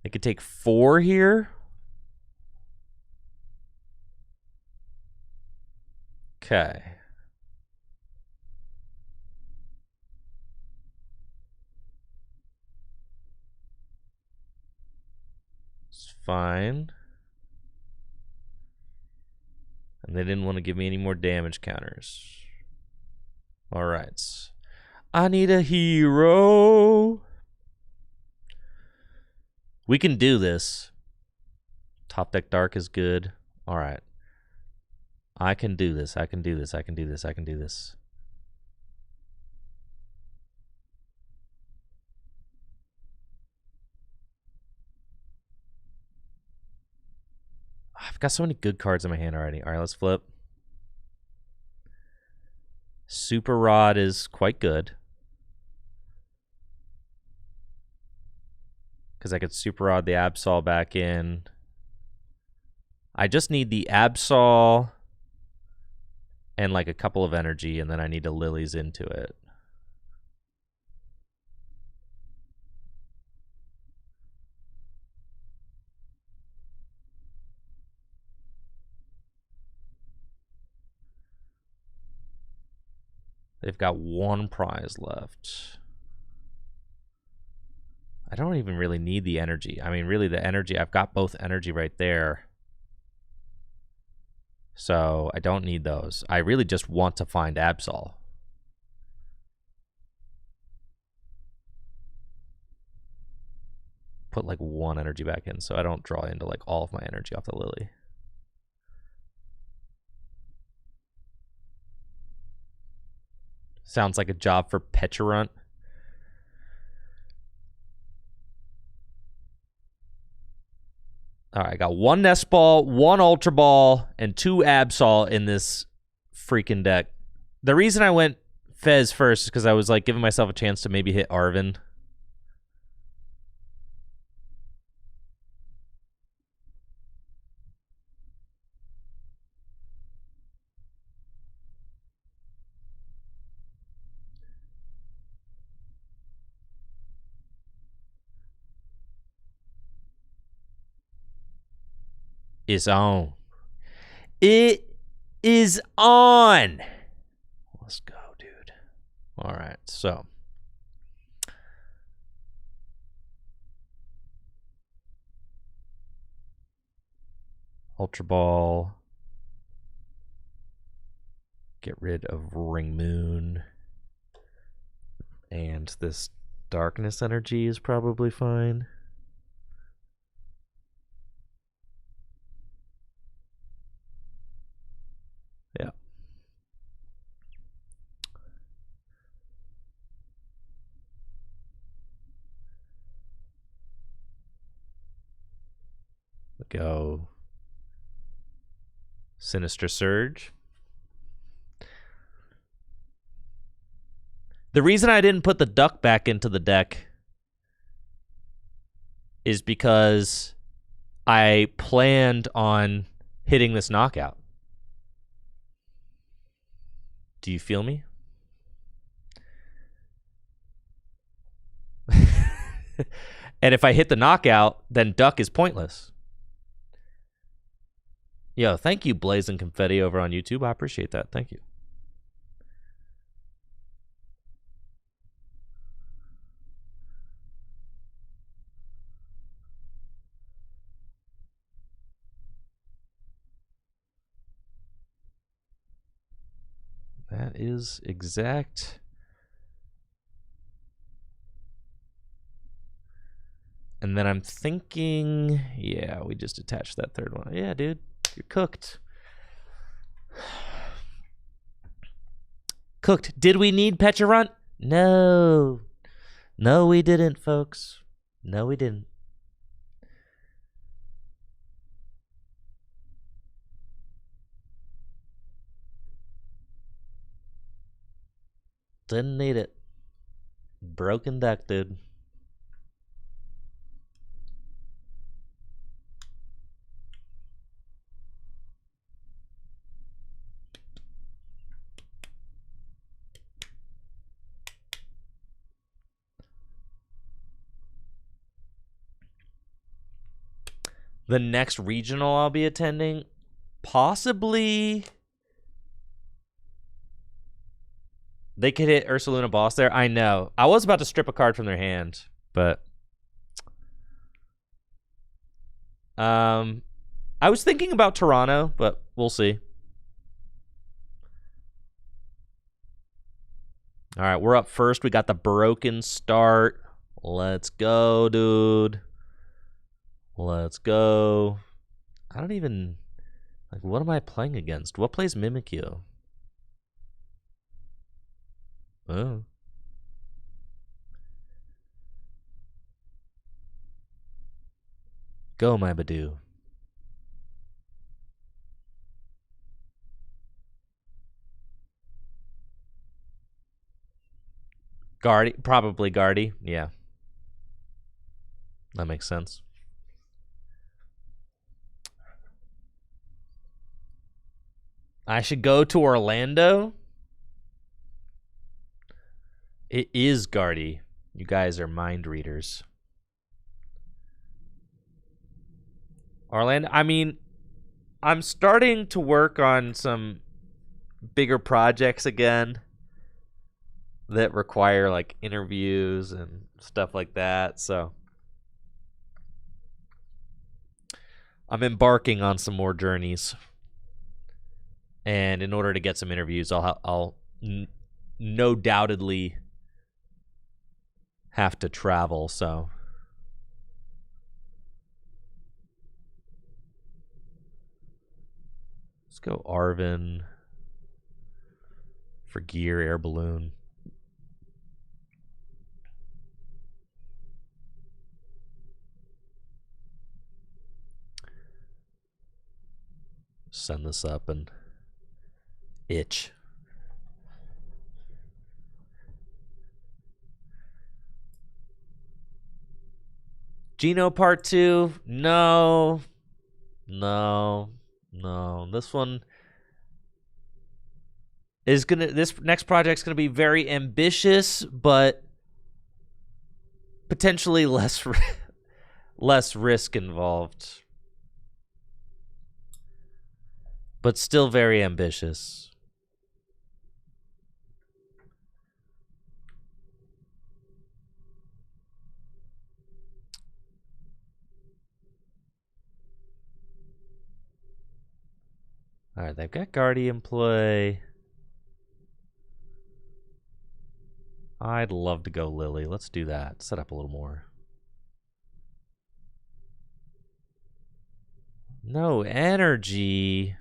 I could take 4 here. Okay. It's fine. And they didn't want to give me any more damage counters. Alright. I need a hero. We can do this. Top deck dark is good. Alright. I can do this. I can do this. I can do this. I can do this. I've got so many good cards in my hand already. All right, let's flip. Super Rod is quite good. Because I could Super Rod the Absol back in. I just need the Absol and like a couple of energy, and then I need to Lilies into it. They've got 1 prize left. I don't even really need the energy. I mean, really the energy, I've got both energy right there. So I don't need those. I really just want to find Absol. Put like 1 energy back in so I don't draw into like all of my energy off the Lily. Sounds like a job for Pecharunt. All right, I got 1 Nest Ball, 1 Ultra Ball, and 2 Absol in this freaking deck. The reason I went Fez first is because I was like giving myself a chance to maybe hit Arven. is on. It is on. Let's go, dude. All right, so. Ultra Ball. Get rid of Ring Moon. And this Darkness Energy is probably fine. Yeah. Go. Sinister Surge. The reason I didn't put the duck back into the deck is because I planned on hitting this knockout. Do you feel me? And if I hit the knockout, then duck is pointless. Yo, thank you, Blazing Confetti, over on YouTube. I appreciate that. Thank you. That is exact. And then I'm thinking, yeah, we just attached that third one. Yeah, dude, you're cooked. Cooked. Did we need Pecharunt? No. No, we didn't, folks. No, we didn't. Didn't need it. Broken deck, dude. The next regional I'll be attending, possibly. They could hit Ursaluna Boss there. I know. I was about to strip a card from their hand, but I was thinking about Toronto, but we'll see. All right, we're up first. We got the broken start. Let's go, dude. Let's go. I don't even... Like, what am I playing against? What plays Mimikyu? Oh. Go, my Badoo. Guardy, probably Guardy. Yeah. That makes sense. I should go to Orlando. It is Guardy. You guys are mind readers. Orlando, I mean, I'm starting to work on some bigger projects again that require like interviews and stuff like that. So I'm embarking on some more journeys. And in order to get some interviews, I'll no doubtedly have to travel, so let's go Arvin for gear, air balloon. Send this up and itch. Geno Part 2? No. No. No. This one is gonna... This next project's gonna be very ambitious, but potentially less risk involved. but still very ambitious. All right, they've got Guardian play. I'd love to go Lily. Let's do that. Set up a little more. No energy.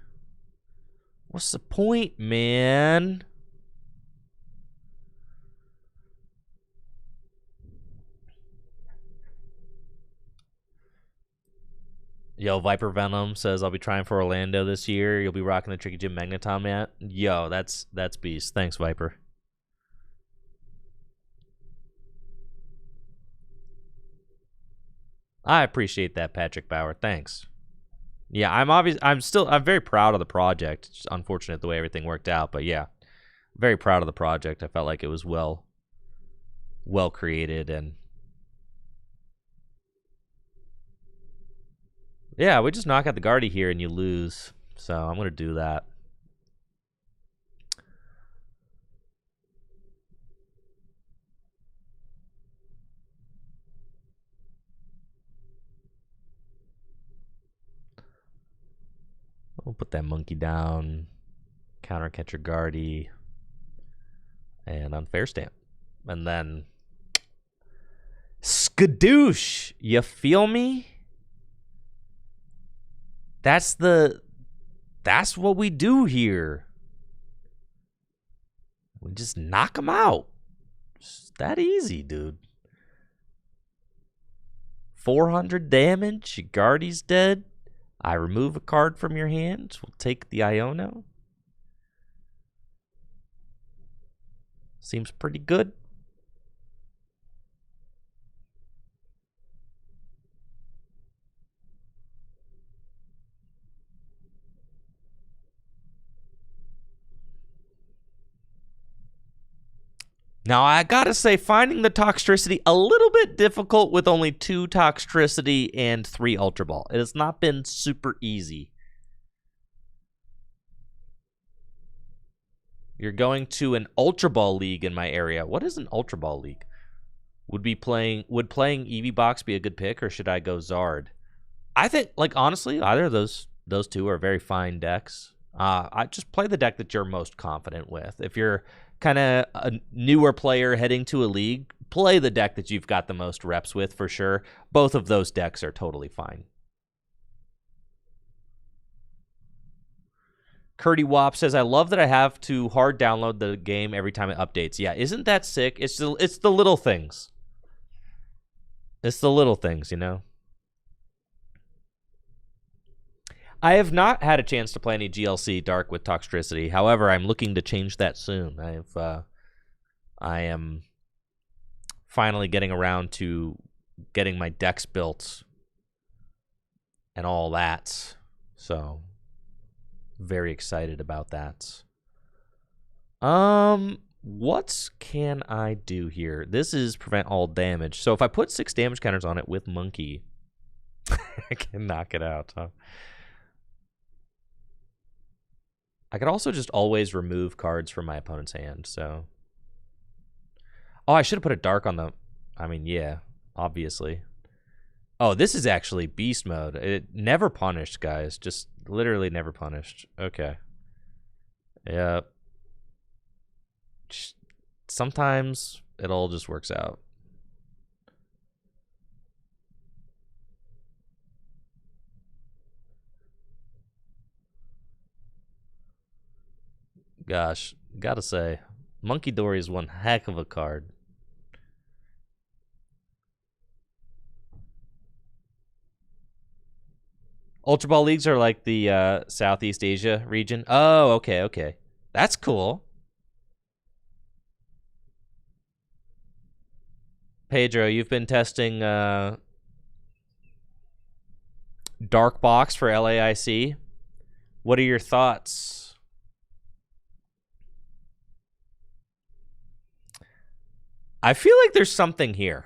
What's the point, man? Yo, Viper Venom says I'll be trying for Orlando this year. You'll be rocking the Tricky Gym Magneton, man. Yo, that's beast. Thanks, Viper. I appreciate that, Patrick Bauer. Thanks. Yeah, I'm very proud of the project. It's just unfortunate the way everything worked out, but yeah, very proud of the project. I felt like it was well created, and yeah, we just knock out the Guardy here and you lose. So I'm gonna do that. We'll put that monkey down, counter catcher Guardy, and unfair stamp. And then skadoosh. You feel me? That's what we do here. We just knock them out. It's that easy, dude. 400 damage. Guardy's dead. I remove a card from your hand. We'll take the Iono. Seems pretty good. Now, I gotta say, finding the Toxtricity a little bit difficult with only 2 Toxtricity and 3 Ultra Ball. It has not been super easy. You're going to an Ultra Ball League in my area. What is an Ultra Ball League? Would playing Eevee Box be a good pick, or should I go Zard? I think, like, honestly, either of those 2 are very fine decks. I just play the deck that you're most confident with. If you're kind of a newer player heading to a league, play the deck that you've got the most reps with for sure. Both of those decks are totally fine. Curdy Wop says, I love that I have to hard download the game every time it updates. Yeah, isn't that sick? It's the little things. It's the little things, you know? I have not had a chance to play any GLC Dark with Toxtricity. However, I'm looking to change that soon. I am finally getting around to getting my decks built and all that. So, very excited about that. What can I do here? This is prevent all damage. So if I put 6 damage counters on it with Monkey, I can knock it out, huh? I could also just always remove cards from my opponent's hand, so... Oh, I should have put a Dark on the... I mean, yeah, obviously. Oh, this is actually Beast Mode. It never punished, guys. Just literally never punished. Okay. Yep. Sometimes it all just works out. Gosh, gotta say, Monkey Dory is one heck of a card. Ultra Ball Leagues are like the Southeast Asia region. Oh, okay, okay. That's cool. Pedro, you've been testing Dark Box for LAIC. What are your thoughts? I feel like there's something here.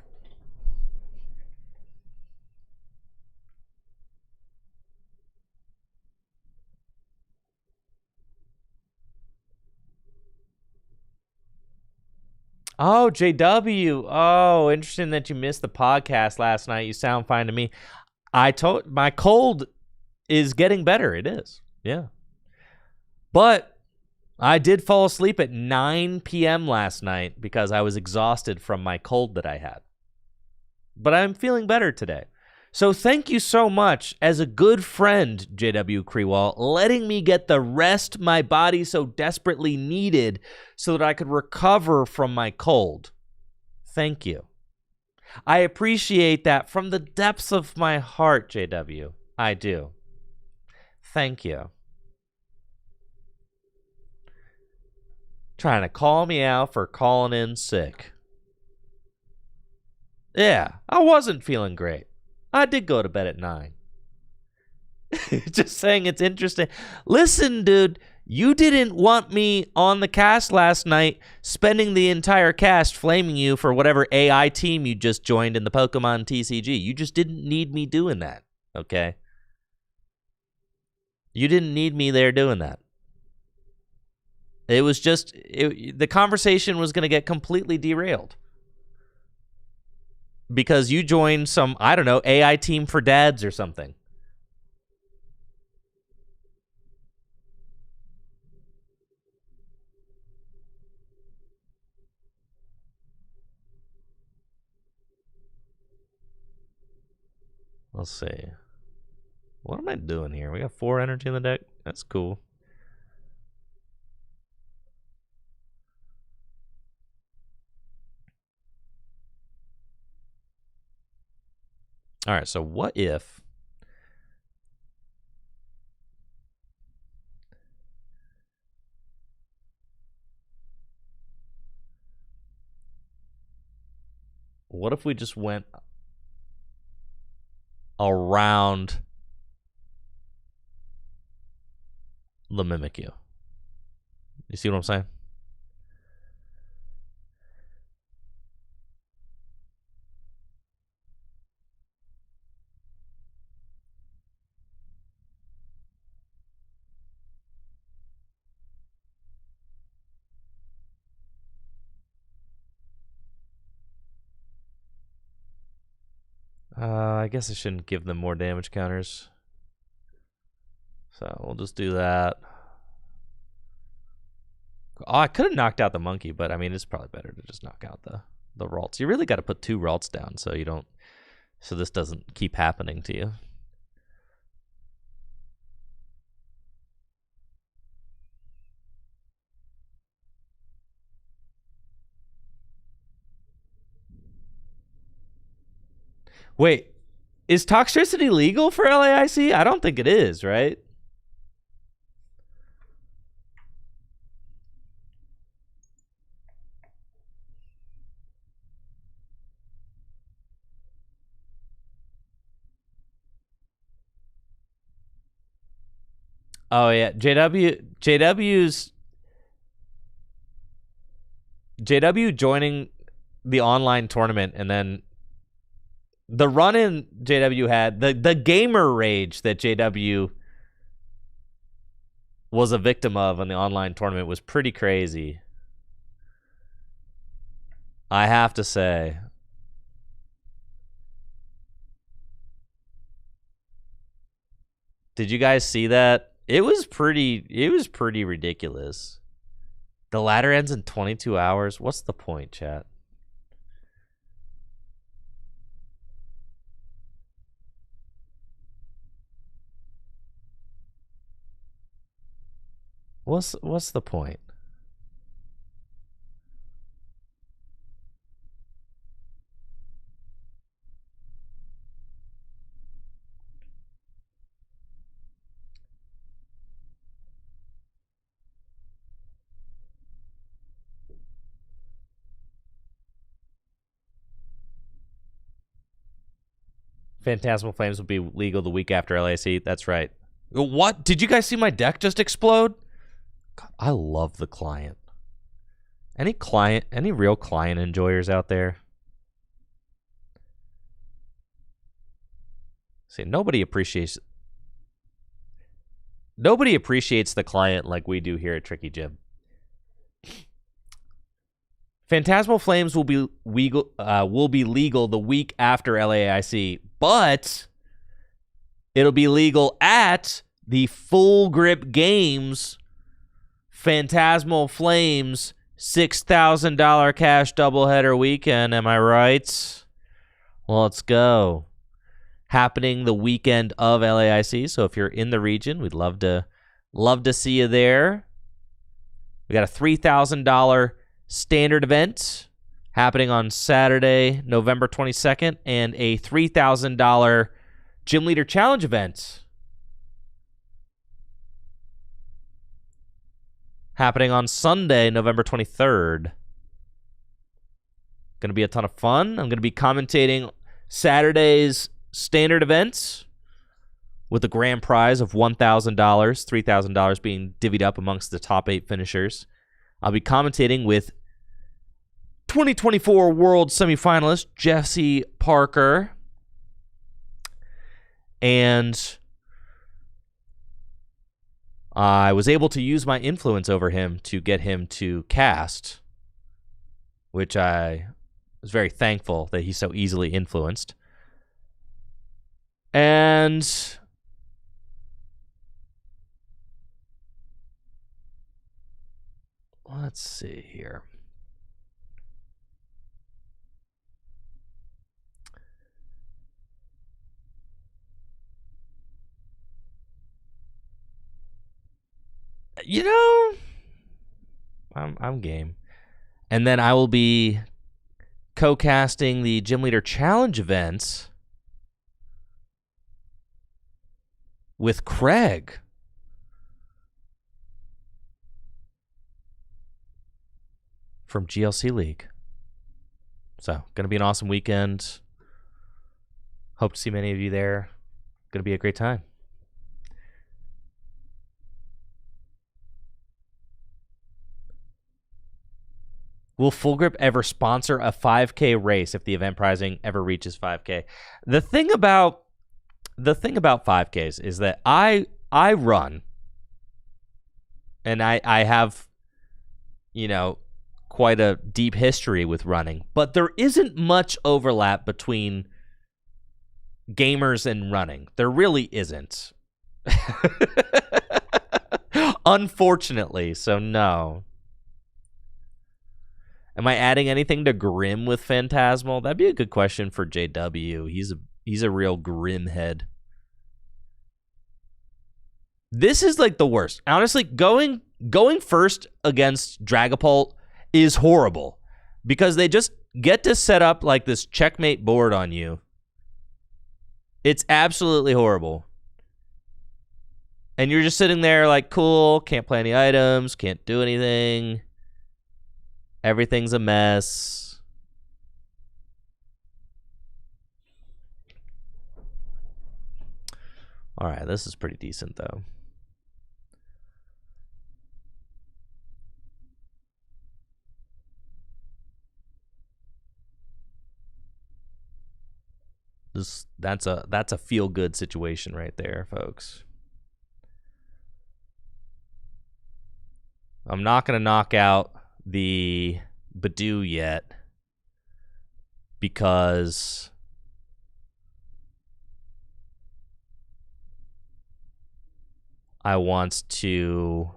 Oh, JW. Oh, interesting that you missed the podcast last night. You sound fine to me. I told my cold is getting better. It is. Yeah. But I did fall asleep at 9 p.m. last night because I was exhausted from my cold that I had. But I'm feeling better today. So thank you so much as a good friend, JW Krewall, letting me get the rest my body so desperately needed so that I could recover from my cold. Thank you. I appreciate that from the depths of my heart, JW. I do. Thank you. Trying to call me out for calling in sick. Yeah, I wasn't feeling great. I did go to bed at 9. Just saying it's interesting. Listen, dude, you didn't want me on the cast last night spending the entire cast flaming you for whatever AI team you just joined in the Pokemon TCG. You just didn't need me doing that, okay? You didn't need me there doing that. It was just, the conversation was going to get completely derailed. Because you joined some, I don't know, AI team for dads or something. Let's see. What am I doing here? We got 4 energy in the deck. That's cool. All right, so what if... What if we just went around the Mimikyu? You see what I'm saying? I guess I shouldn't give them more damage counters. So we'll just do that. Oh, I could have knocked out the monkey, but I mean, it's probably better to just knock out the Ralts. You really got to put 2 Ralts down so you don't, so this doesn't keep happening to you. Wait, is Toxtricity legal for LAIC? I don't think it is, right? Oh yeah, JW joining the online tournament, and then the run-in JW had, the gamer rage that JW was a victim of in the online tournament was pretty crazy. I have to say. Did you guys see that? It was pretty ridiculous. The ladder ends in 22 hours. What's the point, chat? What's the point? Phantasmal Flames will be legal the week after LAC. That's right. What? Did you guys see my deck just explode? God, I love the client. Any real client enjoyers out there? See, nobody appreciates the client like we do here at Tricky Jim. Phantasmal Flames will be legal the week after LAIC, but it'll be legal at the Full Grip Games Phantasmal Flames $6,000 cash doubleheader weekend. Am I right? Well, let's go. Happening the weekend of LAIC. So if you're in the region, we'd love to see you there. We got a $3,000 standard event happening on Saturday, November 22nd, and a $3,000 Gym Leader Challenge event happening on Sunday, November 23rd. Going to be a ton of fun. I'm going to be commentating Saturday's standard events with a grand prize of $1,000, $3,000 being divvied up amongst the top 8 finishers. I'll be commentating with 2024 World Semifinalist Jesse Parker. And I was able to use my influence over him to get him to cast, which I was very thankful that he's so easily influenced. And let's see here. You know, I'm game. And then I will be co-casting the Gym Leader Challenge events with Craig. From GLC League. So, going to be an awesome weekend. Hope to see many of you there. Going to be a great time. Will Full Grip ever sponsor a 5K race if the event pricing ever reaches 5K? The thing about 5Ks is that I run, and I have, you know, quite a deep history with running, but there isn't much overlap between gamers and running. There really isn't. Unfortunately, so no. Am I adding anything to Grim with Phantasmal? That'd be a good question for JW. He's a real Grim head. This is like the worst. Honestly, going first against Dragapult is horrible because they just get to set up like this checkmate board on you. It's absolutely horrible. And you're just sitting there like, cool, can't play any items, can't do anything. Everything's a mess. All right, this is pretty decent, though. That's a feel-good situation right there, folks. I'm not going to knock out the Badoo yet because I want to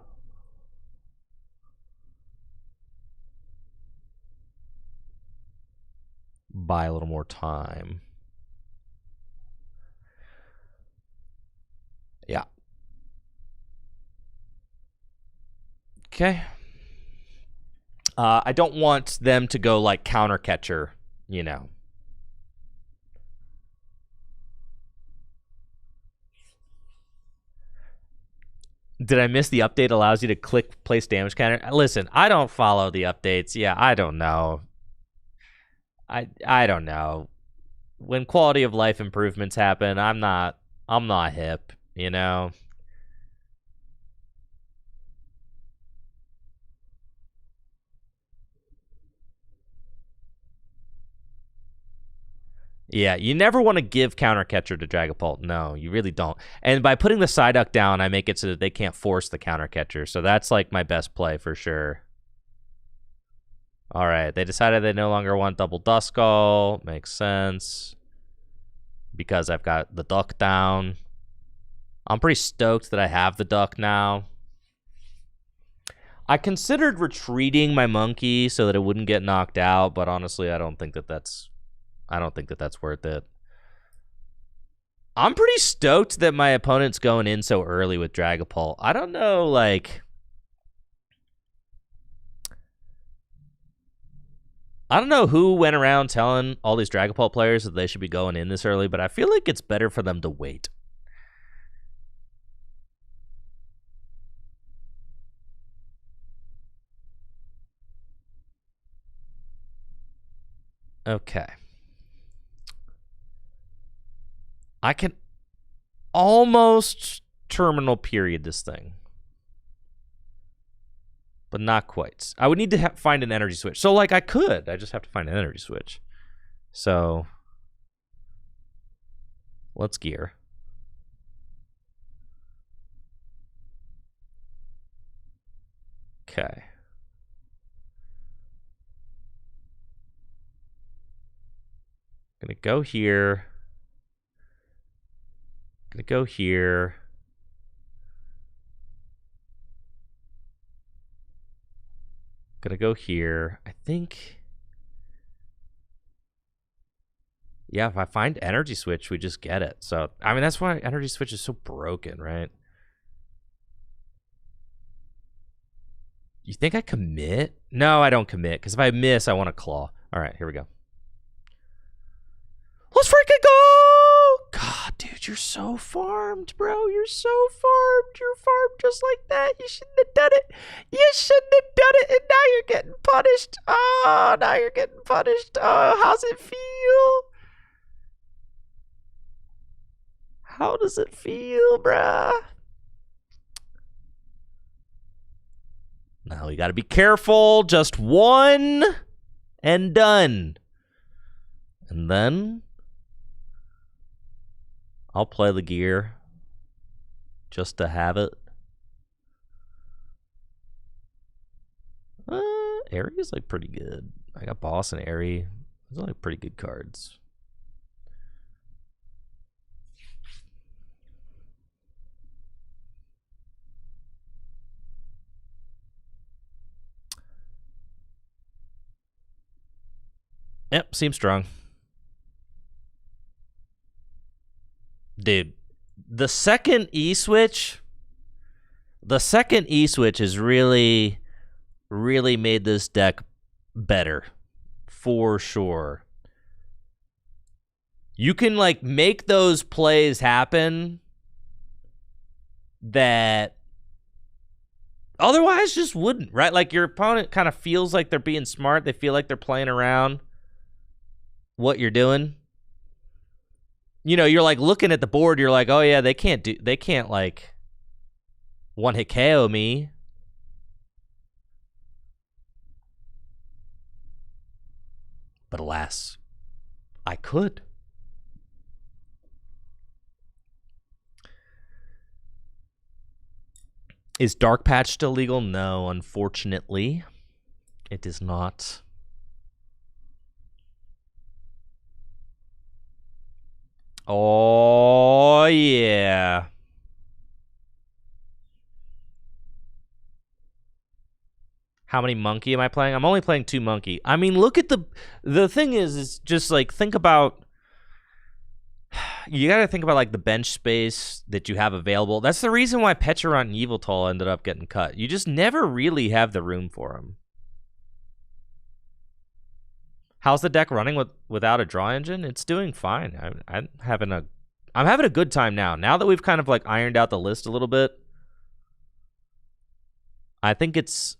buy a little more time. Yeah. Okay. I don't want them to go like counter catcher, you know. Did I miss the update allows you to click place damage counter? Listen, I don't follow the updates. Yeah, I don't know. I don't know. When quality of life improvements happen, I'm not hip, you know. Yeah, you never want to give counter catcher to Dragapult. No, you really don't. And by putting the Psyduck down, I make it so that they can't force the counter catcher. So that's like my best play for sure. All right, they decided they no longer want double Duskull. Makes sense. Because I've got the duck down. I'm pretty stoked that I have the duck now. I considered retreating my monkey so that it wouldn't get knocked out, but honestly, I don't think that that's worth it. I'm pretty stoked that my opponent's going in so early with Dragapult. I don't know, like, I don't know who went around telling all these Dragapult players that they should be going in this early, but I feel like it's better for them to wait. Okay. I can almost terminal period this thing. But not quite. I would need to find an energy switch. So, like, I could. I just have to find an energy switch. So, let's gear. Okay. Gonna go here. Gonna go here. Gonna go here. I think... Yeah, if I find energy switch, we just get it. So, I mean, that's why energy switch is so broken, right? You think I commit? No, I don't commit, because if I miss, I want to claw. All right, here we go. Let's freaking go! God, dude, you're so farmed, bro. You're so farmed. You're farmed just like that. You shouldn't have done it. You shouldn't have done it, and now you're getting punished. Oh, now you're getting punished. Oh, how's it feel? How does it feel, bruh? Now we gotta be careful. Just one and done. And then I'll play the gear just to have it. Airy is like pretty good. I got Boss and Airy. Those are like pretty good cards. Yep, seems strong. Dude, the second E-switch has really made this deck better. For sure. You can, like, make those plays happen that otherwise just wouldn't, right? Like, your opponent kind of feels like they're being smart. They feel like they're playing around what you're doing. You know, you're like looking at the board, you're like, oh yeah, they can't like one hit KO me. But alas, I could. Is Dark Patch still legal? No, unfortunately. It is not. Oh, yeah. How many monkey am I playing? I'm only playing 2 monkey. I mean, look at the thing is just like, think about, you got to think about like the bench space that you have available. That's the reason why Pecharunt and Yveltal ended up getting cut. You just never really have the room for them. How's the deck running without a draw engine? It's doing fine. I'm having a good time now. Now that we've kind of like ironed out the list a little bit, I think it's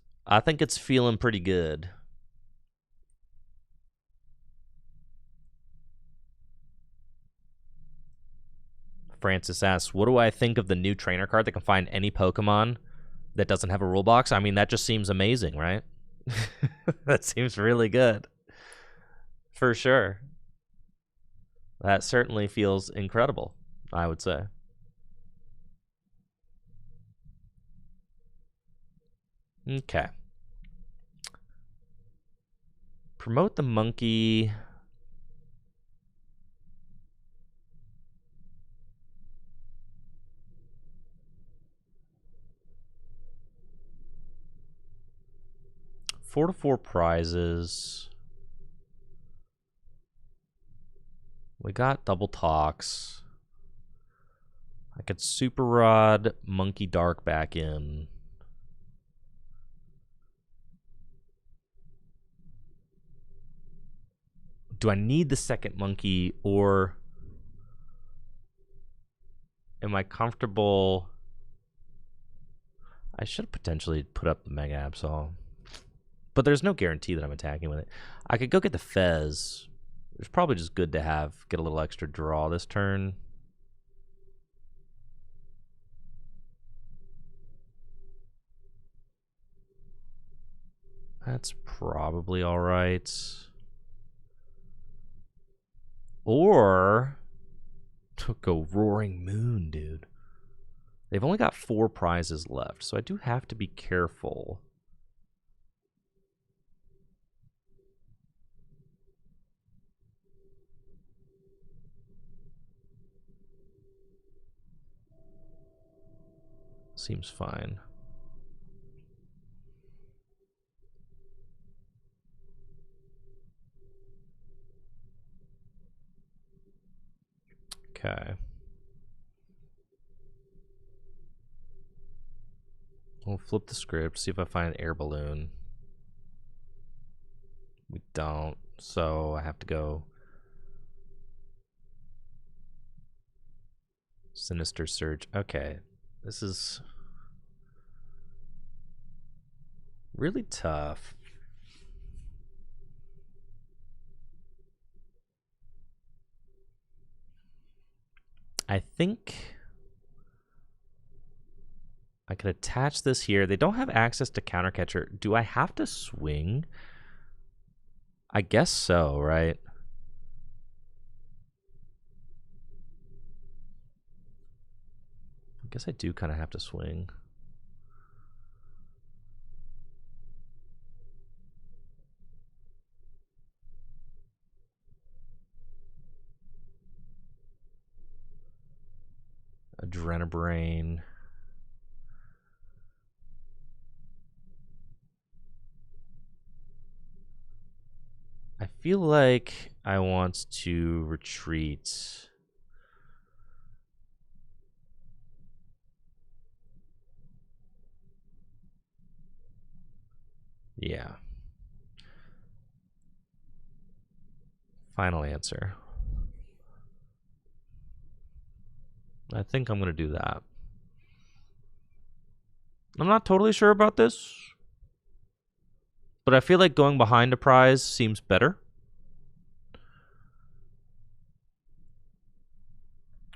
feeling pretty good. Francis asks, what do I think of the new trainer card that can find any Pokemon that doesn't have a rule box? I mean, that just seems amazing, right? That seems really good. For sure. That certainly feels incredible, I would say. Okay. Promote the monkey. Four to four prizes. We got double talks. I could super rod Monkey Dark back in. Do I need the second monkey, or am I comfortable? I should potentially put up the Mega Absol, but there's no guarantee that I'm attacking with it. I could go get the Fez. It's probably just good to get a little extra draw this turn. That's probably all right. Or to go Roaring Moon, dude. They've only got 4 prizes left, so I do have to be careful. Seems fine. Okay. We'll flip the script, see if I find an air balloon. We don't, so I have to go Sinister Surge. Okay, this is really tough. I think I could attach this here. They don't have access to Counter Catcher. Do I have to swing? I guess so, right? I guess I do kind of have to swing. Adrenabrain. I feel like I want to retreat. Yeah. Final answer. I think I'm going to do that. I'm not totally sure about this, but I feel like going behind a prize seems better.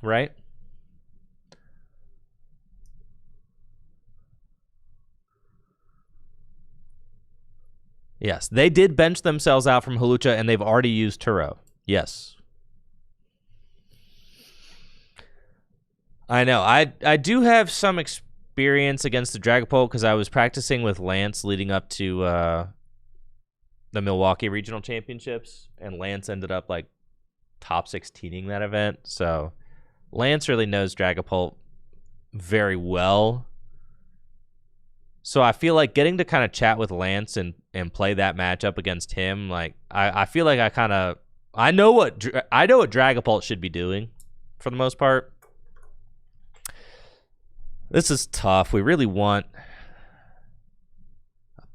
Right? Yes, they did bench themselves out from Halucha, and they've already used Turo. Yes. I know. I do have some experience against the Dragapult because I was practicing with Lance leading up to the Milwaukee Regional Championships, and Lance ended up like top 16ing that event. So Lance really knows Dragapult very well. So I feel like getting to kind of chat with Lance and play that matchup against him, like I feel like I know what Dragapult should be doing for the most part. This is tough. We really want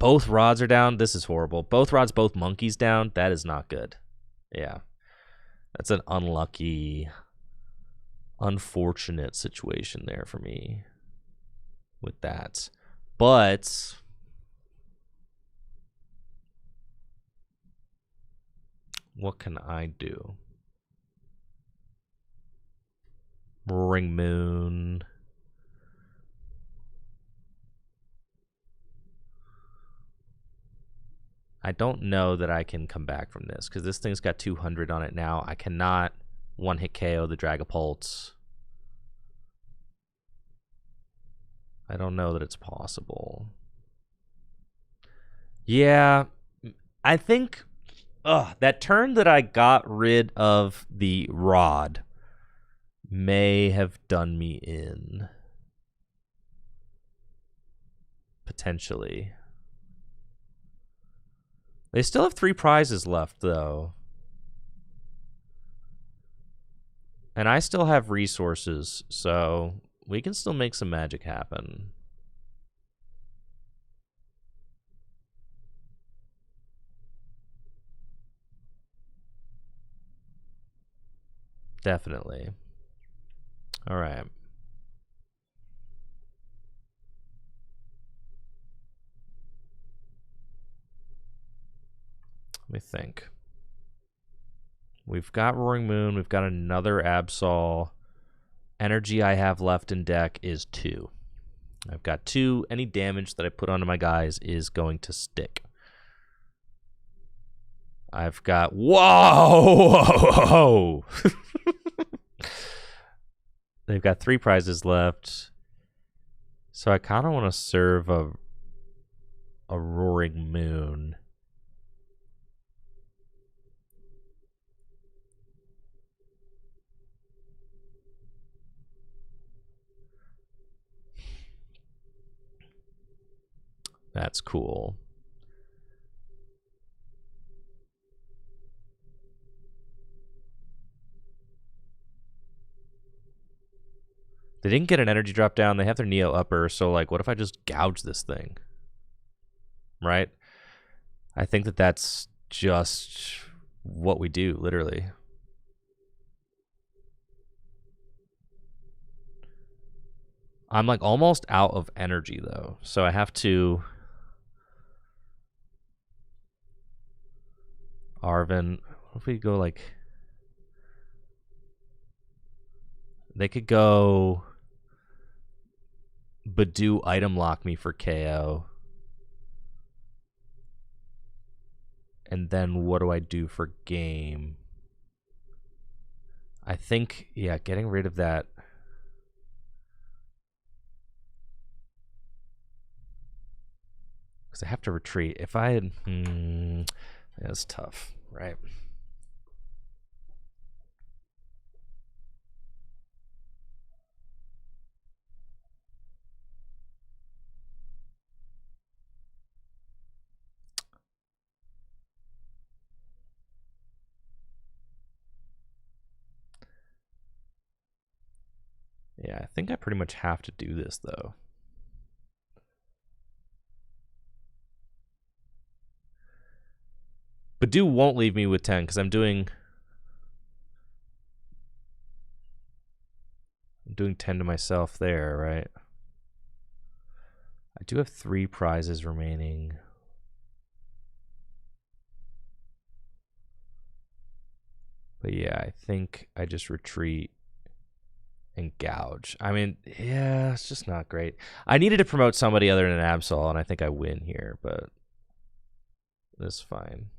both rods are down. This is horrible. Both rods, both monkeys down. That is not good. Yeah. That's an unlucky, unfortunate situation there for me with that. But what can I do? Roaring Moon. I don't know that I can come back from this because this thing's got 200 on it now. I cannot one-hit KO the Dragapults. I don't know that it's possible. Yeah, I think That turn that I got rid of the rod may have done me in. Potentially. They still have 3 prizes left, though. And I still have resources, so we can still make some magic happen. Definitely. All right. Let me think. We've got Roaring Moon. We've got another Absol. Energy I have left in deck is 2. I've got 2. Any damage that I put onto my guys is going to stick. I've got... Whoa! They've got 3 prizes left. So I kind of want to serve a Roaring Moon. That's cool. They didn't get an energy drop down. They have their Neo upper. So, like, what if I just gouge this thing? Right? I think that that's just what we do, literally. I'm, like, almost out of energy, though. So I have to... Arvin. What if we go, like... They could go... Badoo item lock me for KO. And then what do I do for game? I think, yeah, getting rid of that. Because I have to retreat. If I had... that's tough, right? Yeah, I think I pretty much have to do this, though. Badoo won't leave me with 10 because I'm doing 10 to myself there, right? I do have 3 prizes remaining. But yeah, I think I just retreat and gouge. I mean, yeah, it's just not great. I needed to promote somebody other than Absol, and I think I win here, but it's fine.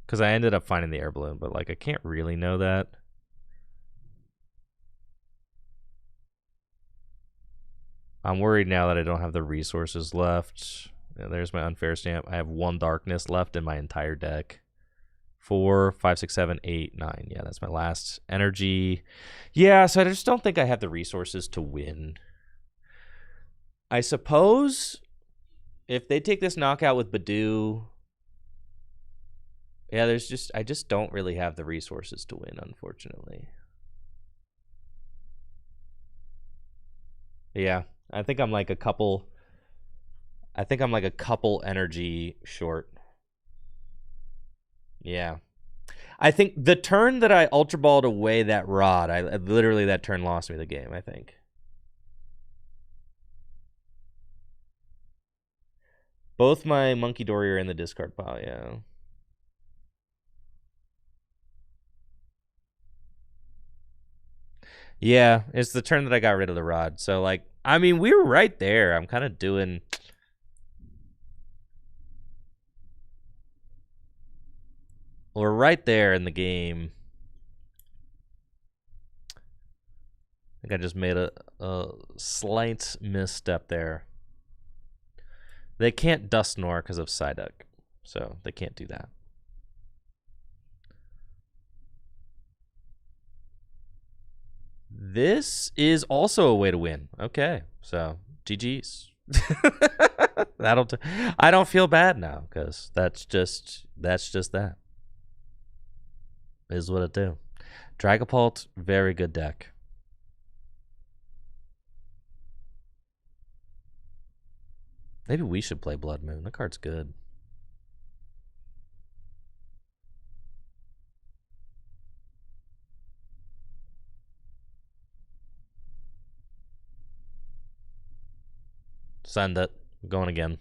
Because I ended up finding the air balloon, but like I can't really know that. I'm worried now that I don't have the resources left. Yeah, there's my unfair stamp. I have 1 darkness left in my entire deck. 4, 5, 6, 7, 8, 9. Yeah, that's my last energy. Yeah, so I just don't think I have the resources to win. I suppose if they take this knockout with Badoo, yeah, I just don't really have the resources to win, unfortunately. Yeah, I think I'm like a couple energy short. Yeah. I think the turn that I Ultra Balled away that rod, I literally that turn lost me the game, I think. Both my Monkey Dory are in the discard pile, yeah. Yeah, it's the turn that I got rid of the rod. So, like, I mean, we were right there. I'm kind of doing... We're right there in the game. I think I just made a slight misstep there. They can't Dusknoir because of Psyduck, so they can't do that. This is also a way to win. Okay, so GG's. I don't feel bad now because that's just that. Is what it do. Dragapult, very good deck. Maybe we should play Blood Moon. The card's good. Send it. I'm going again.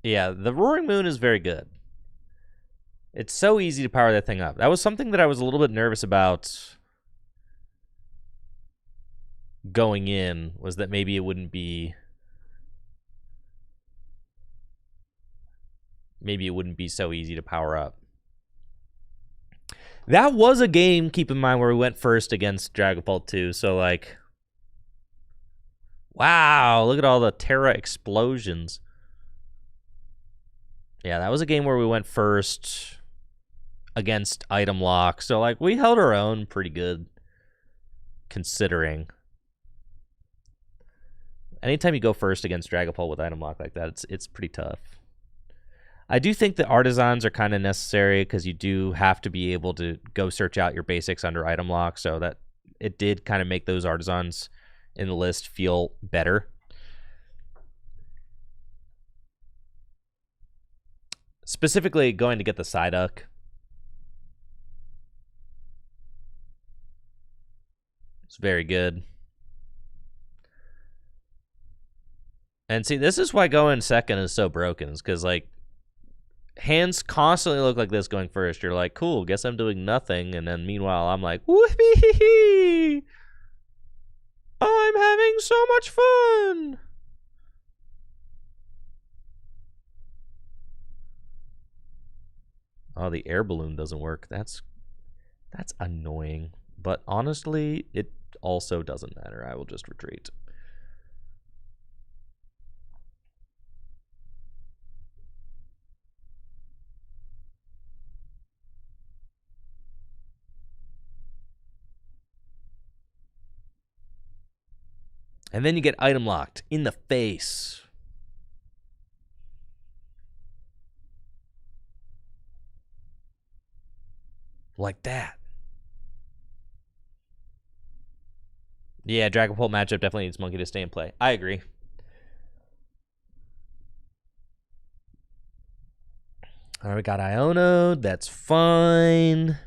Yeah, the Roaring Moon is very good. It's so easy to power that thing up. That was something that I was a little bit nervous about going in, was that maybe it wouldn't be... Maybe it wouldn't be so easy to power up. That was a game, keep in mind, where we went first against Dragapult 2, so like... Wow, look at all the Terra explosions. Yeah, that was a game where we went first against item lock. So, like, we held our own pretty good, considering. Anytime you go first against Dragapult with item lock like that, it's pretty tough. I do think that artisans are kind of necessary because you do have to be able to go search out your basics under item lock. So that it did kind of make those artisans in the list feel better. Specifically, going to get the Psyduck. It's very good. And see, this is why going second is so broken. Is because, like, hands constantly look like this going first. You're like, cool, guess I'm doing nothing. And then meanwhile, I'm like, whoopee! I'm having so much fun! Oh, the air balloon doesn't work. That's annoying. But honestly, it also doesn't matter. I will just retreat. And then you get item locked in the face. Like that. Yeah, Dragapult matchup definitely needs Monkey to stay in play. I agree. All right, we got Iono. That's fine.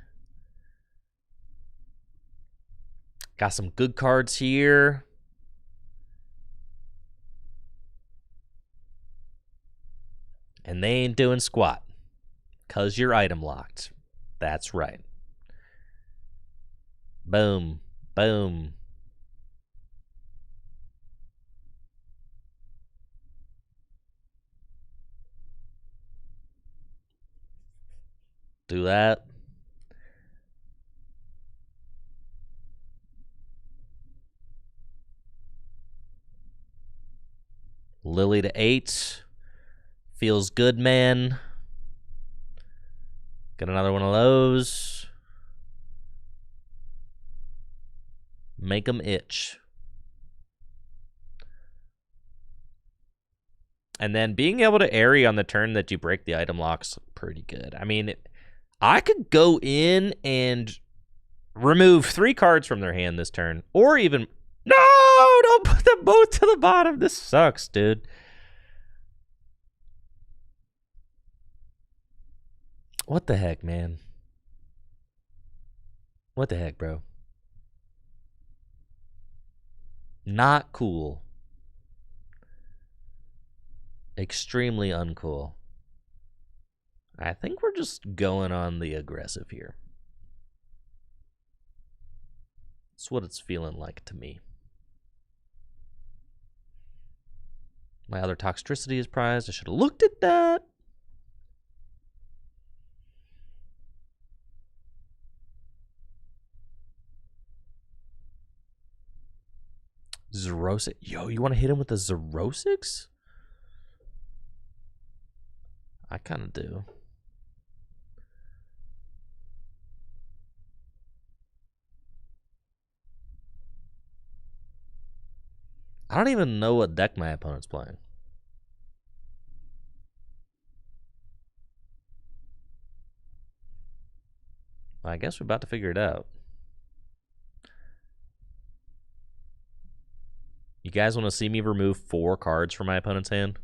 Got some good cards here. And they ain't doing squat. Because you're item locked. That's right. Boom. Boom. Do that. Lily to 8. Feels good, man. Got another one of those. Make them itch. And then being able to airy on the turn that you break the item locks, pretty good. I mean, I could go in and remove 3 cards from their hand this turn. Or even... No! Don't put them both to the bottom. This sucks, dude. What the heck, man? What the heck, bro? Not cool. Extremely uncool. I think we're just going on the aggressive here. That's what it's feeling like to me. My other Toxtricity is prized. I should have looked at that. Xerosic. Yo, you want to hit him with the Xerosics? I kind of do. I don't even know what deck my opponent's playing. Well, I guess we're about to figure it out. You guys want to see me remove 4 cards from my opponent's hand?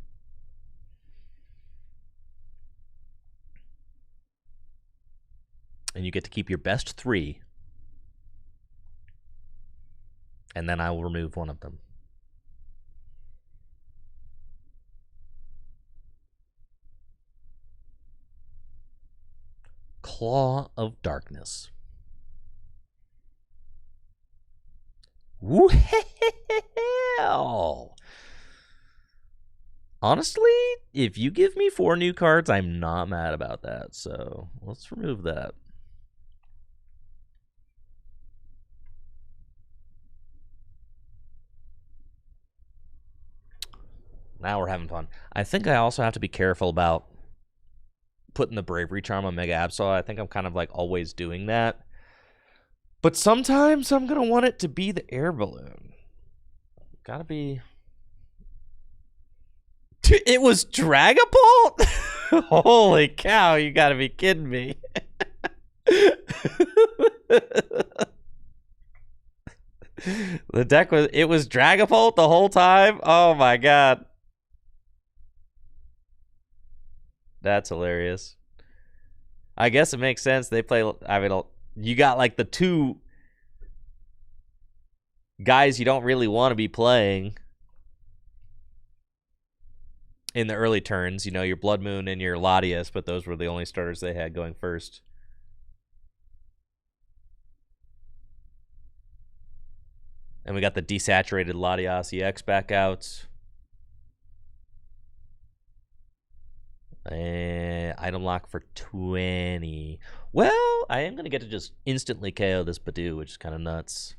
And you get to keep your best 3. And then I will remove one of them. Claw of Darkness. Well, honestly, if you give me 4 new cards, I'm not mad about that. So let's remove that. Now we're having fun. I think I also have to be careful about putting the Bravery Charm on Mega Absol. I think I'm kind of like always doing that. But sometimes I'm going to want it to be the air balloon. Gotta be... It was Dragapult? Holy cow, you gotta be kidding me. The deck was... It was Dragapult the whole time? Oh my god. That's hilarious. I guess it makes sense. They play... I mean, you got like the 2 guys you don't really want to be playing in the early turns. You know, your Blood Moon and your Latias, but those were the only starters they had going first. And we got the desaturated Latias EX back out. And item lock for 20. Well, I am going to get to just instantly KO this Badoo, which is kind of nuts.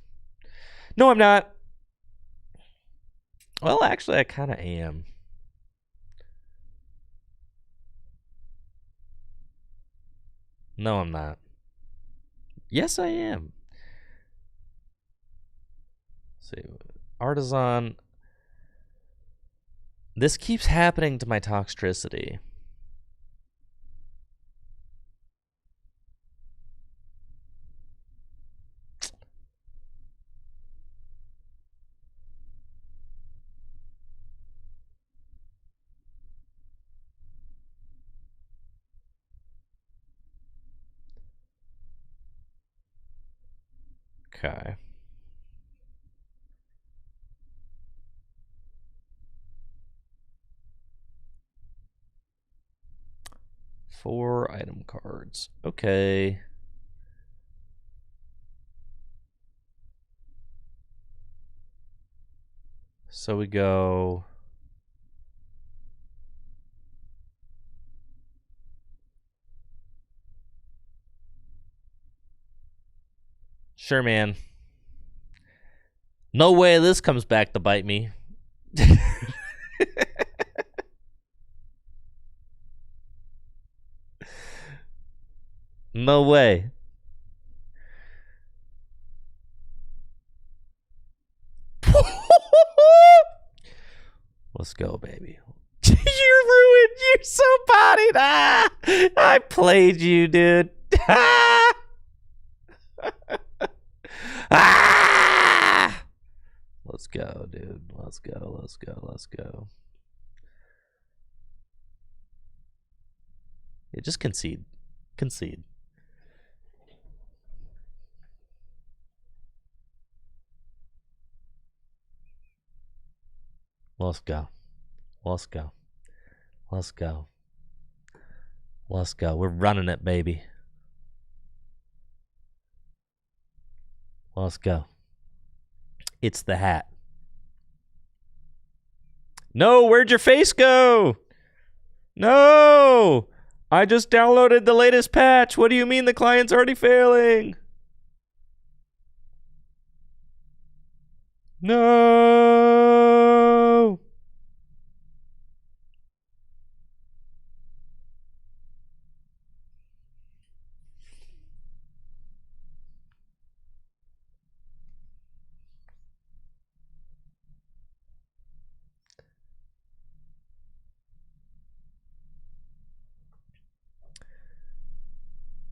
No, I'm not. Well, actually, I kind of am. No, I'm not. Yes, I am. Let's see. Artisan. This keeps happening to my Toxtricity. Okay. Four item cards. Okay. So we go... Sure, man. No way this comes back to bite me. No way. Let's go, baby. You're ruined. You're so bodied. Ah, I played you, dude. Ah! Let's go, dude. Let's go. Let's go. Let's go. Yeah, just concede. Concede. Let's go. Let's go. Let's go. Let's go. We're running it, baby. Let's go. It's the hat. No, where'd your face go? No! I just downloaded the latest patch. What do you mean the client's already failing? No!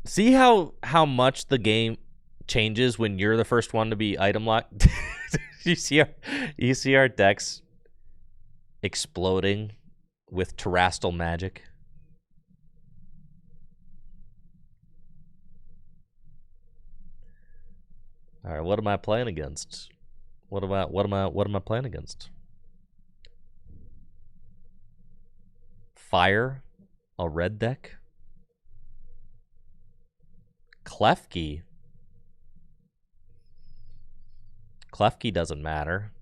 See how much the game changes when you're the first one to be item locked? you see our decks exploding with terrestrial magic. All right, what am I playing against? What am I playing against? Fire, a red deck. Klefki. Klefki doesn't matter.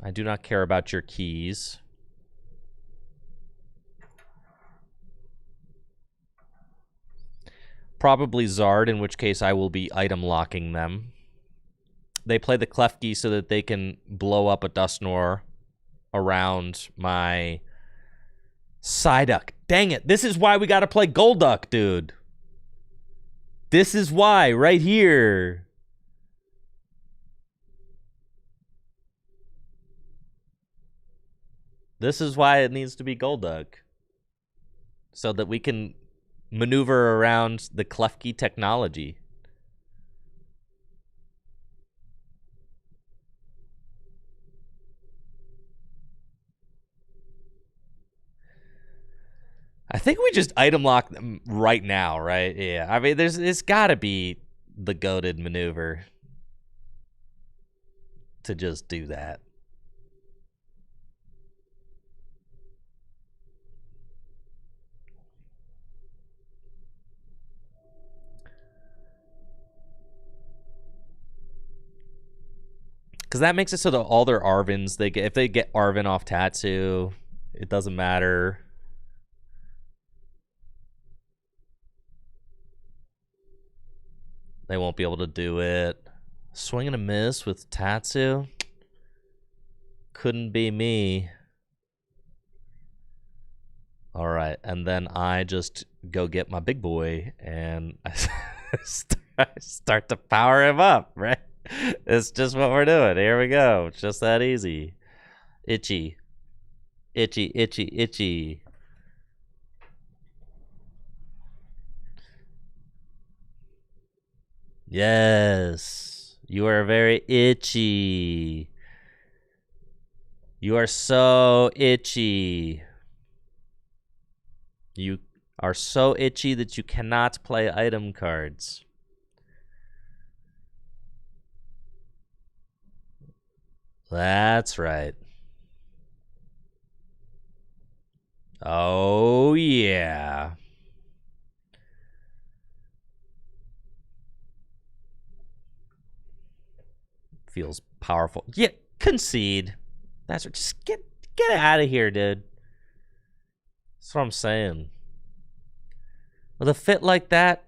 I do not care about your keys. Probably Zard, in which case I will be item locking them. They play the Klefki so that they can blow up a Dusknoir around my Psyduck. Dang it. This is why we got to play Golduck, dude. This is why, right here. This is why it needs to be Golduck. So that we can maneuver around the Klefki technology. I think we just item lock them right now, right? Yeah. I mean, it's got to be the goated maneuver to just do that. Because that makes it so that all their Arvins, if they get Arvin off Tatsu, it doesn't matter. They won't be able to do it. Swing and a miss with Tatsu. Couldn't be me. All right, and then I just go get my big boy and I start to power him up, right? It's just what we're doing. Here we go. It's just that easy. Itchy. Itchy, itchy, itchy. Yes. You are very itchy. You are so itchy. You are so itchy that you cannot play item cards. That's right. Oh, yeah. Feels powerful. Yeah, concede. That's right. Just get out of here, dude. That's what I'm saying. With a fit like that,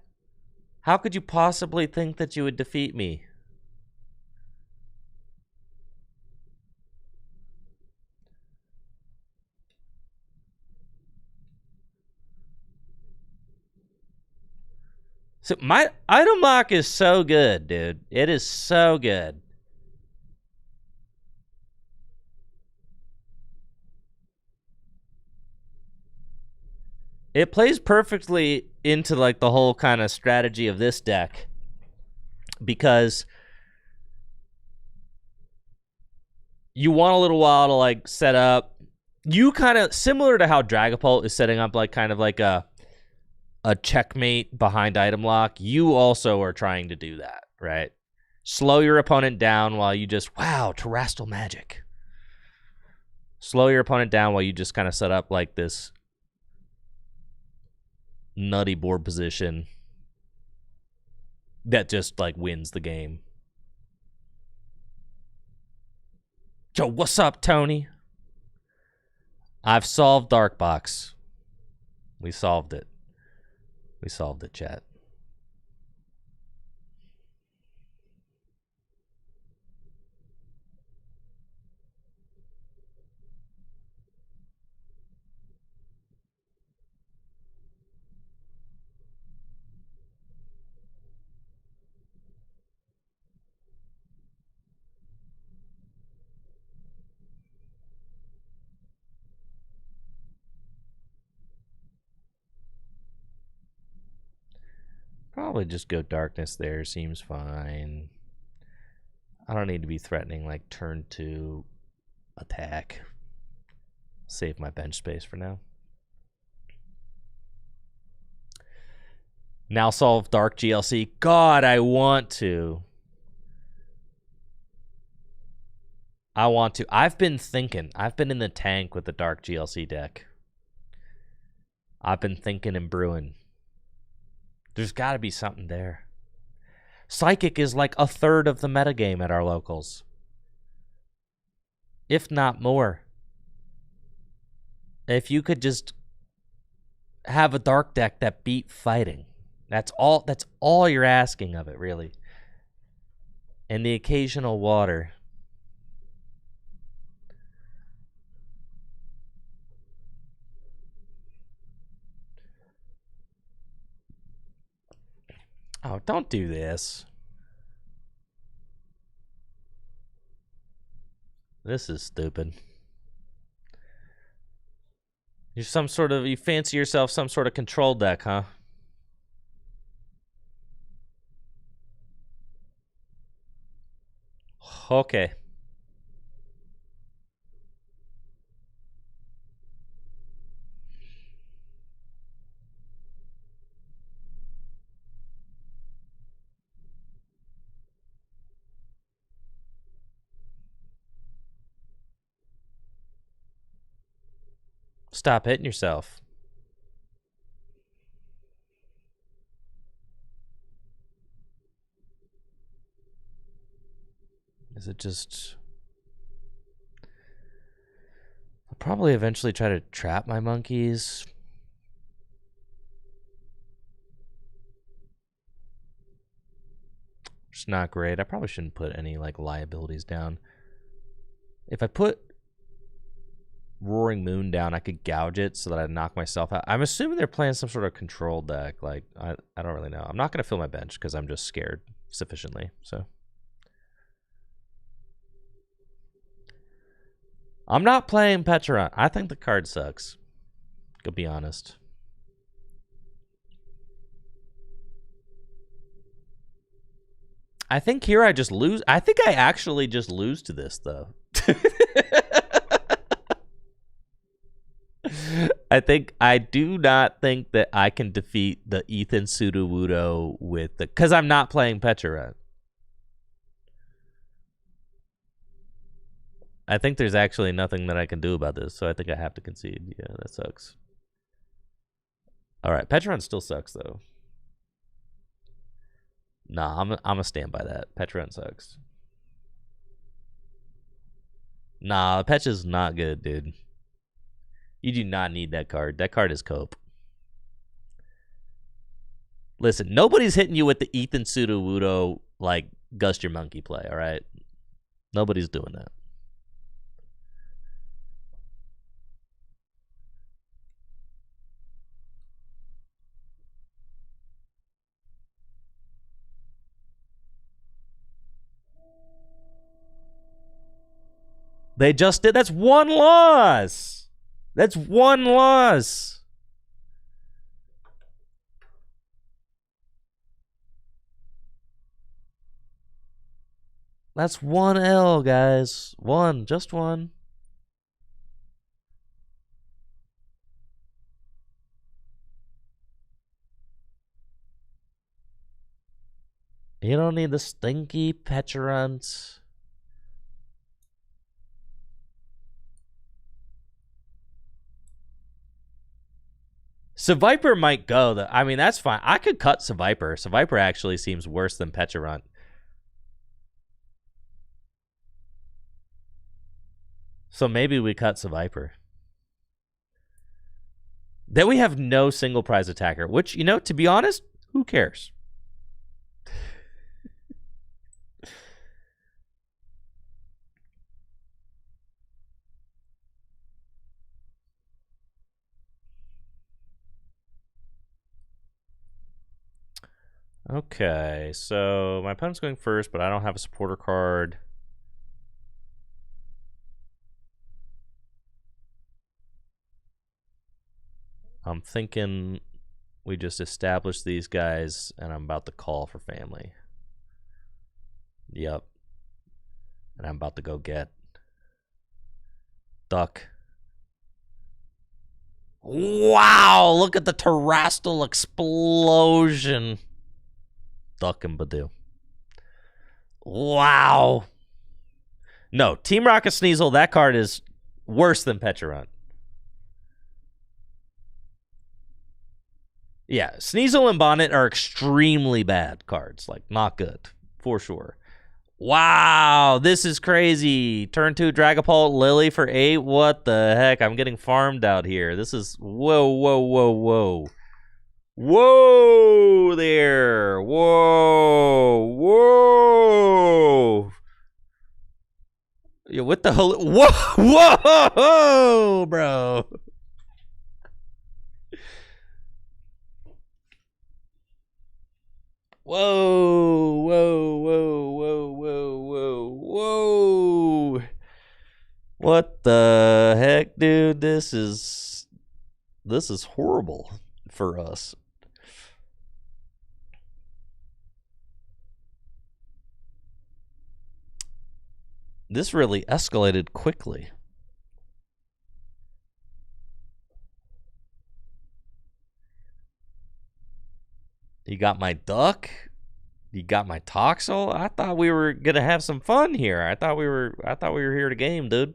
how could you possibly think that you would defeat me? So my item lock is so good, dude. It is so good. It plays perfectly into like the whole kind of strategy of this deck because you want a little while to like set up. You kind of similar to how Dragapult is setting up like kind of like a checkmate behind item lock. You also are trying to do that, right? Slow your opponent down while you just terrestrial magic. Slow your opponent down while you just kind of set up like this nutty board position that just like wins the game. Yo, what's up, Tony? I've solved Dark Box. We solved it. We solved it, chat. Probably just go darkness there. Seems fine. I don't need to be threatening like turn 2 attack. Save my bench space for now. Now solve Dark GLC. God, I want to. I've been thinking. I've been in the tank with the Dark GLC deck. I've been thinking and brewing. There's got to be something there. Psychic is like a third of the metagame at our locals, if not more. If you could just have a dark deck that beat fighting, that's all you're asking of it, really. And the occasional water. Oh, don't do this. This is stupid. You fancy yourself some sort of control deck, huh? Okay. Stop hitting yourself. Is it just... I'll probably eventually try to trap my monkeys. It's not great. I probably shouldn't put any like liabilities down. If I put Roaring Moon down, I could gouge it so that I knock myself out. I'm assuming they're playing some sort of control deck. Like, I don't really know. I'm not going to fill my bench because I'm just scared sufficiently. So I'm not playing Petron. I think the card sucks. To be honest. I think here I just lose. I think I actually just lose to this, though. I do not think that I can defeat the Ethan Sudowoodo with the... Because I'm not playing Petron. I think there's actually nothing that I can do about this, so I think I have to concede. Yeah, that sucks. All right, Petron still sucks, though. Nah, I'm gonna stand by that. Petron sucks. Nah, Petch is not good, dude. You do not need that card. That card is cope. Listen, nobody's hitting you with the Ethan Sudowoodo, like, Gust Your Monkey play, all right? Nobody's doing that. They just did. That's one loss. That's one loss. That's one L, guys. One. Just one. You don't need the stinky petulance. Seviper might go. I mean, that's fine. I could cut Seviper. Seviper actually seems worse than Petulant. So maybe we cut Seviper. Then we have no single prize attacker, which, you know, to be honest, who cares? Okay, so my opponent's going first, but I don't have a supporter card. I'm thinking We just established these guys, and I'm about to call for family. Yep. And I'm about to go get duck. Wow, look at the terrestrial explosion. Duck and Badoo. Wow. No, Team Rocket Sneasel, that card is worse than Pecharunt. Yeah, Sneasel and Bonnet are extremely bad cards. Like, not good, for sure. Wow, this is crazy. Turn 2, Dragapult, Lily for 8. What the heck? I'm getting farmed out here. This is... Whoa, whoa, whoa, whoa. Whoa there. Whoa. Whoa. Yeah, what the hell? Whoa. Whoa, bro. Whoa, whoa, whoa, whoa, whoa, whoa, whoa. What the heck, dude? This is horrible for us. This really escalated quickly. You got my duck? You got my Toxel? I thought we were gonna have some fun here. I thought we were here to game, dude.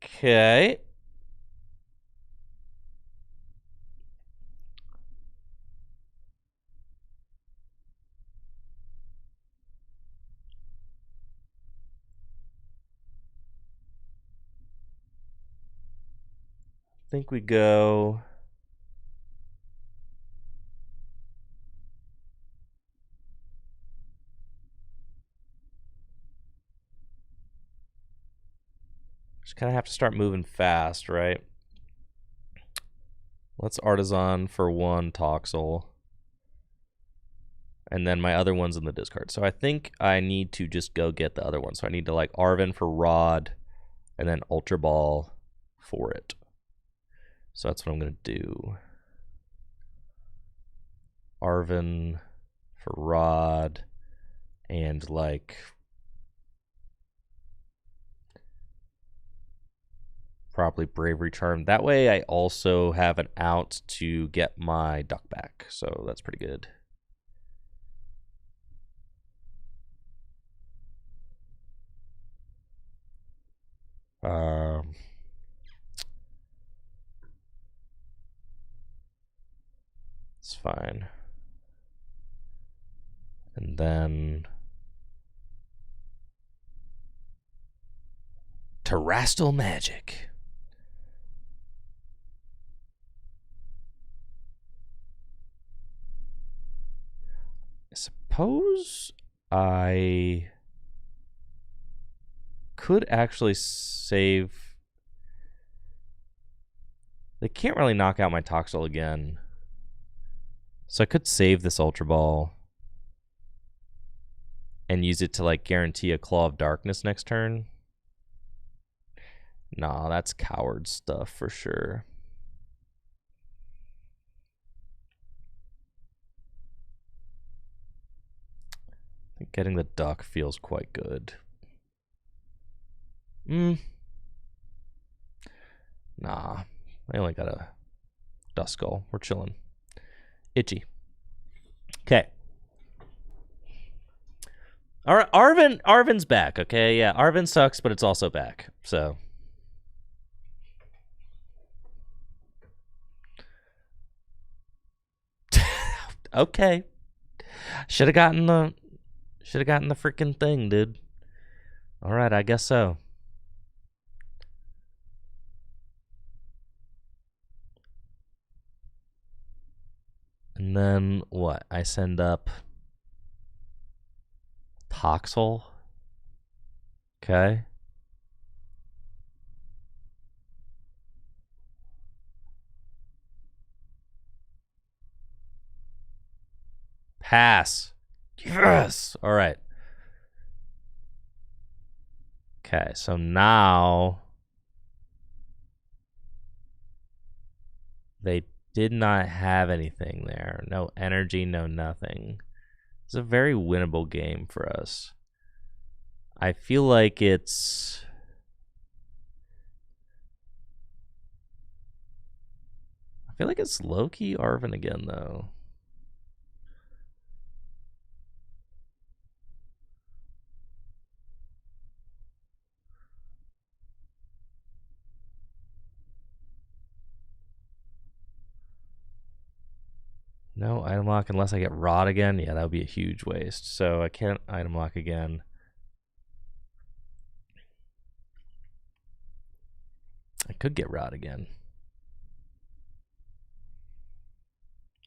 Okay. I think we go... Just kind of have to start moving fast, right? Let's Artisan for 1 Toxel. And then my other one's in the discard. So I think I need to just go get the other one. So I need to like Arven for Rod and then Ultra Ball for it. So that's what I'm going to do. Arven for Rod and like probably Bravery Charm. That way I also have an out to get my duck back. So that's pretty good. It's fine. And then Terrestrial Magic. I suppose I could actually save. They can't really knock out my Toxel again. So I could save this Ultra Ball and use it to like guarantee a Claw of Darkness next turn. Nah, that's coward stuff for sure. I think getting the duck feels quite good. Nah, I only got a Duskull. We're chilling. Itchy. Okay. All right, Arven's back, okay? Yeah, Arven sucks, but it's also back. So okay. Should have gotten the freaking thing, dude. All right, I guess so. And then what? I send up Toxel. Okay. Pass. Yes. All right. Okay, so now they did not have anything there. No energy, no nothing. It's a very winnable game for us. I feel like it's... I feel like it's low-key Arvin again, though. No item lock unless I get Rod again. Yeah, that would be a huge waste. So I can't item lock again. I could get Rod again.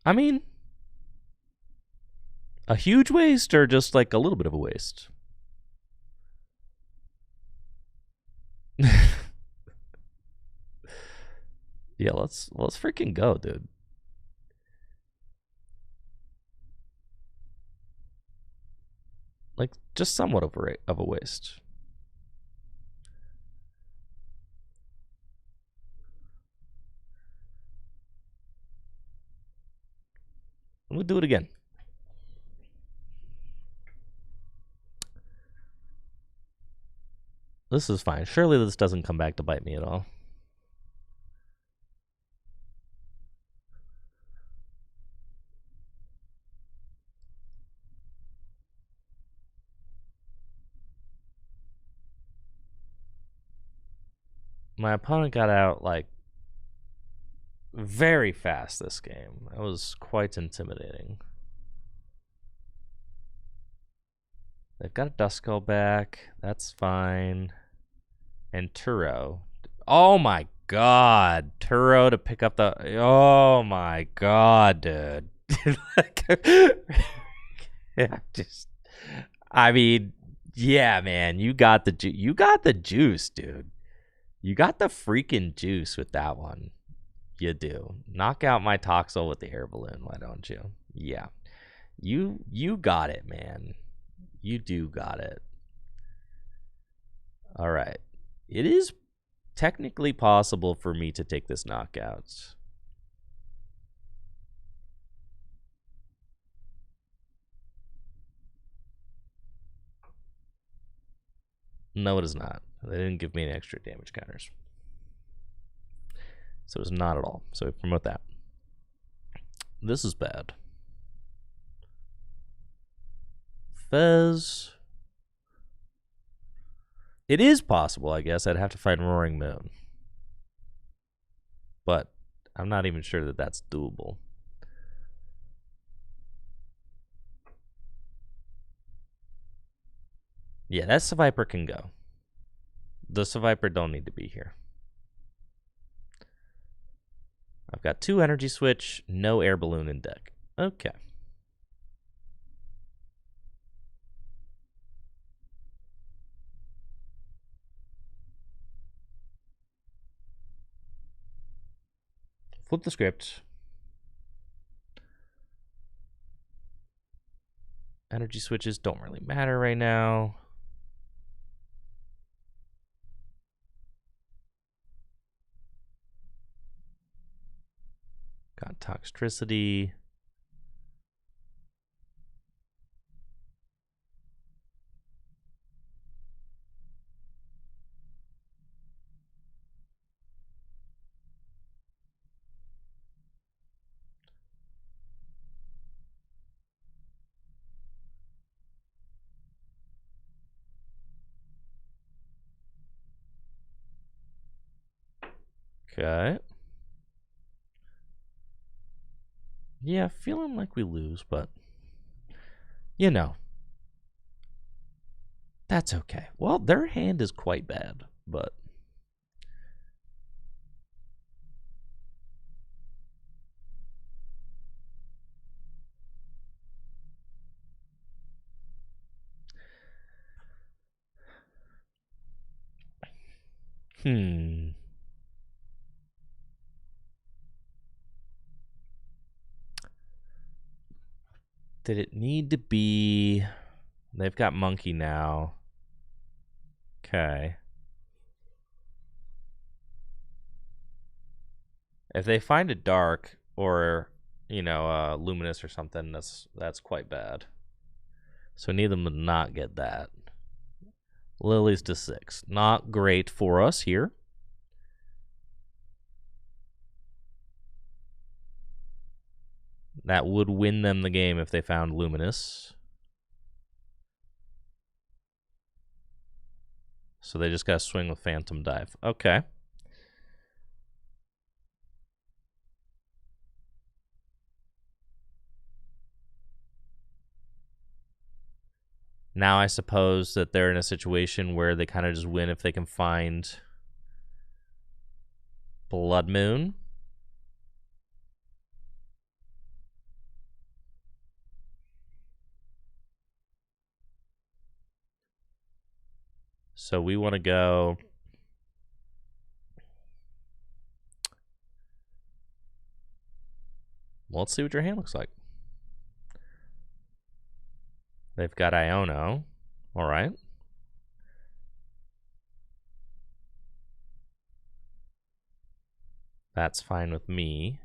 I mean, a huge waste or just like a little bit of a waste? Yeah, let's freaking go, dude. Like, just somewhat of a waste. We'll do it again. This is fine. Surely this doesn't come back to bite me at all. My opponent got out, like, very fast this game. That was quite intimidating. They've got a Duskull back. That's fine. And Turo. Oh my god. Turo to pick up the... Oh my god, dude. I mean, yeah, man. You got the juice, dude. You got the freaking juice with that one. You do. Knock out my Toxel with the air balloon, why don't you? Yeah. You got it, man. You do got it. All right. It is technically possible for me to take this knockout. No, it is not. They didn't give me any extra damage counters. So it's not at all. So we promote that. This is bad. Fez. It is possible, I guess. I'd have to find Roaring Moon. But I'm not even sure that that's doable. Yeah, that Seviper can go. The Seviper don't need to be here. I've got 2 energy switch, no air balloon in deck. Okay. Flip the script. Energy switches don't really matter right now. Got Toxtricity. Okay. Yeah, feeling like we lose, but you know, that's okay. Well, their hand is quite bad, but Did it need to be... They've got monkey now. Okay. If they find a dark or, you know, luminous or something, that's quite bad. So we need them to not get that. Lilies to 6. Not great for us here. That would win them the game if they found luminous. So they just got to swing with Phantom Dive. Okay. Now I suppose that they're in a situation where they kind of just win if they can find Blood Moon. So we want to go... Well, let's see what your hand looks like. They've got Iono. All right. That's fine with me.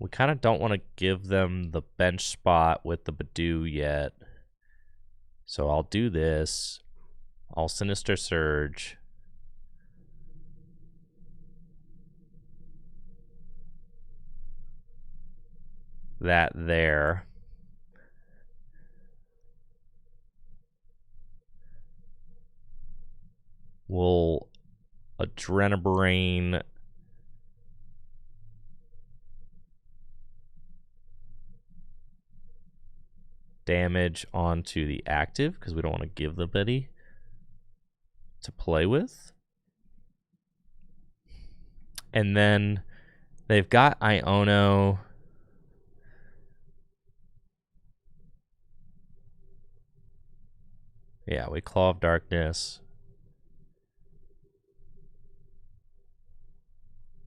We kind of don't want to give them the bench spot with the Badoo yet. So I'll do this. I'll Sinister Surge. That there. We'll Adrenabrain damage onto the active because we don't want to give the Betty to play with. And then they've got Iono. Yeah, we Claw of Darkness.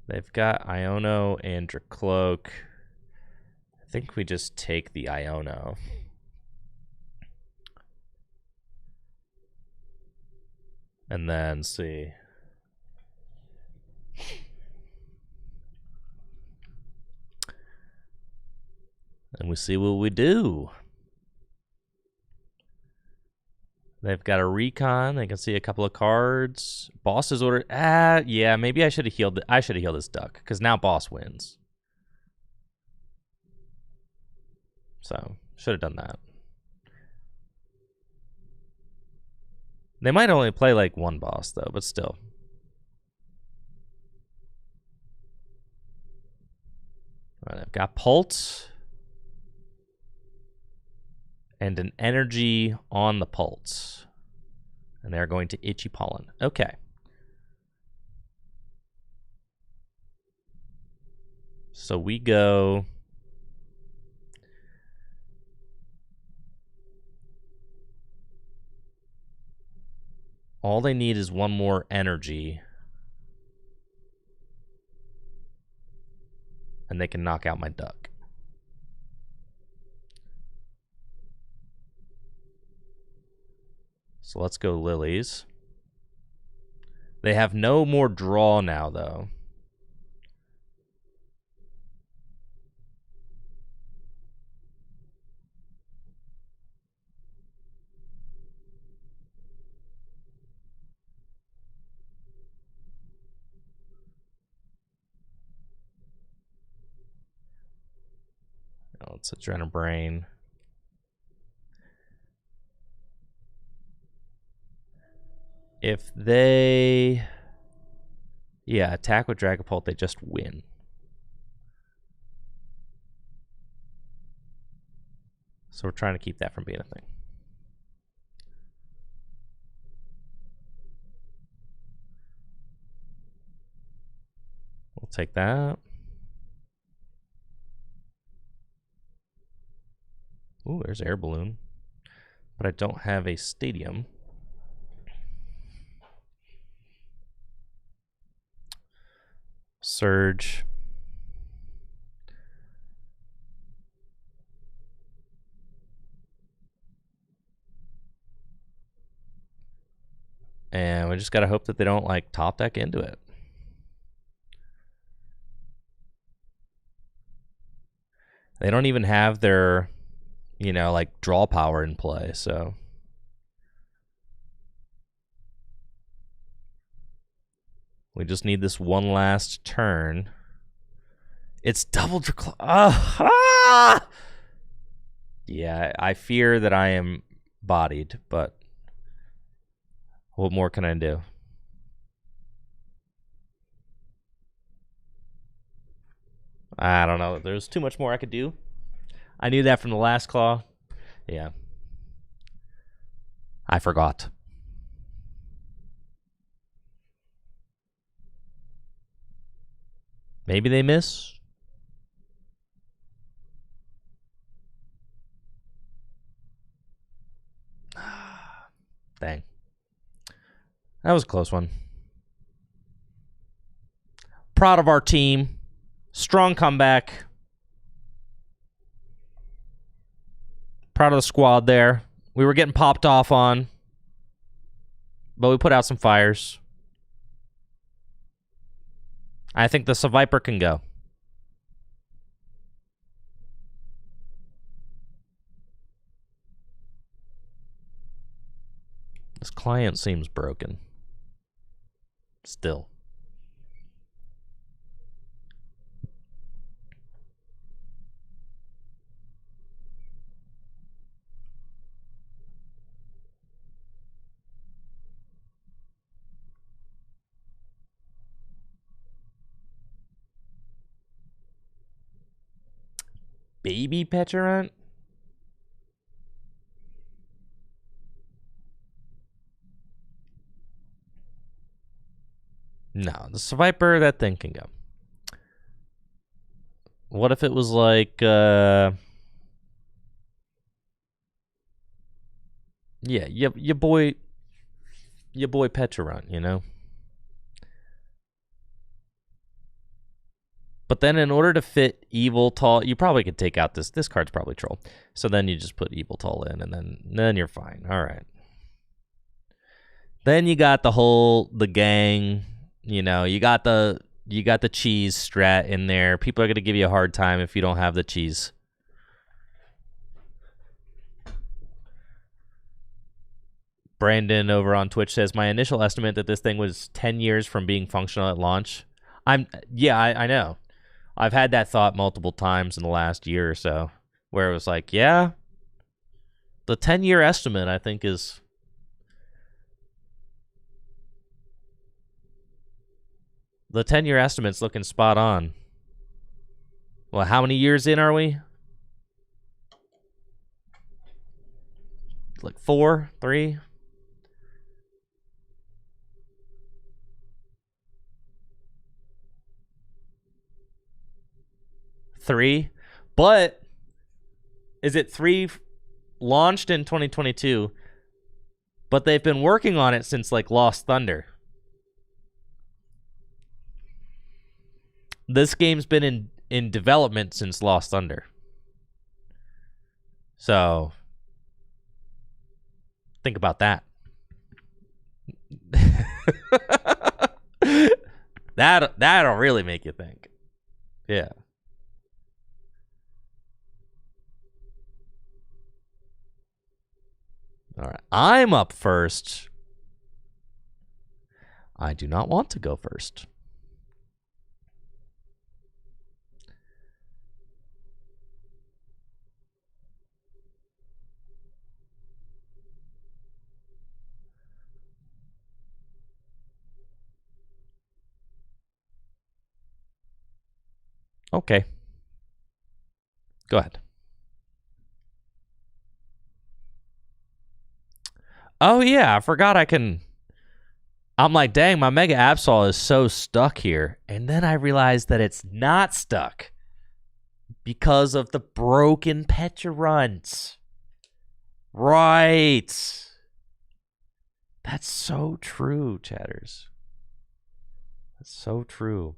They've got Iono and Dracloak. I think we just take the Iono. And then see. And we see what we do. They've got a recon. They can see a couple of cards. Boss's order. Yeah, maybe I should have healed. I should have healed this duck because now boss wins. So should have done that. They might only play like one boss though, but still. All right, I've got Pulse and an energy on the Pulse. And they're going to Itchy Pollen. Okay. So we go... All they need is one more energy. And they can knock out my duck. So let's go Lilies. They have no more draw now, though. Oh, it's Adrenabrain. If they... Yeah, attack with Dragapult, they just win. So we're trying to keep that from being a thing. We'll take that. Ooh, there's Air Balloon. But I don't have a Stadium. Surge. And we just got to hope that they don't, like, top deck into it. They don't even have their, you know, like, draw power in play, so. We just need this one last turn. It's double... Yeah, I fear that I am bodied, but what more can I do? I don't know. There's too much more I could do. I knew that from the last claw. Yeah. I forgot. Maybe they miss. Dang. That was a close one. Proud of our team. Strong comeback. Proud of the squad there. We were getting popped off on, but we put out some fires. I think the Viper can go. This client seems broken. Still. Baby Peturant? No, the Viper, that thing can go. What if it was like, yeah, your boy Peturant, you know? But then in order to fit Evil Tall, you probably could take out this. This card's probably Troll. So then you just put Evil Tall in, and then you're fine. All right. Then you got the gang. You know, you got the cheese strat in there. People are gonna give you a hard time if you don't have the cheese. Brandon over on Twitch says, my initial estimate that this thing was 10 years from being functional at launch. I know. I've had that thought multiple times in the last year or so, where it was like, yeah, the 10-year estimate, I think, is... The 10-year estimate's looking spot on. Well, how many years in are we? Like 4, 3? Three, but is it 3 launched in 2022? But they've been working on it since like Lost Thunder. This game's been in development since Lost Thunder. So think about that. That'll really make you think. Yeah. All right. I'm up first. I do not want to go first. Okay. Go ahead. Oh, yeah. I forgot I can... I'm like, dang, my Mega Absol is so stuck here. And then I realized that it's not stuck because of the broken Peturant. Right. That's so true, chatters. That's so true.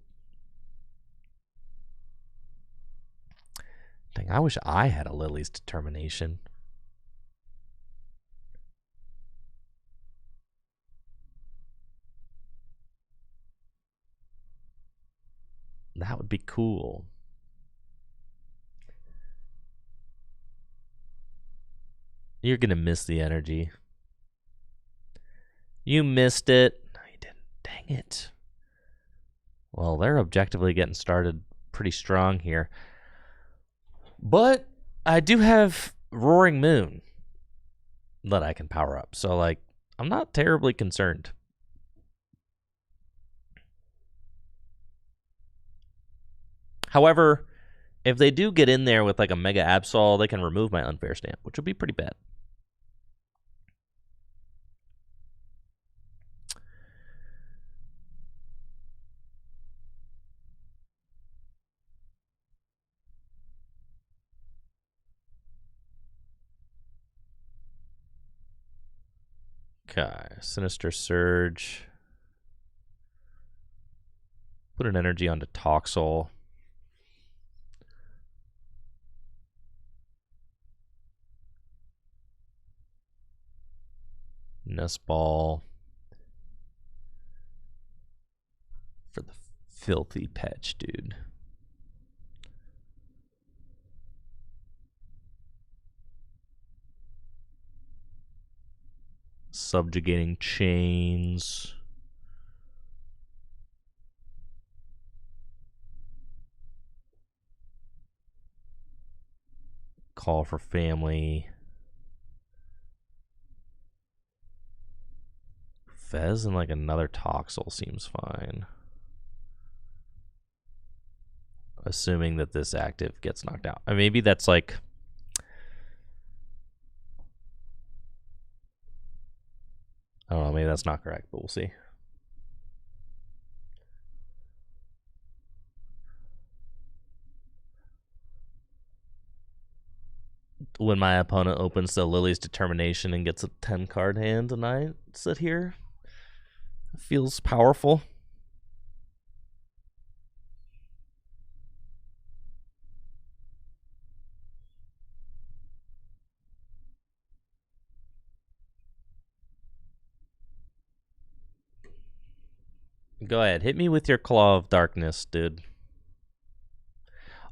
Dang, I wish I had a Lily's Determination. That would be cool. You're going to miss the energy. You missed it. No, you didn't. Dang it. Well, they're objectively getting started pretty strong here. But I do have Roaring Moon that I can power up. So, like, I'm not terribly concerned. However, if they do get in there with like a Mega Absol, they can remove my Unfair Stamp, which would be pretty bad. Okay, Sinister Surge. Put an energy onto Toxel. Nest Ball. For the filthy patch, dude. Subjugating Chains. Call for Family. Fez and like another Toxel seems fine. Assuming that this active gets knocked out. Maybe that's like... I don't know, maybe that's not correct, but we'll see. When my opponent opens the Lily's Determination and gets a 10-card hand and I sit here, it feels powerful. Go ahead, hit me with your Claw of Darkness, dude.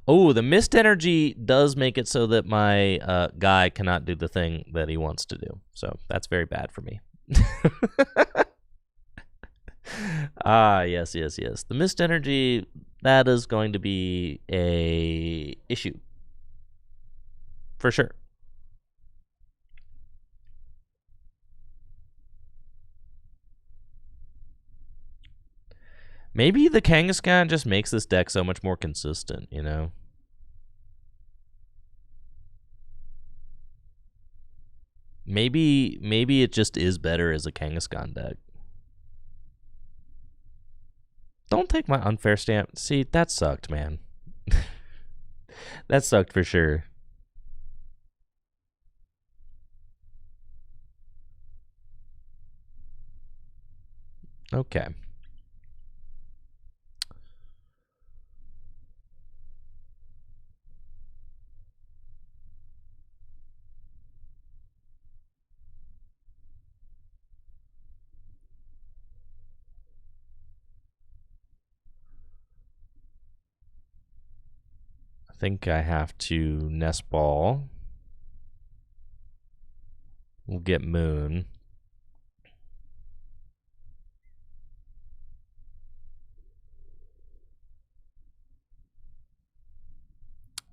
Oh, the Mist Energy does make it so that my guy cannot do the thing that he wants to do. So that's very bad for me. Yes. The Mist Energy, that is going to be a issue. For sure. Maybe the Kangaskhan just makes this deck so much more consistent, you know? Maybe it just is better as a Kangaskhan deck. Don't take my Unfair Stamp. See, that sucked, man. That sucked for sure. Okay. I think I have to Nest Ball. We'll get Moon.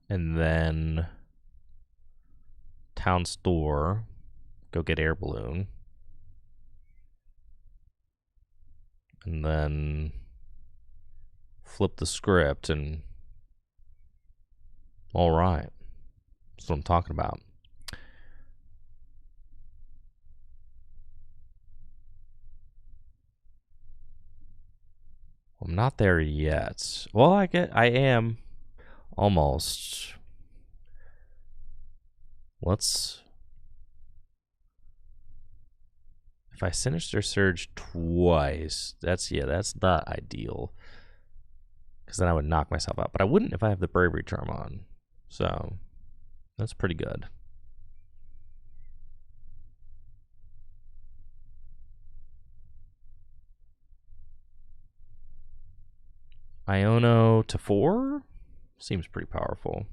And then Town Store. Go get Air Balloon. And then flip the script and... All right. That's what I'm talking about. I'm not there yet. Well, I am almost. Let's... If I Sinister Surge twice, that's not ideal. Because then I would knock myself out. But I wouldn't if I have the Bravery Charm on. So that's pretty good. Iono to 4 seems pretty powerful.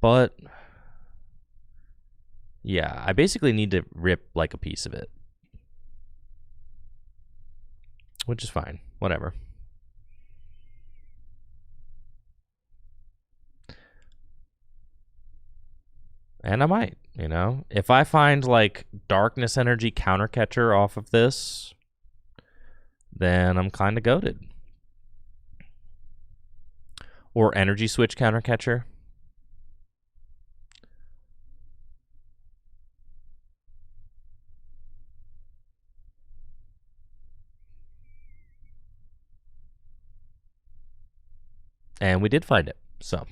But yeah, I basically need to rip like a piece of it. Which is fine. Whatever. And I might, you know. If I find like Darkness Energy Countercatcher off of this, then I'm kind of goated. Or Energy Switch Countercatcher. And we did find it. So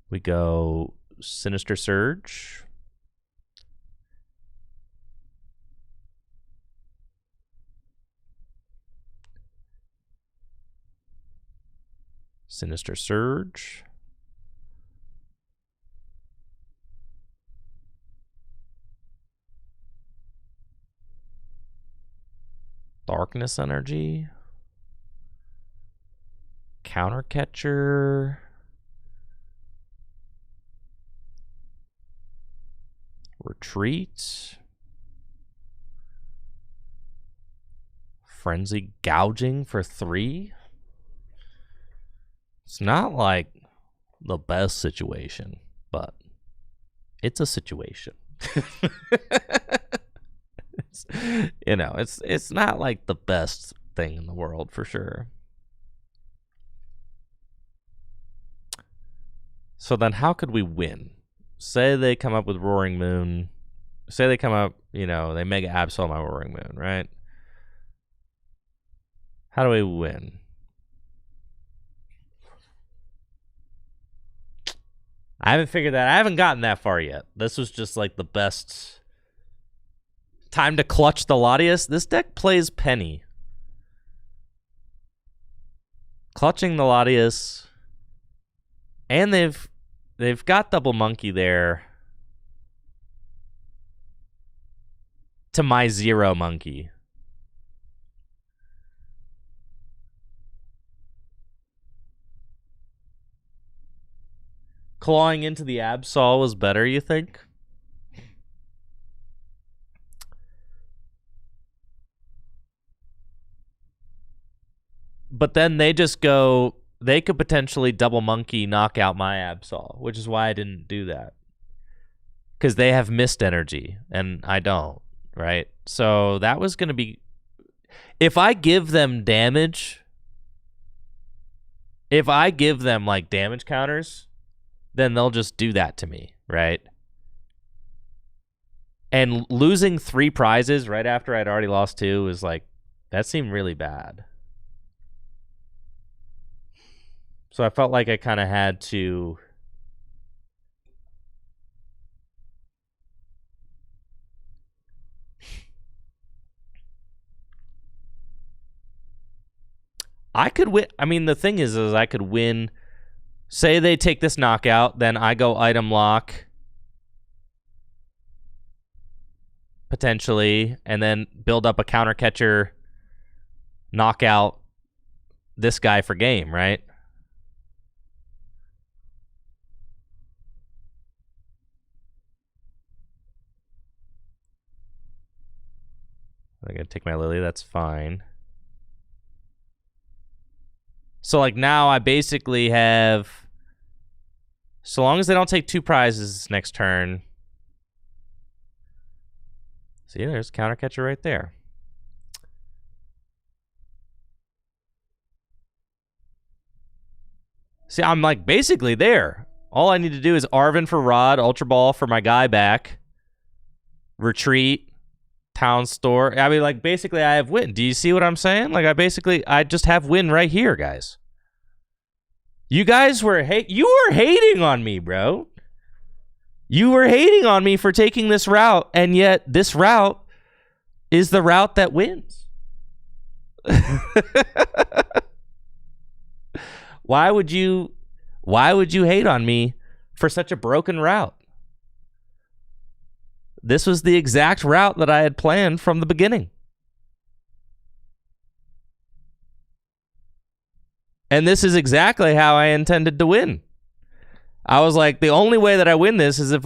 we go Sinister Surge. Sinister Surge. Darkness Energy. Countercatcher. Retreat. Frenzy Gouging for 3. It's not like the best situation, but it's a situation. You know, it's not like the best thing in the world for sure. So then how could we win? Say they come up with Roaring Moon. Say they come up, you know, they Mega Absol my Roaring Moon, right? How do we win? I haven't figured that. I haven't gotten that far yet. This was just like the best time to clutch the Latias. This deck plays Penny. Clutching the Latias. And they've got Double Monkey there to my 0 Monkey. Clawing into the Absol was better, you think? But then they just go, they could potentially Double Monkey knock out my Absol, which is why I didn't do that. Because they have Mist Energy, and I don't, right? So that was going to be... If I give them damage... If I give them, like, damage counters, then they'll just do that to me, right? And losing 3 prizes right after I'd already lost 2 was like... That seemed really bad. So I felt like I kind of had to... I could win. I mean, the thing is I could win. Say they take this knockout, then I go item lock. Potentially. And then build up a counter catcher. Knockout this guy for game, right? I'm going to take my Lily. That's fine. So, like, now I basically have... So long as they don't take 2 prizes next turn... See, there's counter catcher right there. See, I'm, like, basically there. All I need to do is Arven for Rod, Ultra Ball for my guy back, Retreat, Town Store. I mean, like, basically I have win. Do you see what I'm saying? Like, I just have win right here, guys. You guys were hating on me, bro. You were hating on me for taking this route, and yet this route is the route that wins. Why would you Why would you hate on me for such a broken route? This was the exact route that I had planned from the beginning. And this is exactly how I intended to win. I was like, the only way that I win this is if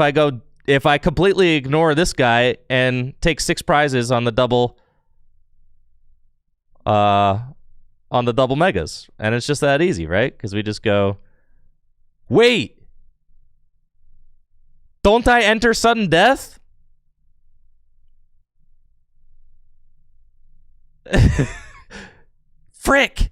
I completely ignore this guy and take 6 prizes on the double megas. And it's just that easy, right? Because we just go, wait, don't I enter sudden death? Frick.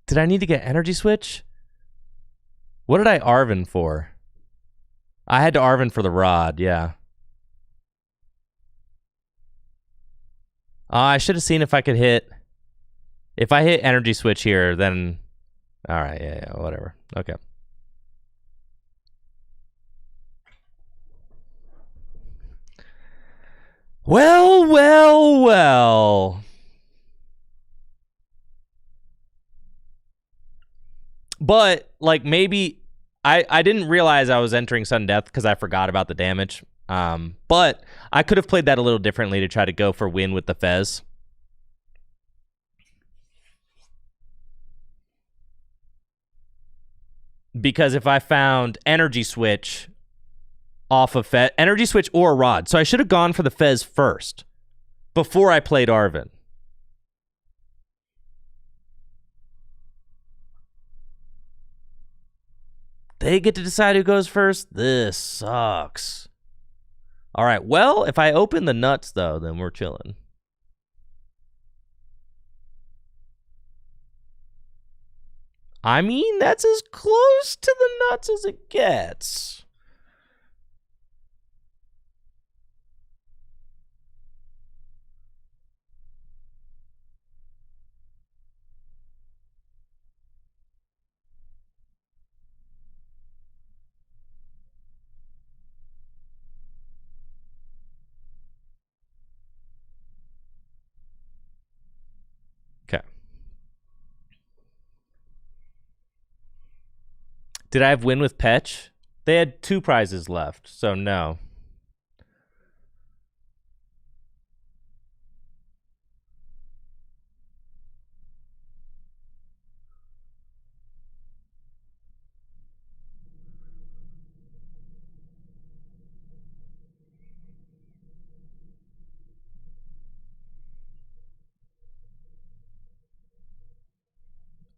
Did I need to get energy switch? What did I Arvin for? I had to Arvin for the rod, yeah. I should have seen if I could hit. If I hit energy switch here, then... All right, yeah, whatever. Okay. Well. But, like, maybe... I didn't realize I was entering sudden death because I forgot about the damage. But I could have played that a little differently to try to go for win with the Fez. Because if I found energy switch off of Fez, energy switch or rod. So I should have gone for the Fez first before I played Arvin. They get to decide who goes first? This sucks. All right, well, if I open the nuts, though, then we're chilling. I mean, that's as close to the nuts as it gets. Okay. Did I have win with Petch? They had 2 prizes left, so no.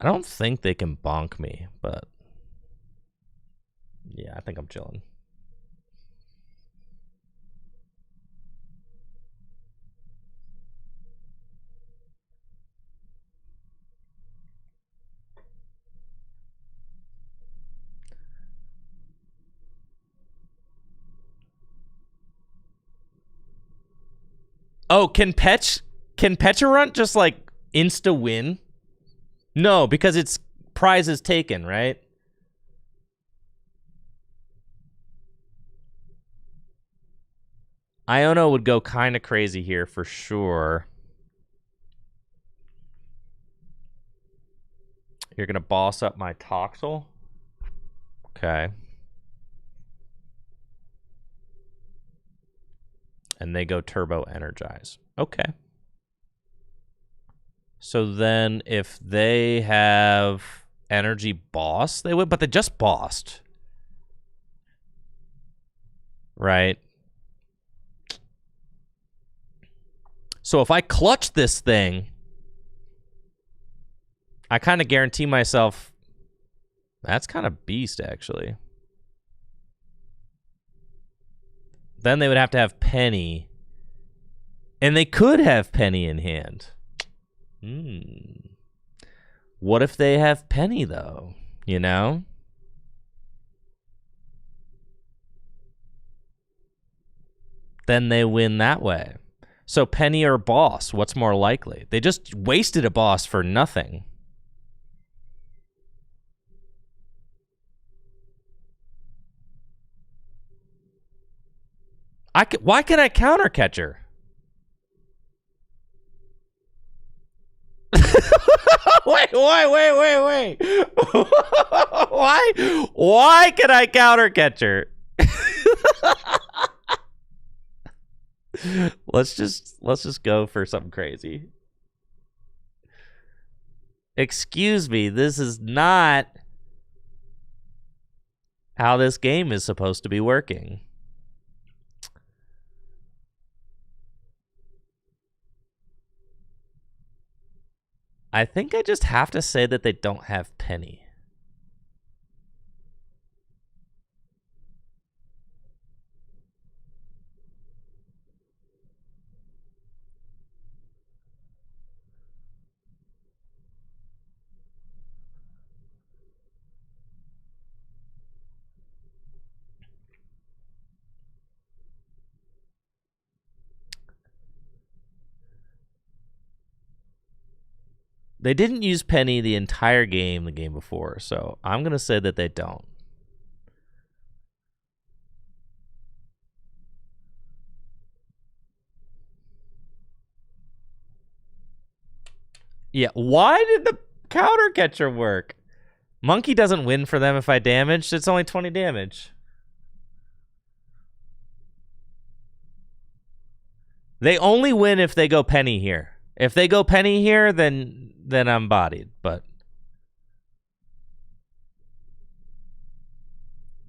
I don't think they can bonk me, but... Yeah, I think I'm chilling. Oh, can Pecharunt just, like, insta-win? No, because it's prizes taken, right? Iono would go kind of crazy here for sure. You're going to boss up my Toxel? Okay. And they go Turbo Energize. Okay. So then if they have Energy Boss, they would, but they just bossed. Right? So if I clutch this thing, I kind of guarantee myself... That's kind of beast, actually. Then they would have to have Penny. And they could have Penny in hand. What if they have Penny, though? You know? Then they win that way. So Penny or Boss, what's more likely? They just wasted a Boss for nothing. Why can I counter catcher? wait. Why can I counter catcher? let's just go for something crazy. Excuse me, this is not how this game is supposed to be working. I think I just have to say that they don't have Penny. They didn't use Penny the entire game the game before, so I'm going to say that they don't. Yeah, why did the counter catcher work? Monkey doesn't win for them if I damaged. It's only 20 damage. They only win if they go Penny here. If they go Penny here, then I'm bodied, but...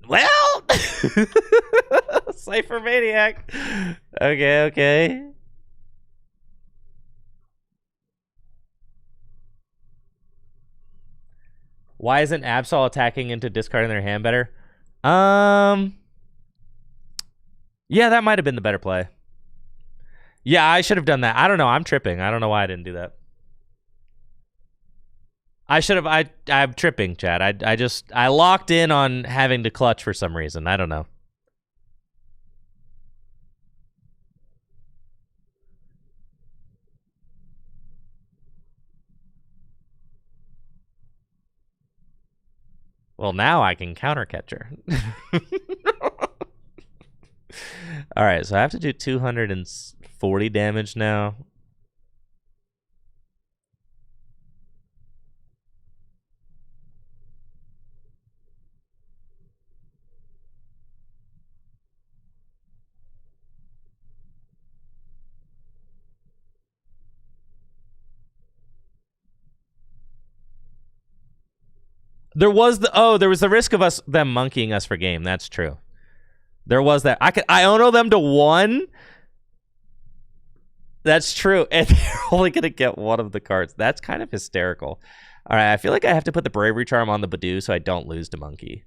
Well! Cypher Maniac. Okay. Why isn't Absol attacking into discarding their hand better? Yeah, that might have been the better play. Yeah, I should have done that. I don't know. I'm tripping. I don't know why I didn't do that. I should have. I'm tripping, Chad. I locked in on having to clutch for some reason. I don't know. Well, now I can counter catcher. All right, so I have to do 240 damage now. There was the risk of them monkeying us for game. That's true. There was that. I ono them to 1. That's true, and they're only gonna get one of the cards. That's kind of hysterical. All right, I feel like I have to put the Bravery Charm on the Badoo so I don't lose to Monkey.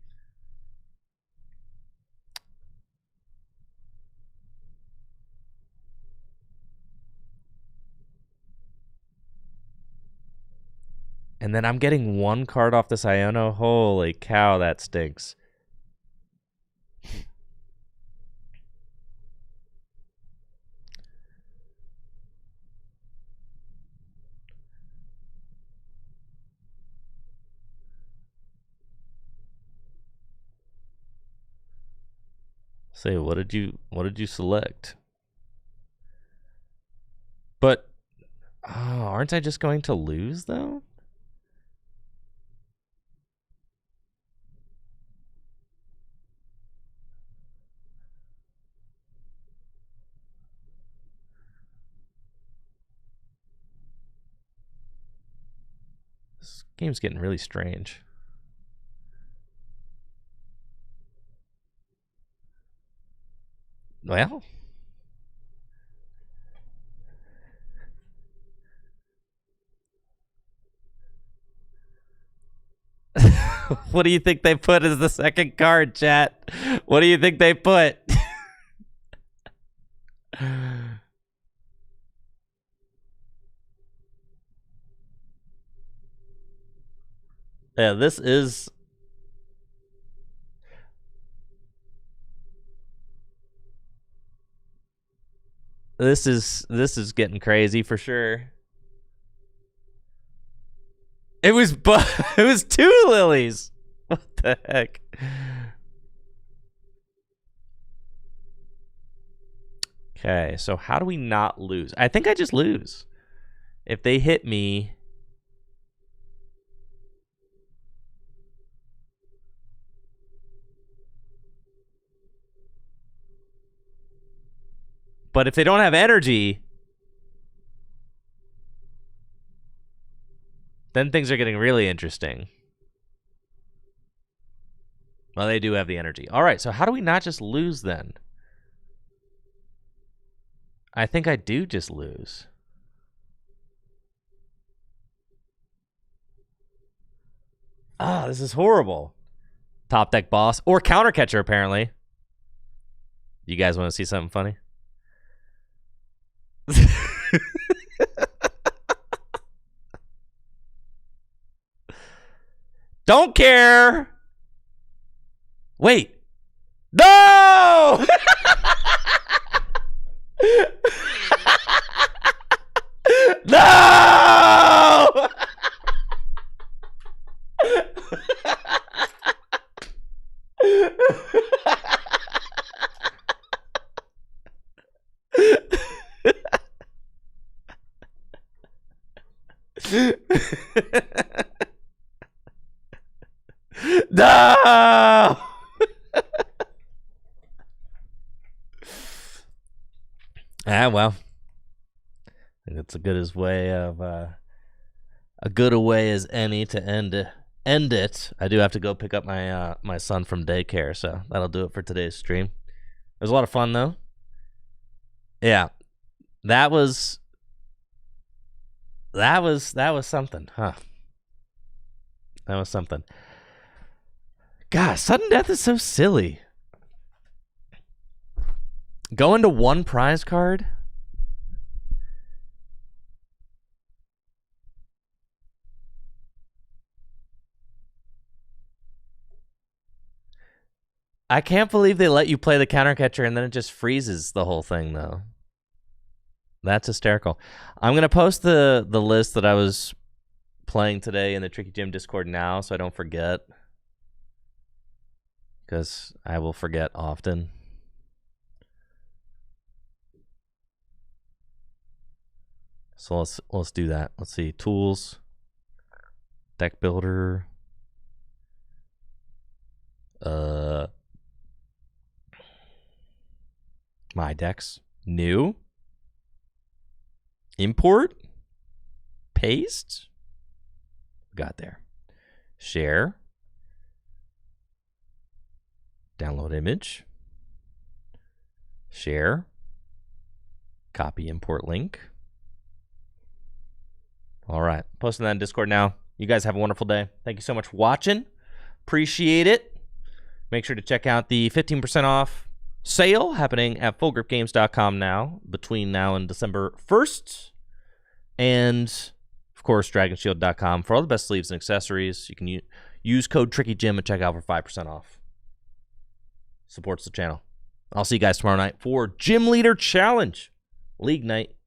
And then I'm getting 1 card off this Iono. Holy cow, that stinks. Say, what did you select? But aren't I just going to lose though? This game's getting really strange. Well, what do you think they put as the second card, chat? What do you think they put? Yeah, this is getting crazy for sure. It was 2 lilies. What the heck? Okay, so how do we not lose? I think I just lose. If they hit me... But if they don't have energy, then things are getting really interesting. Well, they do have the energy. All right, so how do we not just lose then? I think I do just lose. Ah, this is horrible. Top deck boss or counter catcher, apparently. You guys want to see something funny? Don't care. Wait. No! No! No! Well, I think it's a good as way of a good a way as any to end it. I do have to go pick up my my son from daycare, so that'll do it for today's stream. It was a lot of fun though. Yeah, that was something, huh? That was something. God, sudden death is so silly. Go into one prize card. I can't believe they let you play the counter catcher and then it just freezes the whole thing, though. That's hysterical. I'm gonna post the list that I was playing today in the Tricky Gym Discord now, so I don't forget, because I will forget often. So let's do that. Let's see, tools, deck builder, my decks, new, import, paste, got there, share, download image, share, copy import link. All right, posting that in Discord now. You guys have a wonderful day. Thank you so much for watching. Appreciate it. Make sure to check out the 15% off sale happening at fullgripgames.com now, between now and December 1st. And, of course, dragonshield.com for all the best sleeves and accessories. You can use code TrickyGym at checkout for 5% off. Supports the channel. I'll see you guys tomorrow night for Gym Leader Challenge League Night.